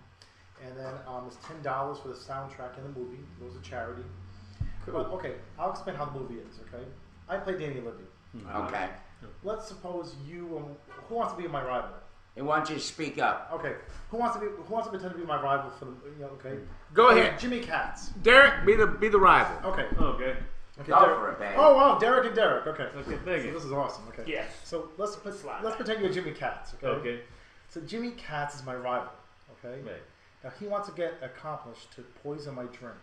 Speaker 4: and then it's $10 for the soundtrack in the movie. It goes to charity.
Speaker 3: Cool.
Speaker 4: But, okay, I'll explain how the movie is. Okay, I play Danny Libby.
Speaker 2: Okay.
Speaker 4: Let's suppose you who wants to be my rival.
Speaker 2: And why don't you speak up?
Speaker 4: Okay, who wants to pretend to be my rival for the okay?
Speaker 3: Go ahead.
Speaker 4: Jimmy Katz.
Speaker 3: Derek, be the rival.
Speaker 4: Okay.
Speaker 1: Okay.
Speaker 4: Okay,
Speaker 2: Go
Speaker 4: Derek.
Speaker 2: for it, baby.
Speaker 4: Oh wow, Derek and Derek. Okay.
Speaker 1: Okay, thank
Speaker 4: So
Speaker 1: you.
Speaker 4: this is awesome. Okay.
Speaker 3: Yes.
Speaker 4: So let's pretend you're Jimmy Katz. Okay.
Speaker 1: Okay.
Speaker 4: So Jimmy Katz is my rival. Okay.
Speaker 1: Right.
Speaker 4: Now he wants to get accomplished to poison my drink.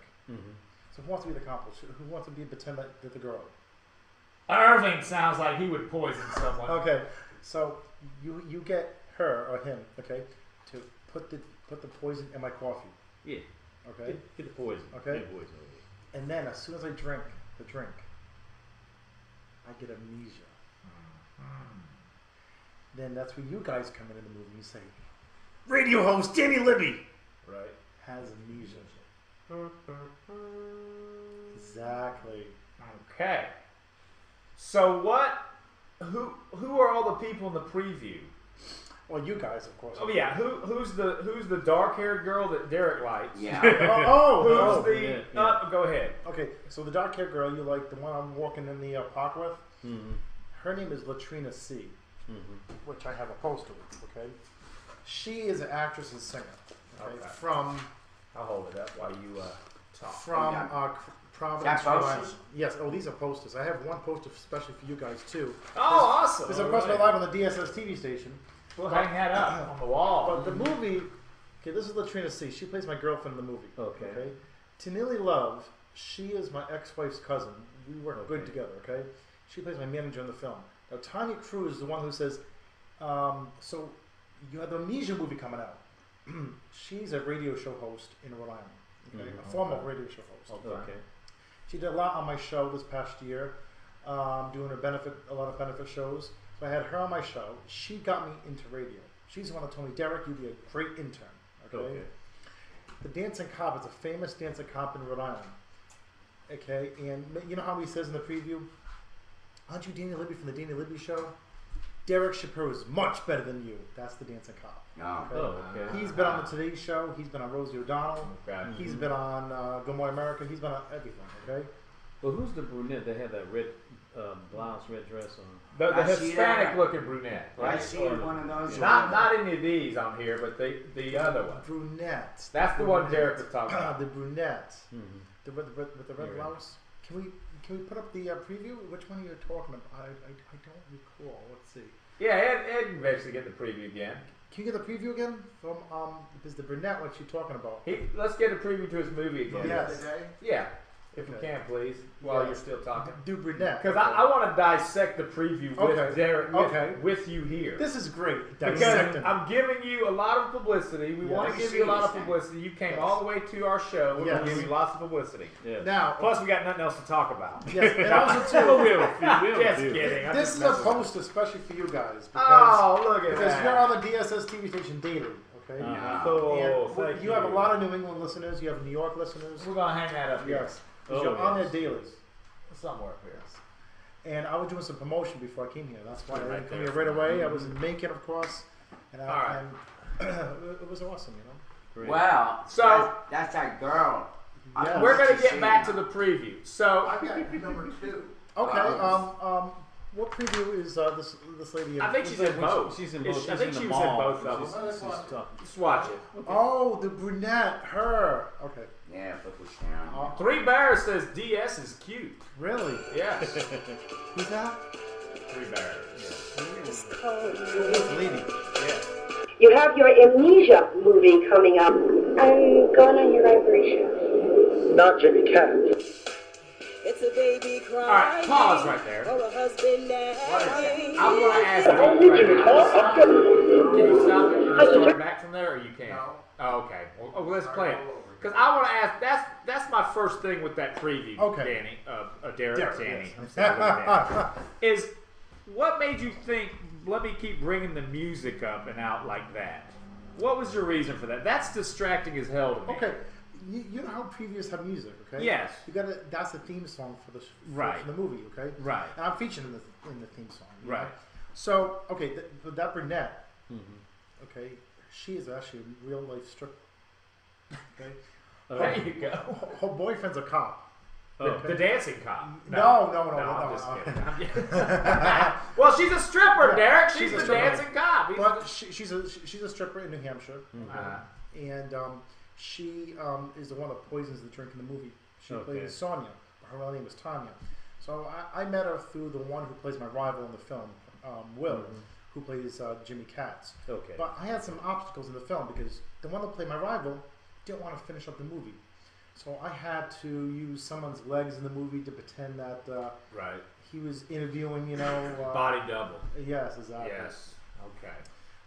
Speaker 4: So who wants to be the accomplished? Who wants to be pretend that the girl?
Speaker 3: Irving sounds like he would poison someone.
Speaker 4: Okay. So you get her or him. Okay. To put the poison in my coffee.
Speaker 1: Yeah.
Speaker 4: Okay.
Speaker 1: Get the poison.
Speaker 4: Okay.
Speaker 1: Get the poison over here.
Speaker 4: And then as soon as I drink the drink, I get amnesia. Then that's where you guys come in the movie. You say, radio host Danny Libby
Speaker 3: Right.
Speaker 4: has amnesia. Exactly.
Speaker 3: Okay. So who are all the people in the preview?
Speaker 4: Well, you guys, of course.
Speaker 3: Oh yeah, who's the dark haired girl that Derek likes?
Speaker 2: Yeah.
Speaker 3: Who's the
Speaker 1: yeah, yeah.
Speaker 3: go ahead.
Speaker 4: Okay, so the dark haired girl, you like the one I'm walking in the park with? Her name is Latrina C, which I have a poster with, okay? She is an actress and singer, okay?
Speaker 3: Okay.
Speaker 4: From
Speaker 3: I'll hold it up while you talk.
Speaker 4: Providence,
Speaker 2: That
Speaker 4: Rhode
Speaker 2: posters?
Speaker 4: Island. Yes, oh, these are posters. I have one poster especially for you guys, too.
Speaker 3: Oh, awesome.
Speaker 4: There's a person live on the DSS TV station.
Speaker 3: We'll hang that up on the wall.
Speaker 4: But the movie, okay, this is Latrina C. She plays my girlfriend in the movie.
Speaker 1: Okay.
Speaker 4: Tanili Love, she is my ex-wife's cousin. We work good
Speaker 1: Okay.
Speaker 4: together, okay? She plays my manager in the film. Now, Tanya Cruz is the one who says, so you have the Amnesia movie coming out. She's a radio show host in Rhode Island, okay? A former radio show host.
Speaker 1: Okay.
Speaker 4: She did a lot on my show this past year, doing a lot of benefit shows. So I had her on my show. She got me into radio. She's the one that told me, Derek, you'd be a great intern. Okay. The Dancing Cop is a famous dancing cop in Rhode Island. Okay, and you know how he says in the preview, aren't you Danny Libby from the Danny Libby show? Derek Shapiro is much better than you. That's the Dancing Cop.
Speaker 2: No.
Speaker 1: Oh, okay.
Speaker 4: He's been on the Today Show. He's been on Rosie O'Donnell.
Speaker 3: Okay.
Speaker 4: He's been on Good Morning America. He's been on everything. Okay.
Speaker 1: Well, who's the brunette that had that red blouse, red dress on?
Speaker 3: The
Speaker 2: I see
Speaker 3: Hispanic
Speaker 2: that.
Speaker 3: looking brunette.
Speaker 2: I
Speaker 3: Right?
Speaker 2: see one of those.
Speaker 3: Not any of these on here, but the other one.
Speaker 4: Brunette.
Speaker 3: That's the one Derek was talking about.
Speaker 4: The brunette.
Speaker 1: Mm-hmm.
Speaker 4: With the red
Speaker 1: You're right.
Speaker 4: blouse. Can we put up the preview? Which one are you talking about? I don't recall. Let's see.
Speaker 3: Yeah, Ed can basically get the preview again.
Speaker 4: Can you get the preview again from because the brunette? What you talking about?
Speaker 3: Let's get a preview to his movie again.
Speaker 4: Yes.
Speaker 3: Yeah. If you can, please, while you're still talking.
Speaker 4: Do brunette.
Speaker 3: Because I want to dissect the preview with Derek, with you here.
Speaker 4: This is great.
Speaker 3: Because I'm giving you a lot of publicity. We want to give you a lot of publicity. You came all the way to our show. We're going to give you lots of publicity.
Speaker 1: Yeah.
Speaker 4: Now,
Speaker 3: plus we got nothing else to talk about.
Speaker 4: Yes, and also too,
Speaker 3: just kidding.
Speaker 4: This is a post especially for you guys.
Speaker 3: Because, look at that.
Speaker 4: Because you're on the DSS TV station daily. Okay.
Speaker 3: Cool.
Speaker 4: You have a lot of New England listeners. You have New York listeners.
Speaker 3: We're gonna hang that up here.
Speaker 4: Yes. You're on there daily.
Speaker 3: Somewhere up here.
Speaker 4: And I was doing some promotion before I came here. That's why I
Speaker 3: Right
Speaker 4: didn't come
Speaker 3: there.
Speaker 4: here right away. I was in Macon, of course. And,
Speaker 3: Alright.
Speaker 4: and it was awesome, you know.
Speaker 1: Great.
Speaker 2: Well,
Speaker 3: So
Speaker 2: that's that girl.
Speaker 4: Yeah.
Speaker 3: we're gonna get back to the preview. So
Speaker 6: I got number 2.
Speaker 4: Okay. What preview is this lady in?
Speaker 3: I think she's in both.
Speaker 1: She's in both.
Speaker 3: I think she was in both of them. Just watch it.
Speaker 4: Oh, the brunette. Her. Okay.
Speaker 2: Yeah, put this down.
Speaker 3: Three Bears says DS is cute.
Speaker 4: Really?
Speaker 3: Yes.
Speaker 4: Who's that?
Speaker 3: Three Bears.
Speaker 4: This lady.
Speaker 3: Yeah.
Speaker 8: You have your Amnesia movie coming up. I'm going on your vibration.
Speaker 6: Not Jimmy Cat.
Speaker 9: It's a baby crying.
Speaker 3: All right, pause right there.
Speaker 9: Or a husband nagging.
Speaker 3: I'm going to ask you right now. Can you stop it and start back from there, or you can't?
Speaker 6: No.
Speaker 3: Oh, okay. Well, let's play it. Because I want to ask. That's my first thing with that preview.
Speaker 4: Okay.
Speaker 3: Danny, Derek, Danny.
Speaker 4: yes.
Speaker 3: I'm sorry, Danny. Is what made you think? Let me keep bringing the music up and out like that. What was your reason for that? That's distracting as hell to me.
Speaker 4: Okay. You know how previews have music, okay?
Speaker 3: Yes.
Speaker 4: You got to. That's the theme song for the
Speaker 3: Right.
Speaker 4: for the movie, okay?
Speaker 3: Right.
Speaker 4: And I'm featured in the theme song. you
Speaker 3: Right.
Speaker 4: know? So okay, that brunette,
Speaker 3: Mm-hmm.
Speaker 4: okay, she is actually a real life stripper. Okay.
Speaker 3: There you go.
Speaker 4: Her boyfriend's a cop.
Speaker 3: The dancing cop.
Speaker 4: No,
Speaker 3: I'm just kidding. Well, she's a stripper,
Speaker 4: Yeah,
Speaker 3: Derek.
Speaker 4: she's
Speaker 3: She's
Speaker 4: a
Speaker 3: the
Speaker 4: stripper.
Speaker 3: dancing cop.
Speaker 4: But she's a stripper in New Hampshire, and she is the one that poisons the drink in the movie. She plays Sonia. Her real name is Tanya. So I met her through the one who plays my rival in the film, Will, who plays Jimmy Katz.
Speaker 1: Okay.
Speaker 4: But I had some obstacles in the film because the one that played my rival didn't want to finish up the movie. So I had to use someone's legs in the movie to pretend that
Speaker 3: Right.
Speaker 4: he was interviewing, you know.
Speaker 3: Body double.
Speaker 4: Yes, exactly.
Speaker 3: Yes. Okay.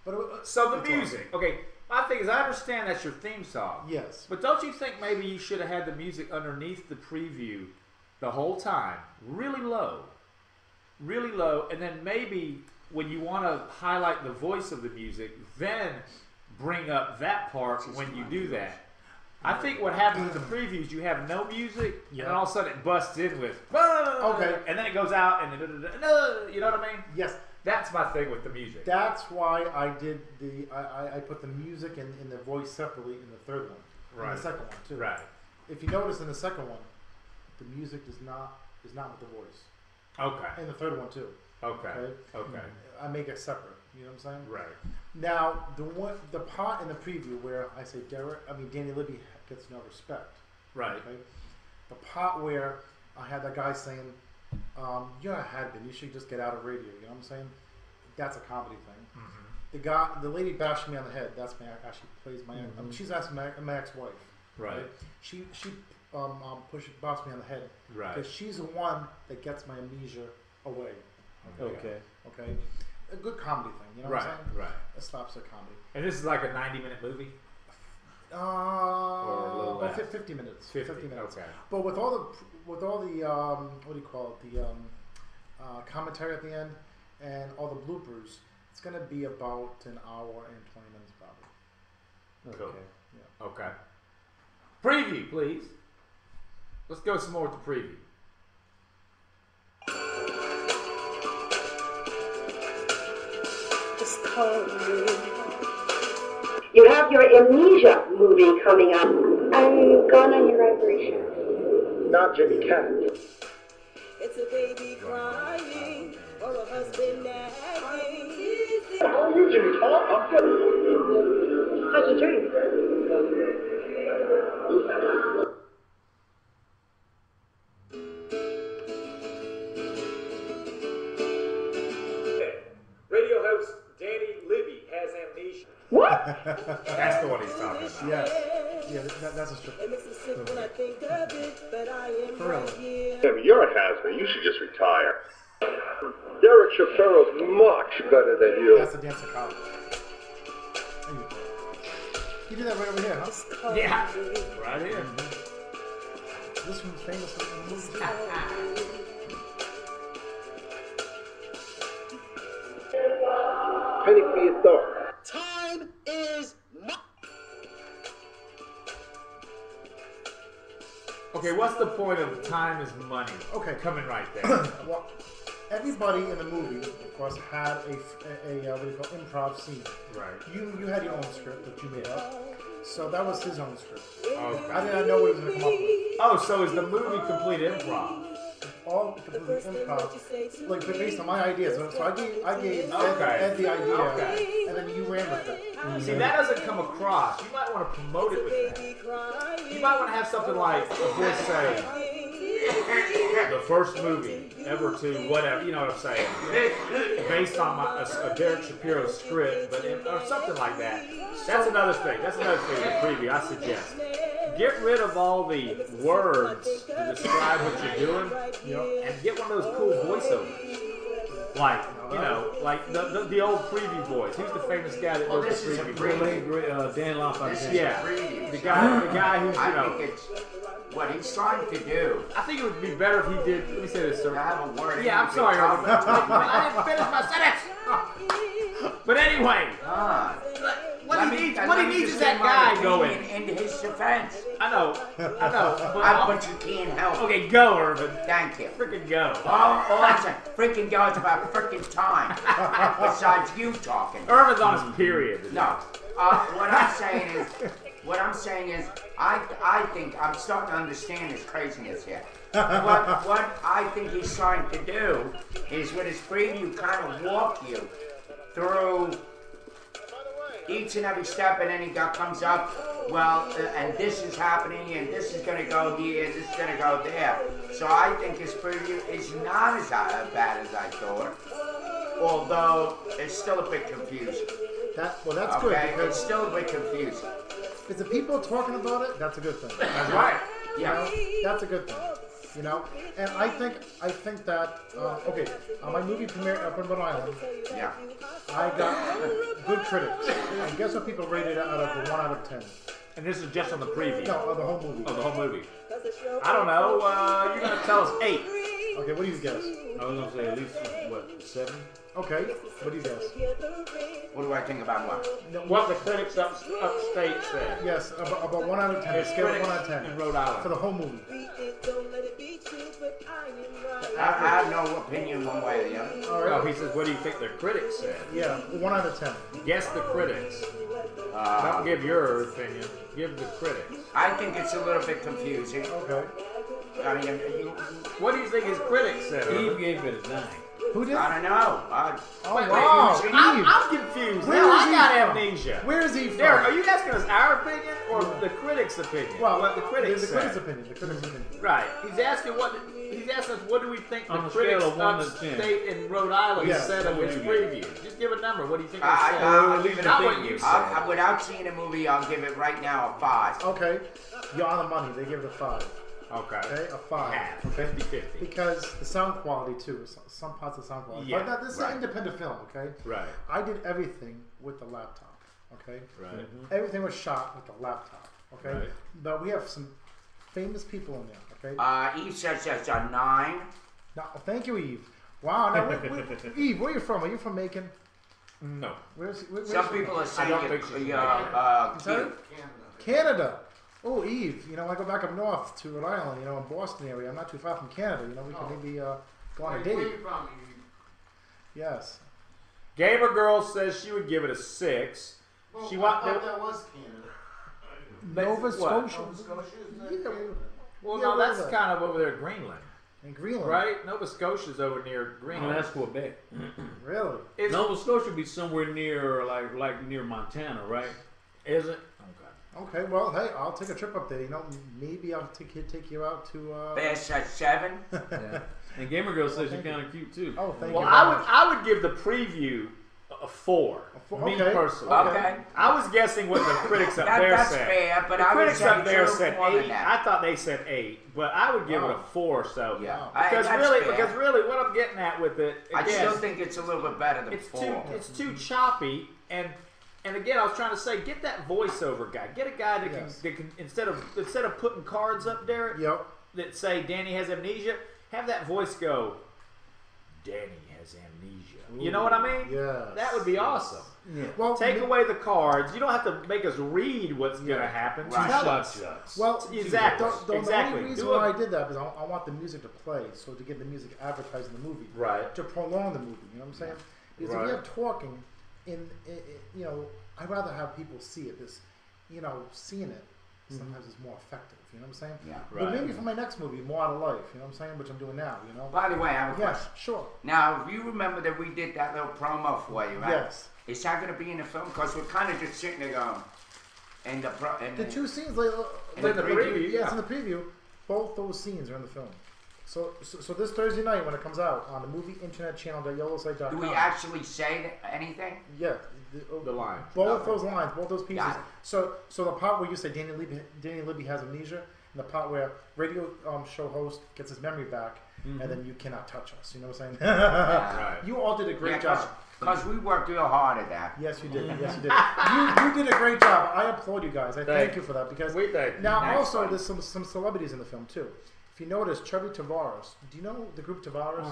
Speaker 4: But
Speaker 3: So the
Speaker 4: it's
Speaker 3: music. Okay. My thing is, I understand that's your theme song.
Speaker 4: Yes.
Speaker 3: But don't you think maybe you should have had the music underneath the preview the whole time, really low, and then maybe when you want to highlight the voice of the music, then bring up that part when you do that. I think what happens in the previews, you have no music, and then all of a sudden it busts in with,
Speaker 4: Okay.
Speaker 3: and then it goes out, and then, you know what I mean?
Speaker 4: Yes.
Speaker 3: That's my thing with the music.
Speaker 4: That's why I did I put the music and the voice separately in the third one.
Speaker 3: Right.
Speaker 4: And the second one too.
Speaker 3: Right.
Speaker 4: If you notice in the second one, the music is not with the voice.
Speaker 3: Okay.
Speaker 4: And the third one too.
Speaker 3: Okay. Okay.
Speaker 4: I make it separate. You know what I'm saying?
Speaker 3: Right.
Speaker 4: Now the part in the preview where I say Danny Libby gets no respect.
Speaker 3: Right.
Speaker 4: Okay. The part where I had that guy saying, "You're a had-been. You should just get out of radio." You know what I'm saying? That's a comedy thing.
Speaker 3: Mm-hmm.
Speaker 4: The lady bashed me on the head. That's my actually plays my. She's actually my ex-wife.
Speaker 3: Right.
Speaker 4: She bossed me on the head.
Speaker 3: Right.
Speaker 4: Because she's the one that gets my amnesia away.
Speaker 1: Okay.
Speaker 4: Okay. A good comedy thing. You know
Speaker 3: Right.
Speaker 4: what I'm saying?
Speaker 3: Right.
Speaker 4: A slapstick comedy.
Speaker 3: And this is like a 90-minute movie?
Speaker 4: Or
Speaker 3: a little less.
Speaker 4: 50 minutes. 50 minutes.
Speaker 3: Okay.
Speaker 4: But with all the what do you call it? The commentary at the end and all the bloopers, it's going to be about an hour and 20 minutes probably.
Speaker 3: Cool.
Speaker 1: Okay.
Speaker 4: Yeah.
Speaker 3: Okay. Preview, please. Let's go some more with the preview.
Speaker 8: Just call me. You have your Amnesia movie coming up. I'm going on your vibration.
Speaker 6: Not Jimmy Cat.
Speaker 9: It's a baby crying. Or a husband nagging.
Speaker 6: How are you, Jimmy? I'm good.
Speaker 8: How's your drink?
Speaker 3: Radio host Danny Libby has amnesia. That's the one he's talking about.
Speaker 4: Yes. Yeah, that's a strip.
Speaker 9: It makes me sick when I think of it, but I am
Speaker 4: For real.
Speaker 9: right here.
Speaker 6: Yeah, but you're a has-been. You should just retire. Derek Shapiro's much better than you.
Speaker 4: That's the dancer college. There you go. You did that right over here, huh?
Speaker 3: Yeah, right here.
Speaker 4: This one's famous in the movie.
Speaker 6: Penny for your thought.
Speaker 9: Time is
Speaker 3: Okay, what's the point of time is money?
Speaker 4: Okay.
Speaker 3: Coming right there.
Speaker 4: Well, everybody in the movie, of course, had a what do you call improv scene.
Speaker 3: Right.
Speaker 4: You had your own script that you made up, so that was his own script.
Speaker 3: Okay.
Speaker 4: I did not know what he was going to come up with.
Speaker 3: Oh, so is the movie complete improv?
Speaker 4: All completely improv, like based on my ideas. So I gave
Speaker 3: Okay.
Speaker 4: Ed the idea,
Speaker 3: Okay.
Speaker 4: and then you ran with it.
Speaker 3: See, that doesn't come across. You might want to promote it with that. You might want to have something like a voice say, the first movie ever to whatever, you know what I'm saying? Based on a Derek Shapiro script, but or something like that. That's another thing. That's another thing in the preview I suggest. Get rid of all the words to describe what you're doing, and get one of those cool voiceovers. Like, you know, like the old preview voice. Who's the famous guy that does the preview?
Speaker 1: Dan LaFontaine.
Speaker 3: Yeah, the guy who's,
Speaker 2: I think it's what he's trying to do.
Speaker 3: I think it would be better if he did. Let me say this, sir.
Speaker 2: I have a word.
Speaker 3: Yeah, I'm sorry, Irvin. I didn't finish my sentence. But anyway, what he needs is that guy going.
Speaker 2: In his defense.
Speaker 3: I know.
Speaker 2: But you can't help.
Speaker 3: Okay, go, Irvin.
Speaker 2: Thank you.
Speaker 3: Freaking go.
Speaker 2: All I'm saying, freaking go, it's about freaking time. Besides you talking.
Speaker 3: Irvin's on his period.
Speaker 2: No. What I'm saying is, I think I'm starting to understand his craziness here. What I think he's trying to do is with his preview kind of walk you through each and every step, and then he comes up, well, and this is happening, and this is going to go here, and this is going to go there. So I think his preview is not as bad as I thought, although it's still a bit confusing.
Speaker 4: That's good.
Speaker 2: Okay,
Speaker 4: Because
Speaker 2: it's still a bit confusing.
Speaker 4: if the people are talking about it, that's a good thing.
Speaker 3: That's right.
Speaker 2: Yeah.
Speaker 4: That's a good thing. You know, and I think that okay, on my movie premiere up in Rhode Island,
Speaker 2: Yeah.
Speaker 4: I got good critics. And guess what people rated it out of a 1 out of 10?
Speaker 3: And this is just on the preview.
Speaker 4: No, of the whole movie.
Speaker 3: Of the whole movie. I don't know. You're going to tell us 8.
Speaker 4: Okay, what do you guess?
Speaker 1: I was gonna say at least 7.
Speaker 4: Okay, what do you guess?
Speaker 2: What do I think about what?
Speaker 3: What the critics upstate said.
Speaker 4: Yes, about 1 out of 10. Scale of 1 out of 10
Speaker 3: in Rhode Island
Speaker 4: for the whole movie.
Speaker 2: I have no opinion one way or the other.
Speaker 4: All right.
Speaker 3: No, he says, what do you think the critics said?
Speaker 4: Yeah, 1 out of 10.
Speaker 3: Guess the critics. Don't give your opinion. Give the critics.
Speaker 2: I think it's a little bit confusing.
Speaker 4: Okay.
Speaker 2: I mean,
Speaker 3: What do you think his critics said?
Speaker 1: Eve gave it a 9.
Speaker 4: Who did?
Speaker 2: I don't know.
Speaker 4: Oh,
Speaker 3: Wait,
Speaker 4: wow.
Speaker 3: I'm confused.
Speaker 4: Where
Speaker 3: Now,
Speaker 4: is
Speaker 3: I
Speaker 4: he
Speaker 3: got
Speaker 4: from?
Speaker 3: amnesia.
Speaker 4: Where is he from?
Speaker 3: Derek, are you asking us our opinion or the critics' opinion?
Speaker 4: Well,
Speaker 3: what the critics
Speaker 4: the
Speaker 3: said.
Speaker 4: critics' opinion. The critics' opinion.
Speaker 3: Right. He's asking us what do we think
Speaker 1: On
Speaker 3: the
Speaker 1: a scale
Speaker 3: critics
Speaker 1: of 1 to 10.
Speaker 3: upstate in Rhode Island
Speaker 4: Yeah.
Speaker 3: said of his preview. Just give a number. What do you think they
Speaker 2: I'll
Speaker 3: said?
Speaker 2: give it
Speaker 3: Not
Speaker 2: a
Speaker 3: what
Speaker 2: big-
Speaker 3: you said.
Speaker 2: without seeing a movie, I'll give it right now a 5.
Speaker 4: Okay, you're on the money. They give it a 5.
Speaker 3: Okay.
Speaker 4: Okay, a 5.
Speaker 3: Half.
Speaker 4: Okay,
Speaker 3: 50-50.
Speaker 4: because the sound quality too. Some parts of sound quality.
Speaker 3: Yeah,
Speaker 4: But this is
Speaker 2: right.
Speaker 4: an independent film. Okay.
Speaker 3: Right.
Speaker 4: I did everything with the laptop. Okay.
Speaker 3: Right.
Speaker 4: Everything was shot with the laptop. Okay.
Speaker 3: Right.
Speaker 4: But we have some famous people in there. Okay.
Speaker 2: Eve says that's a 9.
Speaker 4: Now, thank you, Eve. Wow. Now, Eve, where are you from? Are you from Macon?
Speaker 3: No.
Speaker 4: Where's
Speaker 2: Some people are saying
Speaker 3: don't think she's
Speaker 2: cute.
Speaker 4: Sorry? Canada. Oh, Eve, you know, I go back up north to Rhode Island, you know, in Boston area. I'm not too far from Canada. You know, we can maybe go on a date. Yes.
Speaker 3: Gamer Girl says she would give it a 6.
Speaker 10: Well,
Speaker 3: She
Speaker 10: I
Speaker 3: want
Speaker 10: thought that was Canada.
Speaker 4: Nova
Speaker 3: What?
Speaker 4: Scotia.
Speaker 10: Nova Scotia is that
Speaker 4: Yeah,
Speaker 10: Canada?
Speaker 3: Well,
Speaker 4: Yeah,
Speaker 3: no,
Speaker 4: where
Speaker 3: that's
Speaker 4: is that?
Speaker 3: kind of over there, Greenland,
Speaker 4: In Greenland.
Speaker 3: right? Nova Scotia's over near
Speaker 1: No,
Speaker 3: Greenland.
Speaker 1: that's Quebec.
Speaker 4: Really?
Speaker 3: Is,
Speaker 1: Nova Scotia would be somewhere near, like near Montana, right?
Speaker 3: is it?
Speaker 4: Okay, well, hey, I'll take a trip up there. You know, maybe I'll take you out to.
Speaker 2: Bear says 7.
Speaker 1: Yeah. And Gamer Girl says you're kind of cute too.
Speaker 4: Oh, thank
Speaker 3: Well,
Speaker 4: you.
Speaker 3: I would give the preview a 4. Me
Speaker 4: Okay.
Speaker 3: personally.
Speaker 2: Okay.
Speaker 3: I was guessing what the critics up there
Speaker 2: That's
Speaker 3: said.
Speaker 2: fair, but
Speaker 3: the
Speaker 2: I would
Speaker 3: critics
Speaker 2: say
Speaker 3: up there
Speaker 2: two
Speaker 3: said
Speaker 2: more than
Speaker 3: 8.
Speaker 2: that.
Speaker 3: I thought they said 8, but I would give it a 4. So
Speaker 2: Yeah.
Speaker 3: because
Speaker 2: That's
Speaker 3: really,
Speaker 2: fair.
Speaker 3: what I'm getting at with it,
Speaker 2: I
Speaker 3: again,
Speaker 2: still think it's a little bit better than
Speaker 3: it's
Speaker 2: 4.
Speaker 3: too choppy and again, I was trying to say, get that voiceover guy. Get a guy that can instead of putting cards up, Derek, that say Danny has amnesia, have that voice go, Danny has amnesia. You know what I mean?
Speaker 4: Yeah.
Speaker 3: That would be awesome.
Speaker 1: Yeah.
Speaker 4: Well,
Speaker 3: Take away the cards. You don't have to make us read what's going to happen.
Speaker 2: Right.
Speaker 3: Tell us.
Speaker 4: Well,
Speaker 3: Exactly.
Speaker 4: The
Speaker 3: Exactly.
Speaker 4: only reason why I did that is I want the music to play, so to get the music advertised in the movie,
Speaker 3: Right.
Speaker 4: to prolong the movie. You know what I'm saying? Because if
Speaker 3: Right.
Speaker 4: you have talking, you know, I'd rather have people see it. This, you know, seeing it sometimes is more effective. You know what I'm saying?
Speaker 2: Yeah.
Speaker 4: But maybe for my next movie, more out of life. You know what I'm saying? Which I'm doing now. You know.
Speaker 2: By the way, I have a
Speaker 4: Yes,
Speaker 2: question.
Speaker 4: sure.
Speaker 2: Now, if you remember that we did that little promo for you, right?
Speaker 4: Yes.
Speaker 2: Is that going to be in the film? Because we're kind of just sitting there going, and
Speaker 4: The two scenes, like
Speaker 2: In the preview,
Speaker 4: yes, in the preview, both those scenes are in the film. So this Thursday night when it comes out on the movie internet channel.yellowsite.com.
Speaker 2: do we actually say anything?
Speaker 4: Yeah,
Speaker 3: The line.
Speaker 4: both those lines, both those pieces.
Speaker 2: Got it.
Speaker 4: So the part where you say Danny Libby has amnesia, and the part where radio show host gets his memory back, and then you cannot touch us. You know what I'm saying?
Speaker 3: Right.
Speaker 4: You all did a great job.
Speaker 2: Because we worked real hard at that.
Speaker 4: Yes, you did. Yes, you did. You did a great job. I applaud you guys. I thank you for that because
Speaker 3: We thank you.
Speaker 4: now
Speaker 2: Nice
Speaker 4: also
Speaker 2: one.
Speaker 4: there's some celebrities in the film too. If you notice, Chubby Tavares. Do you know the group Tavares?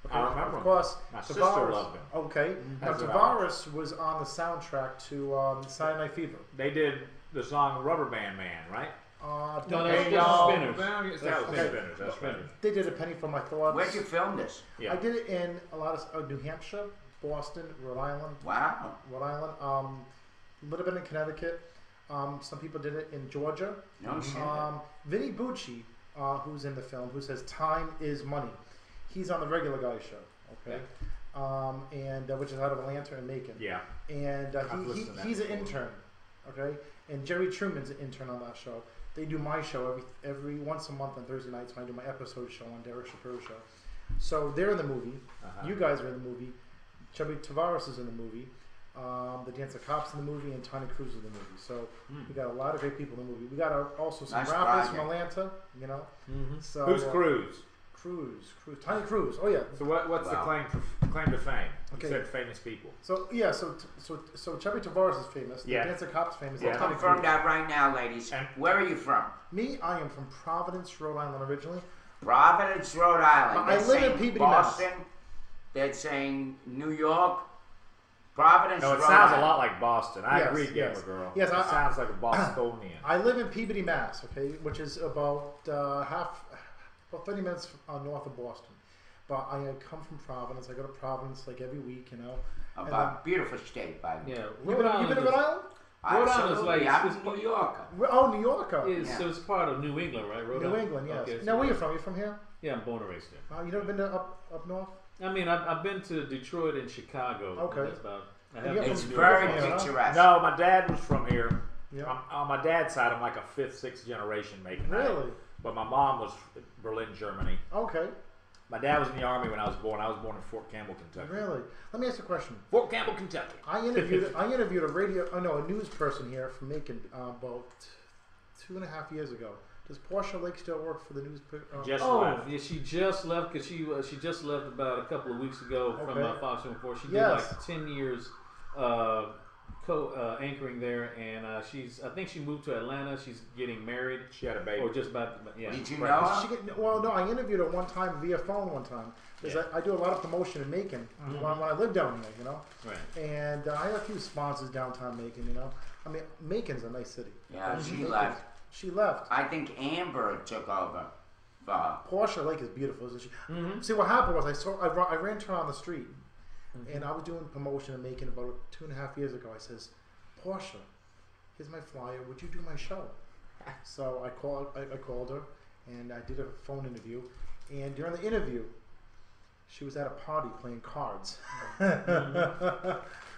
Speaker 4: Okay,
Speaker 3: I remember
Speaker 4: of course.
Speaker 3: My sister
Speaker 4: Tavares.
Speaker 3: loved him.
Speaker 4: Okay. Now
Speaker 3: That's what I
Speaker 4: Tavares was on the soundtrack to Saturday Night Fever.
Speaker 3: They did the song Rubber Band Man, right?
Speaker 1: No,
Speaker 4: don't-
Speaker 1: that's
Speaker 4: Hey,
Speaker 1: just
Speaker 4: y'all.
Speaker 1: Spinners.
Speaker 3: That was
Speaker 4: Okay.
Speaker 3: Spinners. That's Spinners.
Speaker 4: They did A Penny for My Thoughts.
Speaker 2: Where'd you film this?
Speaker 3: Yeah.
Speaker 4: I did it in a lot of New Hampshire, Boston, Rhode Island.
Speaker 2: Wow.
Speaker 4: Rhode Island. A little bit in Connecticut. Some people did it in Georgia.
Speaker 2: No shit.
Speaker 4: Vinny Bucci, who's in the film, who says time is money. He's on the Regular Guy show, okay? And which is out of Atlanta and Macon.
Speaker 3: Yeah.
Speaker 4: And
Speaker 3: I've listened to that
Speaker 4: he's an
Speaker 3: before.
Speaker 4: intern, okay? And Jerry Truman's an intern on that show. They do my show every once a month on Thursday nights when I do my episode show on Derek Shapiro show. So they're in the movie. You guys are in the movie. Chubby Tavares is in the movie. The Dancer Cops in the movie, and Tony Cruz in the movie. So we got a lot of great people in the movie. We got also some
Speaker 2: Nice
Speaker 4: rappers
Speaker 2: project.
Speaker 4: from Atlanta, you know. So
Speaker 3: Who's Cruz?
Speaker 4: Cruz, Tony Cruz. Oh yeah.
Speaker 3: So what's
Speaker 2: Wow.
Speaker 3: the claim to fame?
Speaker 4: Okay.
Speaker 3: You said famous people.
Speaker 4: So yeah, so Chubby Tavares is famous.
Speaker 3: Yeah.
Speaker 4: The Dancer Cops is famous.
Speaker 3: Yeah.
Speaker 4: and Tony
Speaker 2: Confirm
Speaker 4: Cruz.
Speaker 2: that right now, ladies.
Speaker 3: And-
Speaker 2: Where are you from?
Speaker 4: Me, I am from Providence, Rhode Island originally.
Speaker 2: Providence, Rhode Island.
Speaker 4: I
Speaker 2: They're
Speaker 4: live in
Speaker 2: saying
Speaker 4: Peabody,
Speaker 2: Boston. They're saying New York. Providence,
Speaker 3: No, it
Speaker 2: Rhode
Speaker 3: sounds a
Speaker 2: Island.
Speaker 3: lot like Boston. I
Speaker 4: Yes,
Speaker 3: agree, Gamer
Speaker 4: yes.
Speaker 3: Girl.
Speaker 4: Yes,
Speaker 3: it
Speaker 4: I-
Speaker 3: sounds like a Bostonian.
Speaker 4: I live in Peabody, Mass. Okay, which is about about 30 minutes north of Boston. But I come from Providence. I go to Providence like every week, you know. And
Speaker 2: About beautiful state, by the way.
Speaker 1: Yeah,
Speaker 4: you been to Rhode Island?
Speaker 1: Rhode Island is
Speaker 2: Absolutely.
Speaker 1: like-
Speaker 2: I'm a New Yorker.
Speaker 4: Oh, New Yorker.
Speaker 1: So it's part of New England, right? Rhode
Speaker 4: New
Speaker 1: Island?
Speaker 4: England, yes.
Speaker 1: Okay, so
Speaker 4: Now, where you from? You from here?
Speaker 1: Yeah, I'm born and raised there.
Speaker 4: You never been to up north?
Speaker 1: I mean, I've been to Detroit and Chicago.
Speaker 4: Okay.
Speaker 1: That's about. I
Speaker 4: And
Speaker 1: haven't
Speaker 4: you're
Speaker 2: It's
Speaker 1: been to
Speaker 2: very
Speaker 1: New York.
Speaker 2: picturesque.
Speaker 3: No, my dad was from here.
Speaker 4: Yeah.
Speaker 3: On my dad's side, I'm like a 5th, 6th generation making that.
Speaker 4: Really?
Speaker 3: But my mom was Berlin, Germany.
Speaker 4: Okay.
Speaker 3: My dad was in the army when I was born. I was born in Fort Campbell, Kentucky.
Speaker 4: Really? Let me ask you a question.
Speaker 3: Fort Campbell, Kentucky.
Speaker 4: I interviewed a news person here from Macon about 2.5 years ago. Does Portia Lake still work for the news?
Speaker 3: Just
Speaker 1: Oh,
Speaker 3: left.
Speaker 1: yeah, she just left because she just left about a couple of weeks ago from
Speaker 4: Okay.
Speaker 1: Fox 24. She
Speaker 4: Yes.
Speaker 1: did like 10 years anchoring there, and I think she moved to Atlanta. She's getting married.
Speaker 3: She had a baby.
Speaker 1: Or just about, yeah.
Speaker 2: Did you
Speaker 3: Right.
Speaker 2: know her?
Speaker 4: No, I interviewed her one time via phone one time. Because
Speaker 3: Yeah.
Speaker 4: I do a lot of promotion in Macon when I live down here, you know.
Speaker 1: Right.
Speaker 4: And I have a few sponsors downtown Macon, you know. I mean, Macon's a nice city.
Speaker 2: Yeah, she
Speaker 4: Macon-
Speaker 2: left.
Speaker 4: She left.
Speaker 2: I think Amber took over for her.
Speaker 4: Portia Lake is beautiful, isn't she? See, what happened was I ran into her on the street, and I was doing promotion in Macon about 2.5 years ago. I says, Portia, here's my flyer. Would you do my show? So I called her, and I did a phone interview. And during the interview, she was at a party playing cards.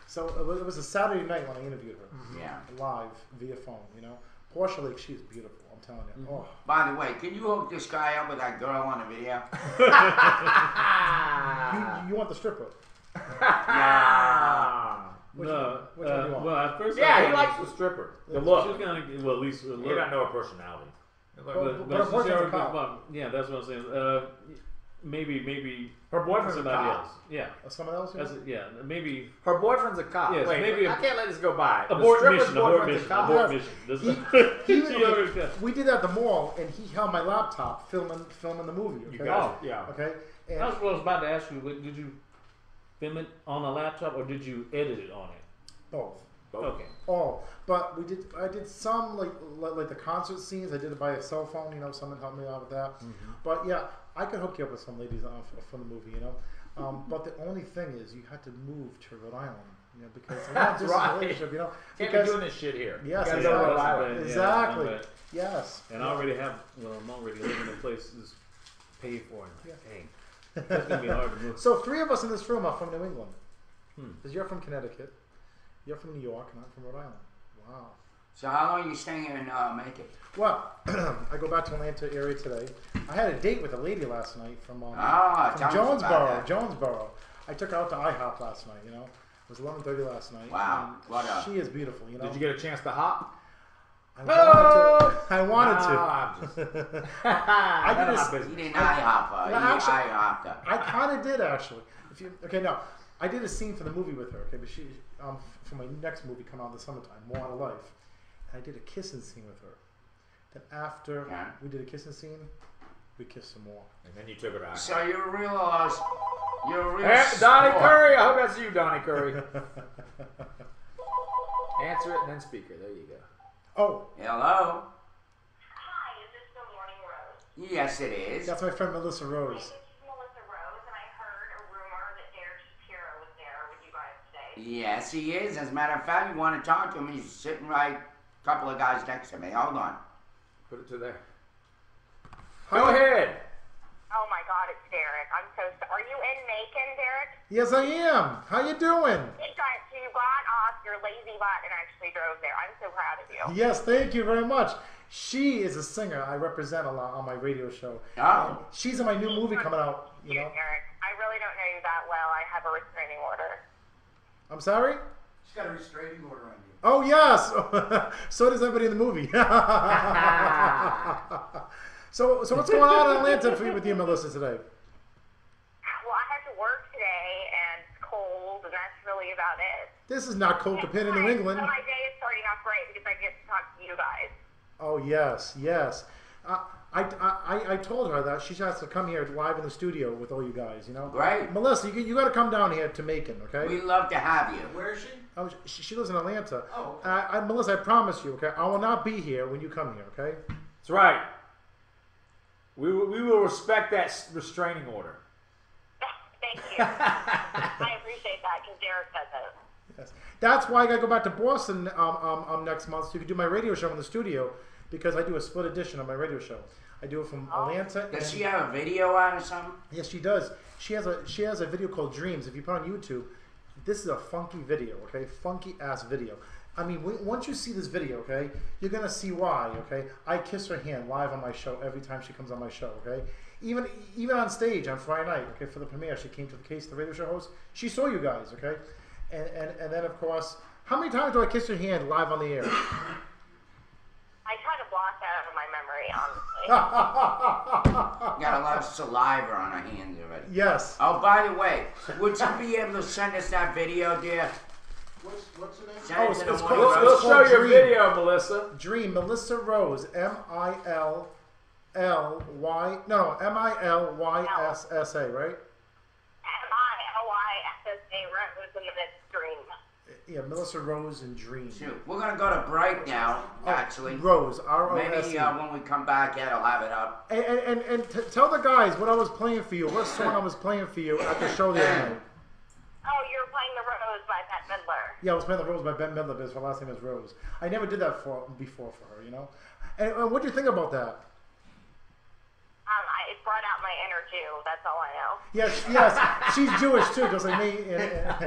Speaker 4: So it was a Saturday night when I interviewed her,
Speaker 2: Yeah.
Speaker 4: live via phone. You know, Portia Lake, she's beautiful. I'm telling you. Oh.
Speaker 2: By the way, can you hook this guy up with that girl on the video?
Speaker 4: You want the stripper?
Speaker 2: Yeah.
Speaker 4: Which
Speaker 1: No,
Speaker 4: one do you want?
Speaker 1: well, at first,
Speaker 3: Yeah, he likes the stripper. The look.
Speaker 1: She's kind of, well, at least the
Speaker 3: You
Speaker 1: look.
Speaker 3: don't know her personality.
Speaker 4: But her
Speaker 1: she's
Speaker 4: boyfriend's a
Speaker 1: already-
Speaker 4: cop.
Speaker 1: well, yeah, that's what I'm saying. Maybe
Speaker 3: Her boyfriend's a
Speaker 1: somebody
Speaker 3: cop.
Speaker 1: else. Yeah,
Speaker 4: Someone else?
Speaker 1: that's yeah. Maybe
Speaker 3: Her boyfriend's a cop.
Speaker 1: Yes,
Speaker 3: Wait,
Speaker 1: maybe
Speaker 3: I can't let this go by. The
Speaker 1: abort
Speaker 3: stripper's
Speaker 1: mission. Abort
Speaker 3: boyfriend's a
Speaker 1: mission.
Speaker 3: cop.
Speaker 1: Abort mission. This is,
Speaker 4: He-
Speaker 1: she already-
Speaker 4: we did that at the mall, and he held my laptop filming the movie. Okay?
Speaker 3: You got it. Yeah.
Speaker 4: Okay.
Speaker 1: I was about to ask you, did you film it on a laptop or did you edit it on it?
Speaker 4: Both.
Speaker 1: Okay.
Speaker 4: Oh, but I did some like the concert scenes. I did it by a cell phone. You know, someone helped me out with that.
Speaker 1: Mm-hmm.
Speaker 4: But yeah, I could hook you up with some ladies from the movie. You know, but the only thing is you had to move to Rhode Island. You know, because
Speaker 3: That's
Speaker 4: this
Speaker 3: right.
Speaker 4: is a relationship. You know,
Speaker 3: Can't
Speaker 4: because
Speaker 3: be doing this shit here.
Speaker 4: yes,
Speaker 3: You gotta go to Rhode
Speaker 1: exactly.
Speaker 3: Island.
Speaker 1: Yeah,
Speaker 4: exactly.
Speaker 1: I'm right.
Speaker 4: Yes.
Speaker 1: And I already have. Well, I'm already living in places paid for. And
Speaker 4: Yeah.
Speaker 1: dang, that's gonna be hard to move.
Speaker 4: So 3 of us in this room are from New England.
Speaker 1: Hmm.
Speaker 4: Because you're from Connecticut, you're from New York, and I'm from Rhode Island. Wow.
Speaker 2: So how long are you staying in Macon?
Speaker 4: Well, I go back to Atlanta area today. I had a date with a lady last night from
Speaker 2: tell us about
Speaker 4: Jonesboro.
Speaker 2: that.
Speaker 4: Jonesboro. I took her out to IHOP last night. You know, it was 11:30 last night.
Speaker 2: Wow.
Speaker 4: and
Speaker 2: What a-
Speaker 4: she is beautiful. You know.
Speaker 3: Did you get a chance to hop?
Speaker 4: I wanted to. I wanted
Speaker 3: No,
Speaker 4: to.
Speaker 3: I'm just.
Speaker 4: I
Speaker 3: None
Speaker 4: did
Speaker 3: of
Speaker 4: a-
Speaker 3: my business.
Speaker 2: You didn't IHOP.
Speaker 4: No,
Speaker 2: You
Speaker 4: actually-
Speaker 2: IHOP'd her.
Speaker 4: I kind of did actually. If you okay, no, I did a scene for the movie with her. Okay, but she for my next movie coming out in the summertime, More Out of Life, and I did a kissing scene with her. Then after
Speaker 2: Yeah.
Speaker 4: we did a kissing scene, we kissed some more.
Speaker 3: And then you took it out.
Speaker 2: So you're a real, you're a real.
Speaker 3: Hey, Donnie
Speaker 2: sport.
Speaker 3: Curry. I hope that's you, Donnie Curry. Answer it and then speaker. There you go.
Speaker 4: Oh,
Speaker 2: Hello.
Speaker 8: Hi, is this the Morning Rose?
Speaker 2: Yes, it is.
Speaker 4: that's my friend Melissa
Speaker 8: Hi,
Speaker 4: Rose.
Speaker 8: this is Melissa Rose, and I heard a rumor that Derek Shapiro was there with you guys today.
Speaker 2: Yes, he is. As a matter of fact, you want to talk to him? He's sitting right, a couple of guys next to me. Hold on.
Speaker 3: Put it to there. Go ahead.
Speaker 8: Oh my God, it's Derek. I'm so sorry. Are you in Macon, Derek?
Speaker 4: Yes, I am. How you doing?
Speaker 8: You got off your lazy butt and actually drove there. I'm so proud of you.
Speaker 4: Yes, thank you very much. She is a singer I represent a lot on my radio show.
Speaker 2: Oh.
Speaker 4: And she's in my new movie coming out. You know.
Speaker 8: Derek, I really don't know you that well. I have a restraining order.
Speaker 4: I'm sorry.
Speaker 10: She's got a restraining order on you.
Speaker 4: Oh yes. So does everybody in the movie. So what's going on in Atlanta for you with you, Melissa, today?
Speaker 8: Well, I have to work today, and it's cold, and that's really about it.
Speaker 4: This is not cold compared to New England.
Speaker 8: So my day is starting off great because I get to talk to you guys.
Speaker 4: Oh yes, yes. I told her that she has to come here live in the studio with all you guys. You know.
Speaker 2: Great.
Speaker 4: Melissa, you got to come down here to Macon, okay?
Speaker 2: We'd love to have you.
Speaker 10: Where is she?
Speaker 4: Oh, she lives in Atlanta.
Speaker 10: Oh.
Speaker 4: Melissa, I promise you, okay? I will not be here when you come here, okay?
Speaker 3: That's right. We will respect that restraining order.
Speaker 8: Thank you. I appreciate that because Derek says it.
Speaker 4: Yes. That's why I got to go back to Boston next month so you can do my radio show in the studio because I do a split edition of my radio show. I do it from Atlanta.
Speaker 2: Does she have a video out or something?
Speaker 4: Yes, she does. She has a video called Dreams. If you put it on YouTube, this is a funky video, okay? Funky ass video. I mean, once you see this video, okay, you're gonna see why, okay? I kiss her hand live on my show every time she comes on my show, okay? Even on stage on Friday night, okay, for the premiere, she came to the Case, the radio show host. She saw you guys, okay? And then of course, how many times do I kiss your hand live on the air?
Speaker 8: I try to block that out of my memory, honestly.
Speaker 2: Got a lot of saliva on her hands already.
Speaker 4: Yes.
Speaker 2: Oh, by the way, would you be able to send us that video, dear?
Speaker 10: What's the name?
Speaker 2: Send it
Speaker 4: it's
Speaker 2: to the
Speaker 4: called-
Speaker 2: Morning
Speaker 4: it's
Speaker 3: We'll
Speaker 2: Roast.
Speaker 3: show your
Speaker 4: Dream.
Speaker 3: video, Melissa.
Speaker 4: Dream, Melissa Rose, M-I-L-L-Y, no, M-I-L-Y-S-S-A, right?
Speaker 8: M-I-L-Y-S-S-A Rose and then it's Dream.
Speaker 4: Yeah, Melissa Rose and Dream.
Speaker 2: Shoot, we're gonna go to break now. Actually,
Speaker 4: Rose, R-O-S-E.
Speaker 2: maybe when we come back, Ed will have it up.
Speaker 4: And tell the guys what I was playing for you, what song I was playing for you at the show the other night.
Speaker 8: Oh, you're playing The Rose by Bette Midler.
Speaker 4: Yeah, I was playing The Rose by Ben Midler, because her last name is Rose. I never did that before for her, you know? And what do you think about that?
Speaker 8: It brought out my inner Jew. That's all I know.
Speaker 4: Yes, she's Jewish too, just like me.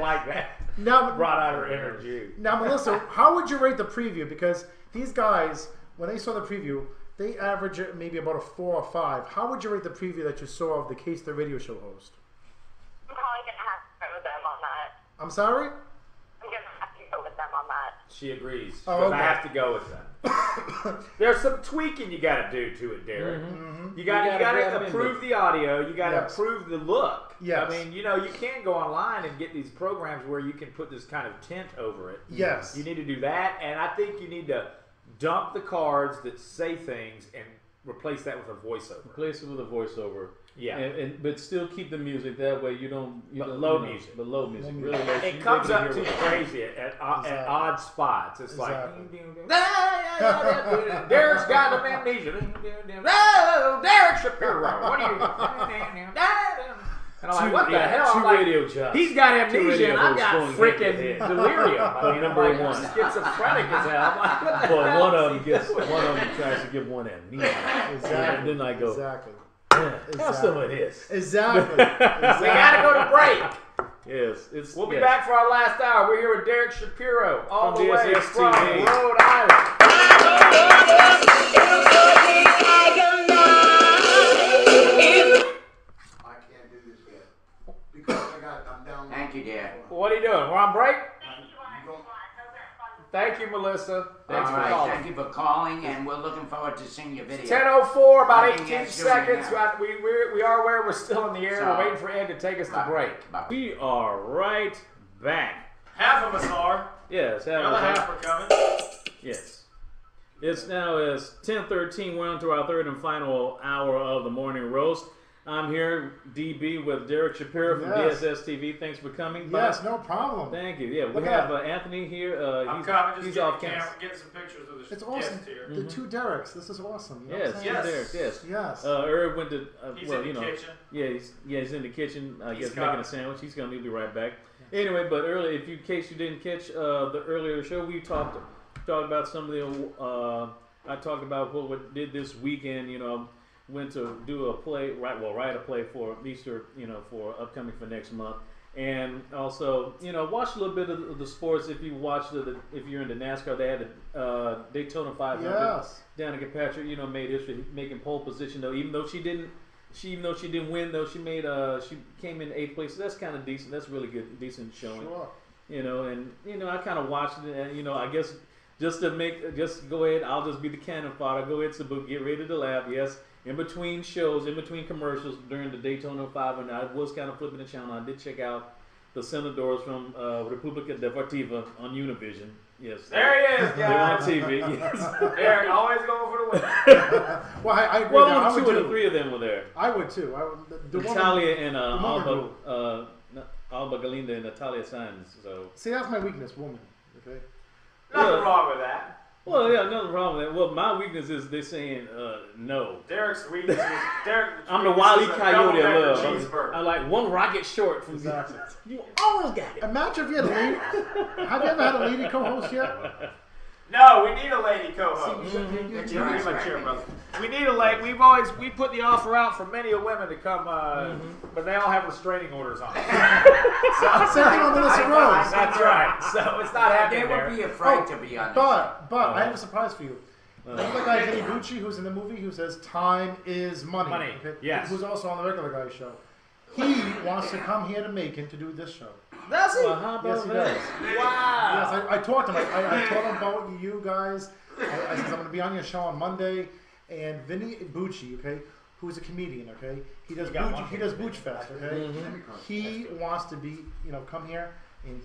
Speaker 3: Like that.
Speaker 4: Now,
Speaker 3: Brought out her energy.
Speaker 4: Now, Melissa, how would you rate the preview? Because these guys, when they saw the preview, they average it maybe about a 4 or 5. How would you rate the preview that you saw of the Case the radio show host?
Speaker 8: I'm probably going to have to go with them on that.
Speaker 4: I'm sorry?
Speaker 8: I'm going to have
Speaker 3: She agrees.
Speaker 4: Oh,
Speaker 3: Because
Speaker 4: okay.
Speaker 3: I have to go with them. There's some tweaking you got to do to it, Derek. You got to approve the audio. You got to approve the look.
Speaker 4: Yes.
Speaker 3: I mean, you know, you can go online and get these programs where you can put this kind of tint over it.
Speaker 4: Yes.
Speaker 3: You need to do that, and I think you need to dump the cards that say things and replace that with a voiceover.
Speaker 1: Replace it with a voiceover.
Speaker 3: Yeah.
Speaker 1: But still keep the music that way. You don't.
Speaker 3: Low music.
Speaker 1: But low music. Really,
Speaker 3: It comes up too crazy at odd spots. It's like Derek's got amnesia. Oh, Derek Shapiro. What are you? And I'm like, what the hell? I'm like,
Speaker 1: radio jobs.
Speaker 3: he's got amnesia and I've got
Speaker 1: going
Speaker 3: freaking
Speaker 1: head to head.
Speaker 3: delirium. I mean, I'm
Speaker 1: Number
Speaker 3: like,
Speaker 1: one.
Speaker 3: schizophrenic as hell. I'm like, what the
Speaker 1: But
Speaker 3: hell
Speaker 1: one
Speaker 3: is
Speaker 1: of
Speaker 3: he
Speaker 1: them gets.
Speaker 3: doing?
Speaker 1: One of them tries to give one amnesia.
Speaker 4: Exactly.
Speaker 1: And then I go.
Speaker 4: Exactly.
Speaker 1: Have some of this.
Speaker 4: Exactly.
Speaker 3: We gotta go to break.
Speaker 1: Yes,
Speaker 3: We'll be back for our last hour. We're here with Derek Shapiro, all
Speaker 1: From
Speaker 3: the way
Speaker 1: DSS
Speaker 3: from
Speaker 1: TV.
Speaker 3: Rhode Island.
Speaker 10: I can't do this yet because I'm down.
Speaker 2: Thank you, dear.
Speaker 3: What are you doing? We're on break?
Speaker 10: You don't-
Speaker 3: Thank you, Melissa. Thanks
Speaker 2: All
Speaker 3: for
Speaker 2: right,
Speaker 3: calling.
Speaker 2: thank you for calling, and we're looking forward to seeing your video.
Speaker 3: 10:04, about
Speaker 2: Nothing
Speaker 3: 18
Speaker 2: else doing
Speaker 3: seconds.
Speaker 2: now.
Speaker 3: We are where we're still in the air.
Speaker 2: So-
Speaker 3: We're waiting for Ed to take us to break.
Speaker 2: Bye.
Speaker 1: We are right back.
Speaker 11: Half of us are.
Speaker 1: Yes,
Speaker 11: The other half are coming.
Speaker 1: Yes. It's now is 10:13. We're on to our third and final hour of the morning roast. I'm here, DB, with Derek Shapiro from
Speaker 4: Yes.
Speaker 1: DSS TV. Thanks for coming.
Speaker 4: Yes,
Speaker 1: by.
Speaker 4: no problem.
Speaker 1: Thank you. Yeah, we
Speaker 4: Look
Speaker 1: have
Speaker 4: at
Speaker 1: Anthony here.
Speaker 11: I'm
Speaker 1: He's,
Speaker 11: coming. Just
Speaker 1: he's
Speaker 11: get
Speaker 1: off
Speaker 11: the camera,
Speaker 1: campus.
Speaker 11: get some pictures of the
Speaker 4: It's awesome.
Speaker 11: guests here.
Speaker 4: The two Dereks. This is awesome. You know
Speaker 1: Yes,
Speaker 4: what I'm saying?
Speaker 11: Yes.
Speaker 1: yes.
Speaker 4: Yes.
Speaker 1: Herb went to
Speaker 11: He's
Speaker 1: well,
Speaker 11: in the
Speaker 1: you know,
Speaker 11: kitchen.
Speaker 1: yeah, he's in the kitchen. I
Speaker 11: He's
Speaker 1: guess making
Speaker 11: coming.
Speaker 1: a sandwich. He's gonna be right back. Anyway, but earlier, in case you didn't catch the earlier show, we talked about some of the. I talked about what we did this weekend. You know, went to do a play, write a play for Easter. You know, for upcoming for next month, and also watch a little bit of the sports. If you watch if you're into NASCAR, they had the Daytona 500.
Speaker 4: Yes.
Speaker 1: Danica Patrick, made history, making pole position though. Even though she didn't win though, she came in 8th place. So that's kind of decent. That's really good, decent showing.
Speaker 4: Sure.
Speaker 1: I kind of watched it, and I guess just go ahead. I'll just be the cannon fodder. Go ahead, Sabu, get ready to laugh. Yes, in between shows, in between commercials during the Daytona 500, I was kind of flipping the channel. I did check out the Senadors from República Deportiva on Univision. Yes,
Speaker 3: There he is,
Speaker 1: they're on
Speaker 3: guys.
Speaker 1: TV. Yes.
Speaker 3: Derek, always going for the win.
Speaker 4: Well, I agree.
Speaker 1: Well,
Speaker 4: that. I
Speaker 1: only
Speaker 4: would
Speaker 1: two of the
Speaker 4: too.
Speaker 1: three of them were there.
Speaker 4: I would too. The woman-
Speaker 1: Natalia and
Speaker 4: the woman
Speaker 1: Alba Galinda and Natalia Sainz. So
Speaker 4: See, that's my weakness, woman. Okay.
Speaker 3: Nothing wrong with that.
Speaker 1: well, yeah, nothing wrong with that. Well, my weakness is they're saying no.
Speaker 11: Derek's weakness is
Speaker 1: I'm the Wile E. Coyote of love.
Speaker 11: cheeseburger.
Speaker 1: I'm like one rocket short from
Speaker 4: Exactly.
Speaker 1: You almost got it.
Speaker 4: Imagine if you had a lady. Have you ever had a lady co-host yet?
Speaker 3: No, we need a lady co-host.
Speaker 2: Get
Speaker 3: You
Speaker 2: your
Speaker 3: need
Speaker 2: ass
Speaker 3: my
Speaker 2: back.
Speaker 3: chair, brother. We need a lady. We put the offer out for many women to come, but they all have restraining orders on.
Speaker 4: Same thing on Melissa Rose.
Speaker 3: That's right. So it's not
Speaker 2: They
Speaker 3: happening
Speaker 2: would
Speaker 3: there.
Speaker 2: be afraid to be on this.
Speaker 4: But I have a surprise for you. Remember the guy Vinny Bucci who's in the movie who says time is money?
Speaker 3: Money,
Speaker 4: Okay?
Speaker 3: yes.
Speaker 4: Who's also on the regular guy show. He wants to come here to Macon to do this show.
Speaker 3: Does he?
Speaker 1: Well, how about
Speaker 4: Yes, he
Speaker 1: that?
Speaker 4: does.
Speaker 3: Wow.
Speaker 4: Yes, I talked to him. I told him about you guys. I said I'm going to be on your show on Monday. And Vinny Bucci, okay, who's a comedian, okay, he does Booch Fest, okay. He wants to be, come here and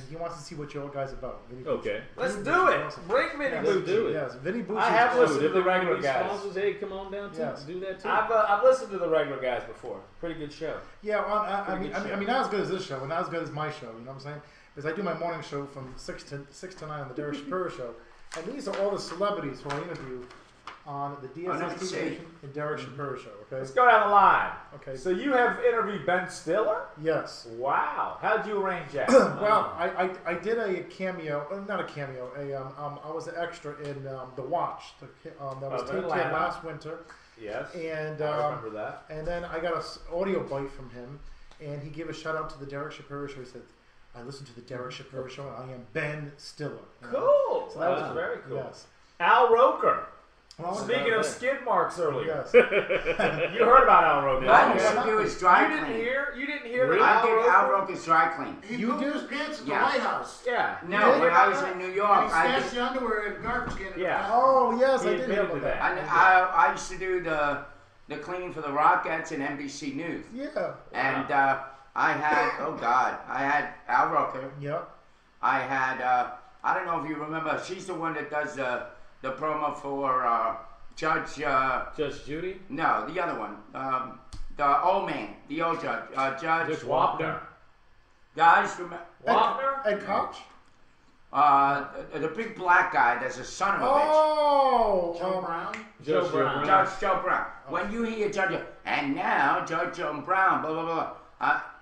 Speaker 4: he wants to see what your guys about. Vinny Bucci.
Speaker 1: Okay.
Speaker 3: Let's
Speaker 4: Vinny
Speaker 3: do
Speaker 4: Bucci
Speaker 3: it.
Speaker 4: is awesome.
Speaker 3: Bring Vinny
Speaker 4: Yes,
Speaker 3: Bucci.
Speaker 1: do it.
Speaker 4: Yes, Vinny Bucci.
Speaker 3: I have
Speaker 4: is
Speaker 3: listened
Speaker 4: awesome.
Speaker 3: to the regular guys.
Speaker 1: Sponsors, hey, come on down to
Speaker 4: Yes.
Speaker 1: do that too.
Speaker 3: I've listened to the regular guys before. Pretty good show.
Speaker 4: Yeah, well, I
Speaker 1: Pretty
Speaker 4: mean,
Speaker 1: good show.
Speaker 4: not as good as this show, and not as good as my show. You know what I'm saying? Because I do my morning show from 6 to 9 on the Derek Shapiro show, and these are all the celebrities who I interview on the DSS
Speaker 2: let me
Speaker 4: TV
Speaker 2: see.
Speaker 4: station and Derek Shapiro show. Okay.
Speaker 3: Let's go down the line.
Speaker 4: Okay.
Speaker 3: So you have interviewed Ben Stiller?
Speaker 4: Yes.
Speaker 3: Wow. How'd you arrange that?
Speaker 4: Well, I did a cameo, not a cameo. I was an extra in The Watch that was taped here
Speaker 3: Atlanta.
Speaker 4: last winter,
Speaker 3: Yes.
Speaker 4: and
Speaker 3: I remember that.
Speaker 4: And then I got an audio bite from him, and he gave a shout out to the Derek Shapiro show. He said, "I listened to the Derek Shapiro show, and I am Ben Stiller." You know?
Speaker 3: Cool.
Speaker 4: So
Speaker 3: that
Speaker 4: was
Speaker 3: was very cool.
Speaker 4: Yes.
Speaker 3: Al Roker.
Speaker 4: Well,
Speaker 3: Speaking of skid marks earlier,
Speaker 4: yes.
Speaker 3: you heard about Al Roker.
Speaker 2: I used to do his dry
Speaker 3: You
Speaker 2: clean.
Speaker 3: didn't hear
Speaker 2: I
Speaker 3: that
Speaker 2: did Al Roker's dry clean.
Speaker 10: He pooped his pants at the
Speaker 2: Yeah.
Speaker 10: White House.
Speaker 3: Yeah.
Speaker 2: No, when I was in New York,
Speaker 10: And he
Speaker 2: I
Speaker 10: stashed
Speaker 2: did,
Speaker 10: the underwear in a garbage can.
Speaker 3: Yeah.
Speaker 4: Oh yes,
Speaker 3: He
Speaker 4: I did hear
Speaker 3: admitted
Speaker 4: about
Speaker 3: to
Speaker 4: that.
Speaker 3: that.
Speaker 2: I used to do the cleaning for the Rockettes and NBC News.
Speaker 4: Yeah.
Speaker 2: And I had, oh God, I had Al Roker.
Speaker 4: Yep.
Speaker 2: I had, I don't know if you remember, she's the one that does the promo for Judge.
Speaker 1: Judge Judy?
Speaker 2: No, the other one. The old man, the old judge. Judge
Speaker 3: Wapner.
Speaker 2: Guys, remember?
Speaker 3: Wapner?
Speaker 4: Ed Koch?
Speaker 2: The big black guy that's a son of a bitch.
Speaker 4: Oh,
Speaker 10: Joe Brown.
Speaker 3: Joe Brown.
Speaker 2: Judge Joe Brown. When you hear Judge, and now Judge Joe Brown, blah, blah, blah.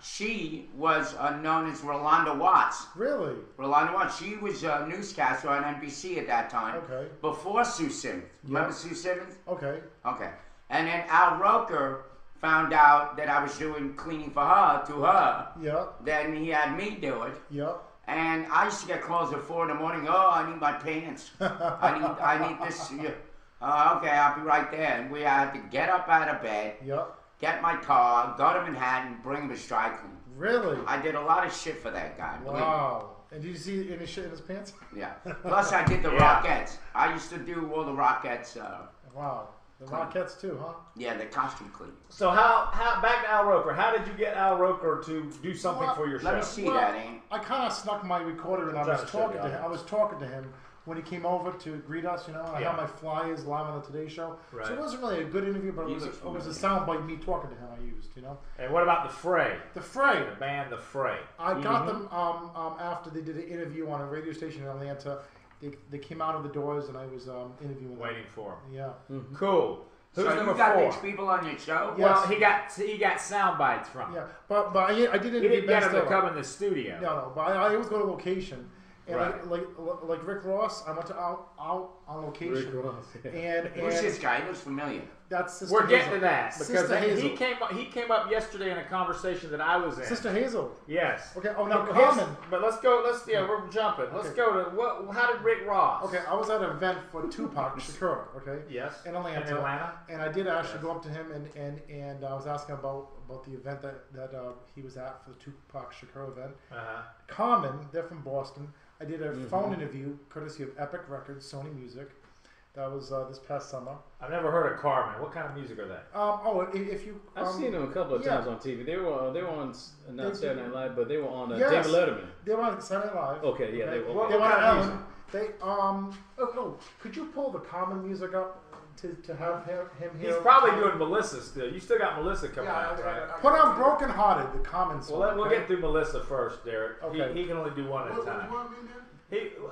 Speaker 2: She was known as Rolanda Watts.
Speaker 4: really?
Speaker 2: Rolanda Watts. She was a newscaster on NBC at that time.
Speaker 4: Okay.
Speaker 2: Before Sue Simmons. Remember
Speaker 4: Yeah.
Speaker 2: Sue Simmons?
Speaker 4: Okay.
Speaker 2: Okay. And then Al Roker found out that I was doing cleaning for her, to her.
Speaker 4: Yep.
Speaker 2: Then he had me do it.
Speaker 4: Yep.
Speaker 2: And I used to get calls at 4 in the morning. Oh, I need my pants. I need this. Okay, I'll be right there. And we had to get up out of bed,
Speaker 4: Yep.
Speaker 2: get my car, go to Manhattan, bring him to dry clean.
Speaker 4: Really?
Speaker 2: I did a lot of shit for that guy. believe me.
Speaker 4: Wow. And did you see any shit in his pants?
Speaker 2: Yeah. Plus, I did the
Speaker 3: Yeah.
Speaker 2: Rockettes. I used to do all the Rockettes.
Speaker 4: Wow. The Rockettes too, huh?
Speaker 2: Yeah, the costume clean.
Speaker 3: So how back to Al Roker? How did you get Al Roker to do something
Speaker 4: Well,
Speaker 3: for your show?
Speaker 2: Let me see
Speaker 4: Well,
Speaker 2: that, Ain't.
Speaker 4: I kind of snuck my recorder and I
Speaker 3: Trying
Speaker 4: was
Speaker 3: to show
Speaker 4: talking
Speaker 3: the
Speaker 4: to him.
Speaker 3: audience.
Speaker 4: I was talking to him when he came over to greet us. You know, I
Speaker 3: Yeah.
Speaker 4: had my flyers live on the Today Show,
Speaker 3: Right.
Speaker 4: so it wasn't really a good interview, but
Speaker 2: He
Speaker 4: it was
Speaker 2: looks
Speaker 4: a
Speaker 2: familiar.
Speaker 4: soundbite me talking to him. I used, you know,
Speaker 3: And what about the Fray?
Speaker 4: the Fray.
Speaker 3: The band The Fray.
Speaker 4: I got them after they did an interview on a radio station in Atlanta. They came out of the doors and I was interviewing them.
Speaker 3: Waiting for him.
Speaker 4: Yeah.
Speaker 3: Cool. Who's
Speaker 2: So
Speaker 3: number
Speaker 2: you got
Speaker 3: 4?
Speaker 2: these people on your show?
Speaker 4: Yeah.
Speaker 3: Well, he got sound bites from him.
Speaker 4: Yeah, but I did
Speaker 3: He
Speaker 4: interview
Speaker 3: didn't
Speaker 4: Ben
Speaker 3: get him to
Speaker 4: Stiller.
Speaker 3: come in the studio.
Speaker 4: No, but I always go to location, and
Speaker 3: Right.
Speaker 4: like Rick Ross, I went to out on location,
Speaker 1: Rick Ross, yeah.
Speaker 4: and
Speaker 2: Who's this guy? He looks familiar.
Speaker 4: that's Sister
Speaker 3: We're getting
Speaker 4: Hazel.
Speaker 3: to that because
Speaker 4: Sister Hazel.
Speaker 3: he came up yesterday in a conversation that I was in.
Speaker 4: Sister Hazel.
Speaker 3: Yes.
Speaker 4: Okay. Oh, now
Speaker 3: His-
Speaker 4: Common.
Speaker 3: But let's go. We're jumping. Let's
Speaker 4: Okay.
Speaker 3: go to how did Rick Ross?
Speaker 4: Okay, I was at an event for Tupac Shakur. Okay.
Speaker 3: Yes.
Speaker 4: In Atlanta.
Speaker 3: In Atlanta.
Speaker 4: And I did actually go up to him and I was asking about the event that he was at for the Tupac Shakur event.
Speaker 3: Uh-huh.
Speaker 4: Common, they're from Boston. I did a phone interview courtesy of Epic Records, Sony Music. That was this past summer.
Speaker 3: I've never heard of Carmen. What kind of music are they?
Speaker 4: If you,
Speaker 1: I've seen them a couple of
Speaker 4: yeah.
Speaker 1: times on TV. They were on not
Speaker 4: They-
Speaker 1: Saturday Night Live, but they were on
Speaker 4: Yes.
Speaker 1: David Letterman.
Speaker 4: They were on Saturday Night Live.
Speaker 1: Okay, yeah, they were.
Speaker 3: What
Speaker 4: They were on
Speaker 3: kind of music?
Speaker 4: Ellen. Could you pull the Common music up to have him here?
Speaker 3: He's probably doing Melissa still. You still got Melissa coming out, right?
Speaker 4: Put on Broken Hearted, the Common song.
Speaker 3: Well, we'll
Speaker 4: okay?
Speaker 3: get through Melissa first, Derek.
Speaker 4: Okay.
Speaker 3: He can only do one at a
Speaker 10: What do
Speaker 3: time.
Speaker 10: you want me to do?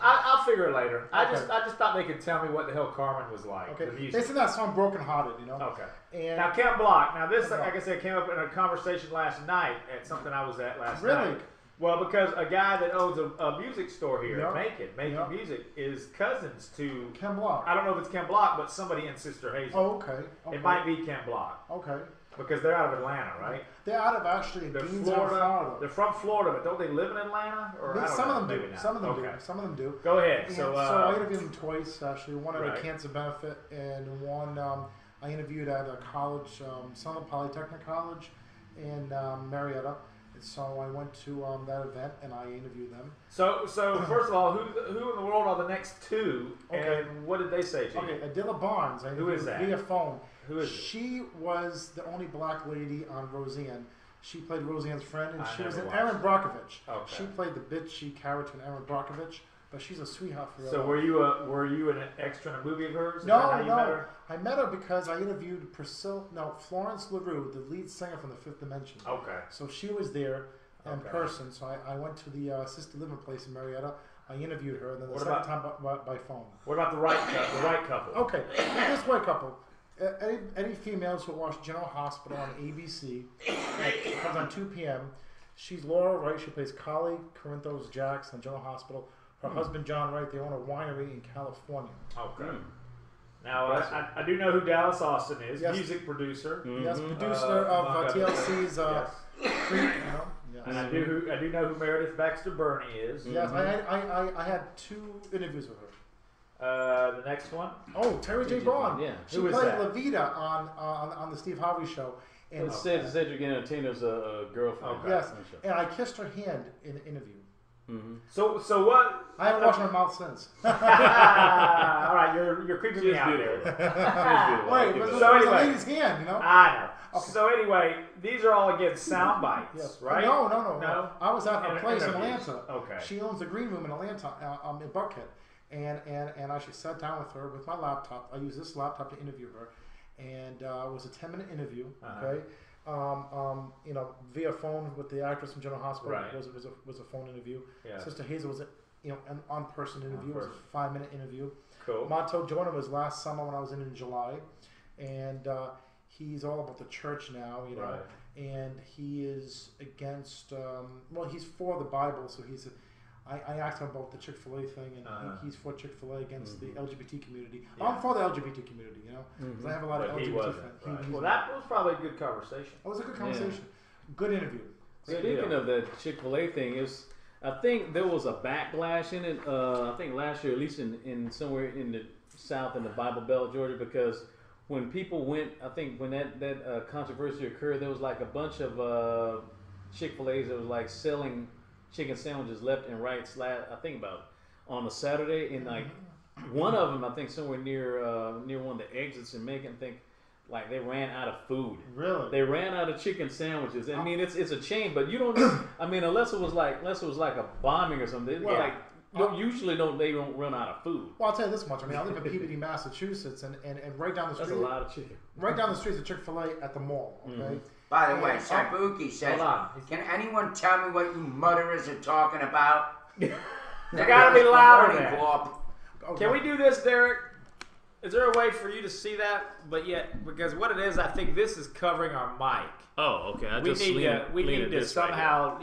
Speaker 3: I'll figure it later. I
Speaker 4: Okay.
Speaker 3: just thought they could tell me what the hell Carmen was like.
Speaker 4: Okay,
Speaker 3: The
Speaker 4: they
Speaker 3: music.
Speaker 4: sing that song Broken Hearted, you know?
Speaker 3: Okay.
Speaker 4: And
Speaker 3: Now Ken Block. Now this,
Speaker 4: Ken Block.
Speaker 3: like I said, came up in a conversation last night at something I was at last
Speaker 4: Really?
Speaker 3: night. Well, because a guy that owns a music store here,
Speaker 4: Yeah.
Speaker 3: Making
Speaker 4: Yeah.
Speaker 3: Music, is cousins to.
Speaker 4: Ken Block.
Speaker 3: I don't know if it's Ken Block, but somebody in Sister Hazel.
Speaker 4: Oh, okay.
Speaker 3: It might be Ken Block
Speaker 4: Okay.
Speaker 3: because they're out of Atlanta, right?
Speaker 4: They're out of actually
Speaker 3: They're
Speaker 4: Beantown, Florida.
Speaker 3: They're from Florida, but don't they live in Atlanta? Or I don't
Speaker 4: Some
Speaker 3: know,
Speaker 4: of them
Speaker 3: maybe
Speaker 4: do.
Speaker 3: not.
Speaker 4: Some of them
Speaker 3: Okay.
Speaker 4: do. Some of them do.
Speaker 3: Go ahead.
Speaker 4: And
Speaker 3: So,
Speaker 4: I interviewed them twice, actually. One at
Speaker 3: Right.
Speaker 4: a cancer benefit, and one I interviewed at a college, Southern Polytechnic College in Marietta. So I went to that event and I interviewed them.
Speaker 3: So first of all, who in the world are the next two?
Speaker 4: Okay.
Speaker 3: And what did they say to you?
Speaker 4: Okay, Adila Barnes. I
Speaker 3: Who is
Speaker 4: interviewed
Speaker 3: that?
Speaker 4: via phone.
Speaker 3: Who is it?
Speaker 4: She was the only black lady on Roseanne. She played Roseanne's friend, and
Speaker 3: I
Speaker 4: she was
Speaker 3: never
Speaker 4: in
Speaker 3: watched
Speaker 4: Erin Brockovich.
Speaker 3: Okay.
Speaker 4: She played the bitchy character in Erin Brockovich, but she's a sweetheart for real.
Speaker 3: So were you an extra in a movie of hers? Is
Speaker 4: No,
Speaker 3: that how you
Speaker 4: no.
Speaker 3: met her?
Speaker 4: I met her because I interviewed Florence LaRue, the lead singer from the Fifth Dimension.
Speaker 3: Okay.
Speaker 4: So she was there in
Speaker 3: Okay.
Speaker 4: person. So I went to the assisted living place in Marietta. I interviewed her, and then the
Speaker 3: What
Speaker 4: second
Speaker 3: about-
Speaker 4: time by phone.
Speaker 3: What about the right couple?
Speaker 4: Okay, this white couple. Any females who watch General Hospital on ABC, it comes on 2 p.m. She's Laura Wright. She plays Carly Corinthos Jacks on General Hospital. Her husband John Wright. They own a winery in California.
Speaker 3: Okay. Now I do know who Dallas Austin is.
Speaker 4: Yes.
Speaker 3: Music producer.
Speaker 4: Yes, producer
Speaker 3: Mock
Speaker 4: of
Speaker 3: Up
Speaker 4: TLC's
Speaker 3: Yes.
Speaker 4: Creep. You know. Yes.
Speaker 3: And I do know who Meredith Baxter Burney is.
Speaker 4: Yes, I had 2 interviews with her.
Speaker 3: The next one.
Speaker 4: Oh, Terry J. Braun.
Speaker 1: Yeah.
Speaker 4: She
Speaker 3: Who is
Speaker 4: played
Speaker 3: that?
Speaker 4: Levita on the Steve Harvey show. And
Speaker 1: It's Cedric Entertainer's girlfriend.
Speaker 3: Okay.
Speaker 4: yes, and I kissed her hand in an interview.
Speaker 1: Mm-hmm.
Speaker 3: So what?
Speaker 4: I haven't washed my mouth since.
Speaker 3: All right, you're creeping me
Speaker 1: She's
Speaker 3: out
Speaker 1: beautiful.
Speaker 3: there.
Speaker 4: Wait,
Speaker 1: give
Speaker 4: it
Speaker 1: it
Speaker 4: was
Speaker 1: up.
Speaker 3: So
Speaker 4: a
Speaker 3: anyway.
Speaker 4: lady's hand, you know?
Speaker 3: I know.
Speaker 4: Okay.
Speaker 3: So anyway, these are all against sound bites,
Speaker 4: Yes.
Speaker 3: right?
Speaker 4: No. I was at her
Speaker 3: Inter-
Speaker 4: place in
Speaker 3: interviews.
Speaker 4: Atlanta.
Speaker 3: Okay.
Speaker 4: She owns the green room in Atlanta, in Buckhead. And I actually sat down with her with my laptop. I used this laptop to interview her. And it was a 10-minute interview, okay? You know, via phone with the actress from General Hospital.
Speaker 3: Right.
Speaker 4: It was a phone interview.
Speaker 3: Yeah.
Speaker 4: Sister Hazel was an on-person interview. It was
Speaker 3: On-person.
Speaker 4: a 5-minute interview.
Speaker 3: Cool.
Speaker 4: Montel Jordan was last summer when I was in July. And he's all about the church now, you know.
Speaker 3: Right.
Speaker 4: And he is against, he's for the Bible, so I asked him about the Chick-fil-A thing, and he's for Chick-fil-A against the LGBT community.
Speaker 3: Yeah.
Speaker 4: I'm for the LGBT community, you know, because I have a lot of
Speaker 3: But he
Speaker 4: LGBT
Speaker 3: wasn't.
Speaker 4: friends.
Speaker 3: Right. Well, that was probably a good conversation.
Speaker 4: It was a good conversation. Good interview.
Speaker 1: Speaking of the Chick-fil-A thing, I think there was a backlash in it. I think last year, at least in somewhere in the South in the Bible Belt, Georgia, because when people went, I think when that controversy occurred, there was like a bunch of Chick-fil-A's that was like selling chicken sandwiches left and right. I think about on a Saturday, and like one of them, I think somewhere near one of the exits in Macon, I think like they ran out of food.
Speaker 4: Really?
Speaker 1: They ran out of chicken sandwiches. I mean, it's a chain, but you don't. I mean, unless it was like a bombing or something.
Speaker 4: Well,
Speaker 1: Usually they don't run out of food.
Speaker 4: Well, I'll tell you this much. I mean, I live in Peabody, Massachusetts, and right down the street.
Speaker 1: That's a lot of chicken.
Speaker 4: Right down the street is a Chick-fil-A at the mall. Okay.
Speaker 2: By the way, Sabuki says, can anyone tell me what you mutterers are talking about?
Speaker 3: You gotta be louder
Speaker 2: Morning
Speaker 3: there.
Speaker 2: Glop.
Speaker 3: Can we do this, Derek? Is there a way for you to see that? But yet, because what it is, I think this is covering our mic.
Speaker 1: Oh, okay.
Speaker 3: We need to somehow,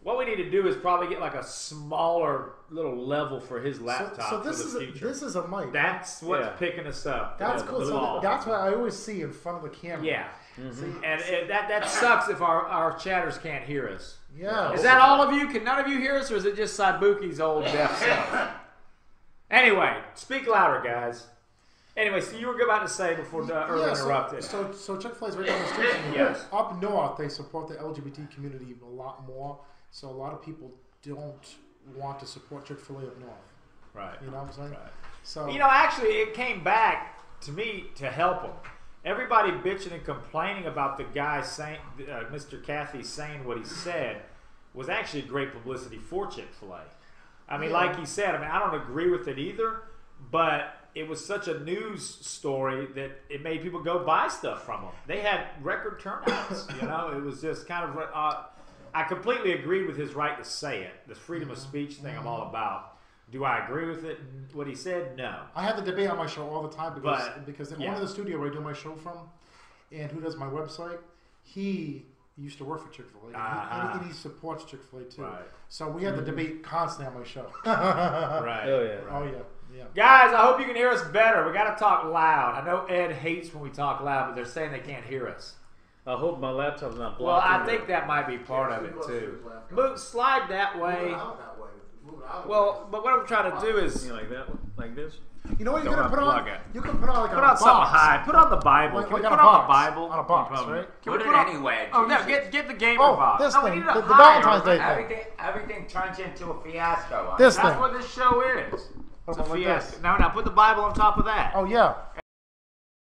Speaker 3: What we need to do is probably get like a smaller little level for his laptop
Speaker 4: So this
Speaker 3: for the future.
Speaker 4: this is a mic.
Speaker 3: That's what's picking us up.
Speaker 4: That's cool. So that's what I always see in front of the camera.
Speaker 3: Yeah.
Speaker 4: See,
Speaker 3: And that sucks if our chatters can't hear us.
Speaker 4: Yeah.
Speaker 3: Is that all of you? Can none of you hear us, or is it just Sabuki's old deaf self? Anyway, speak louder, guys. Anyway, so you were about to say before Earl interrupted.
Speaker 4: So Chick-fil-A's right down the street from me.
Speaker 3: Yes.
Speaker 4: Up north, they support the LGBT community a lot more. So a lot of people don't want to support Chick-fil-A up north.
Speaker 3: Right.
Speaker 4: You know what I'm saying?
Speaker 3: Right.
Speaker 4: So
Speaker 3: actually, it came back to me to help them. Everybody bitching and complaining about the guy saying, Mr. Cathy saying what he said, was actually great publicity for Chick-fil-A. I mean, like he said, I don't agree with it either, but it was such a news story that it made people go buy stuff from them. They had record turnouts. It was just kind of. I completely agree with his right to say it. The freedom of speech thing I'm all about. Do I agree with it? What he said? No.
Speaker 4: I have the debate on my show all the time because in one of the studio where I do my show from, and who does my website, he used to work for Chick-fil-A, and he supports Chick-fil-A too.
Speaker 3: Right.
Speaker 4: So we have the debate constantly on my show.
Speaker 3: Right.
Speaker 1: Oh yeah.
Speaker 4: Oh yeah. Yeah.
Speaker 3: Guys, I hope you can hear us better. We got to talk loud. I know Ed hates when we talk loud, but they're saying they can't hear us.
Speaker 1: I hope my laptop's not
Speaker 3: Well,
Speaker 1: blocking.
Speaker 3: I think that might be part of it too. Move, slide that way. Well, but what I'm trying to do is
Speaker 1: like that, like this.
Speaker 4: You know what you're
Speaker 3: Don't
Speaker 4: gonna put on?
Speaker 3: unplug it.
Speaker 4: You can put on like
Speaker 3: put
Speaker 4: a
Speaker 3: on something
Speaker 4: box.
Speaker 3: high. Put on the Bible.
Speaker 4: Like
Speaker 3: Can we
Speaker 4: on
Speaker 3: put
Speaker 4: a
Speaker 3: on the
Speaker 4: box.
Speaker 3: Bible?
Speaker 4: On a box, right?
Speaker 3: Can we
Speaker 2: Put
Speaker 3: put
Speaker 2: it
Speaker 3: on-
Speaker 2: anywhere.
Speaker 3: Oh, no,
Speaker 2: Jesus.
Speaker 3: get the gamer
Speaker 4: Oh,
Speaker 3: box.
Speaker 4: this
Speaker 3: No, we
Speaker 4: thing,
Speaker 3: need a
Speaker 4: the
Speaker 3: higher.
Speaker 4: Valentine's Day thing.
Speaker 2: Everything turns into a fiasco.
Speaker 4: This
Speaker 3: That's
Speaker 4: thing.
Speaker 3: what this show is. It's a
Speaker 4: Like
Speaker 3: fiasco.
Speaker 4: this.
Speaker 3: Now put the Bible on top of that.
Speaker 4: Oh yeah.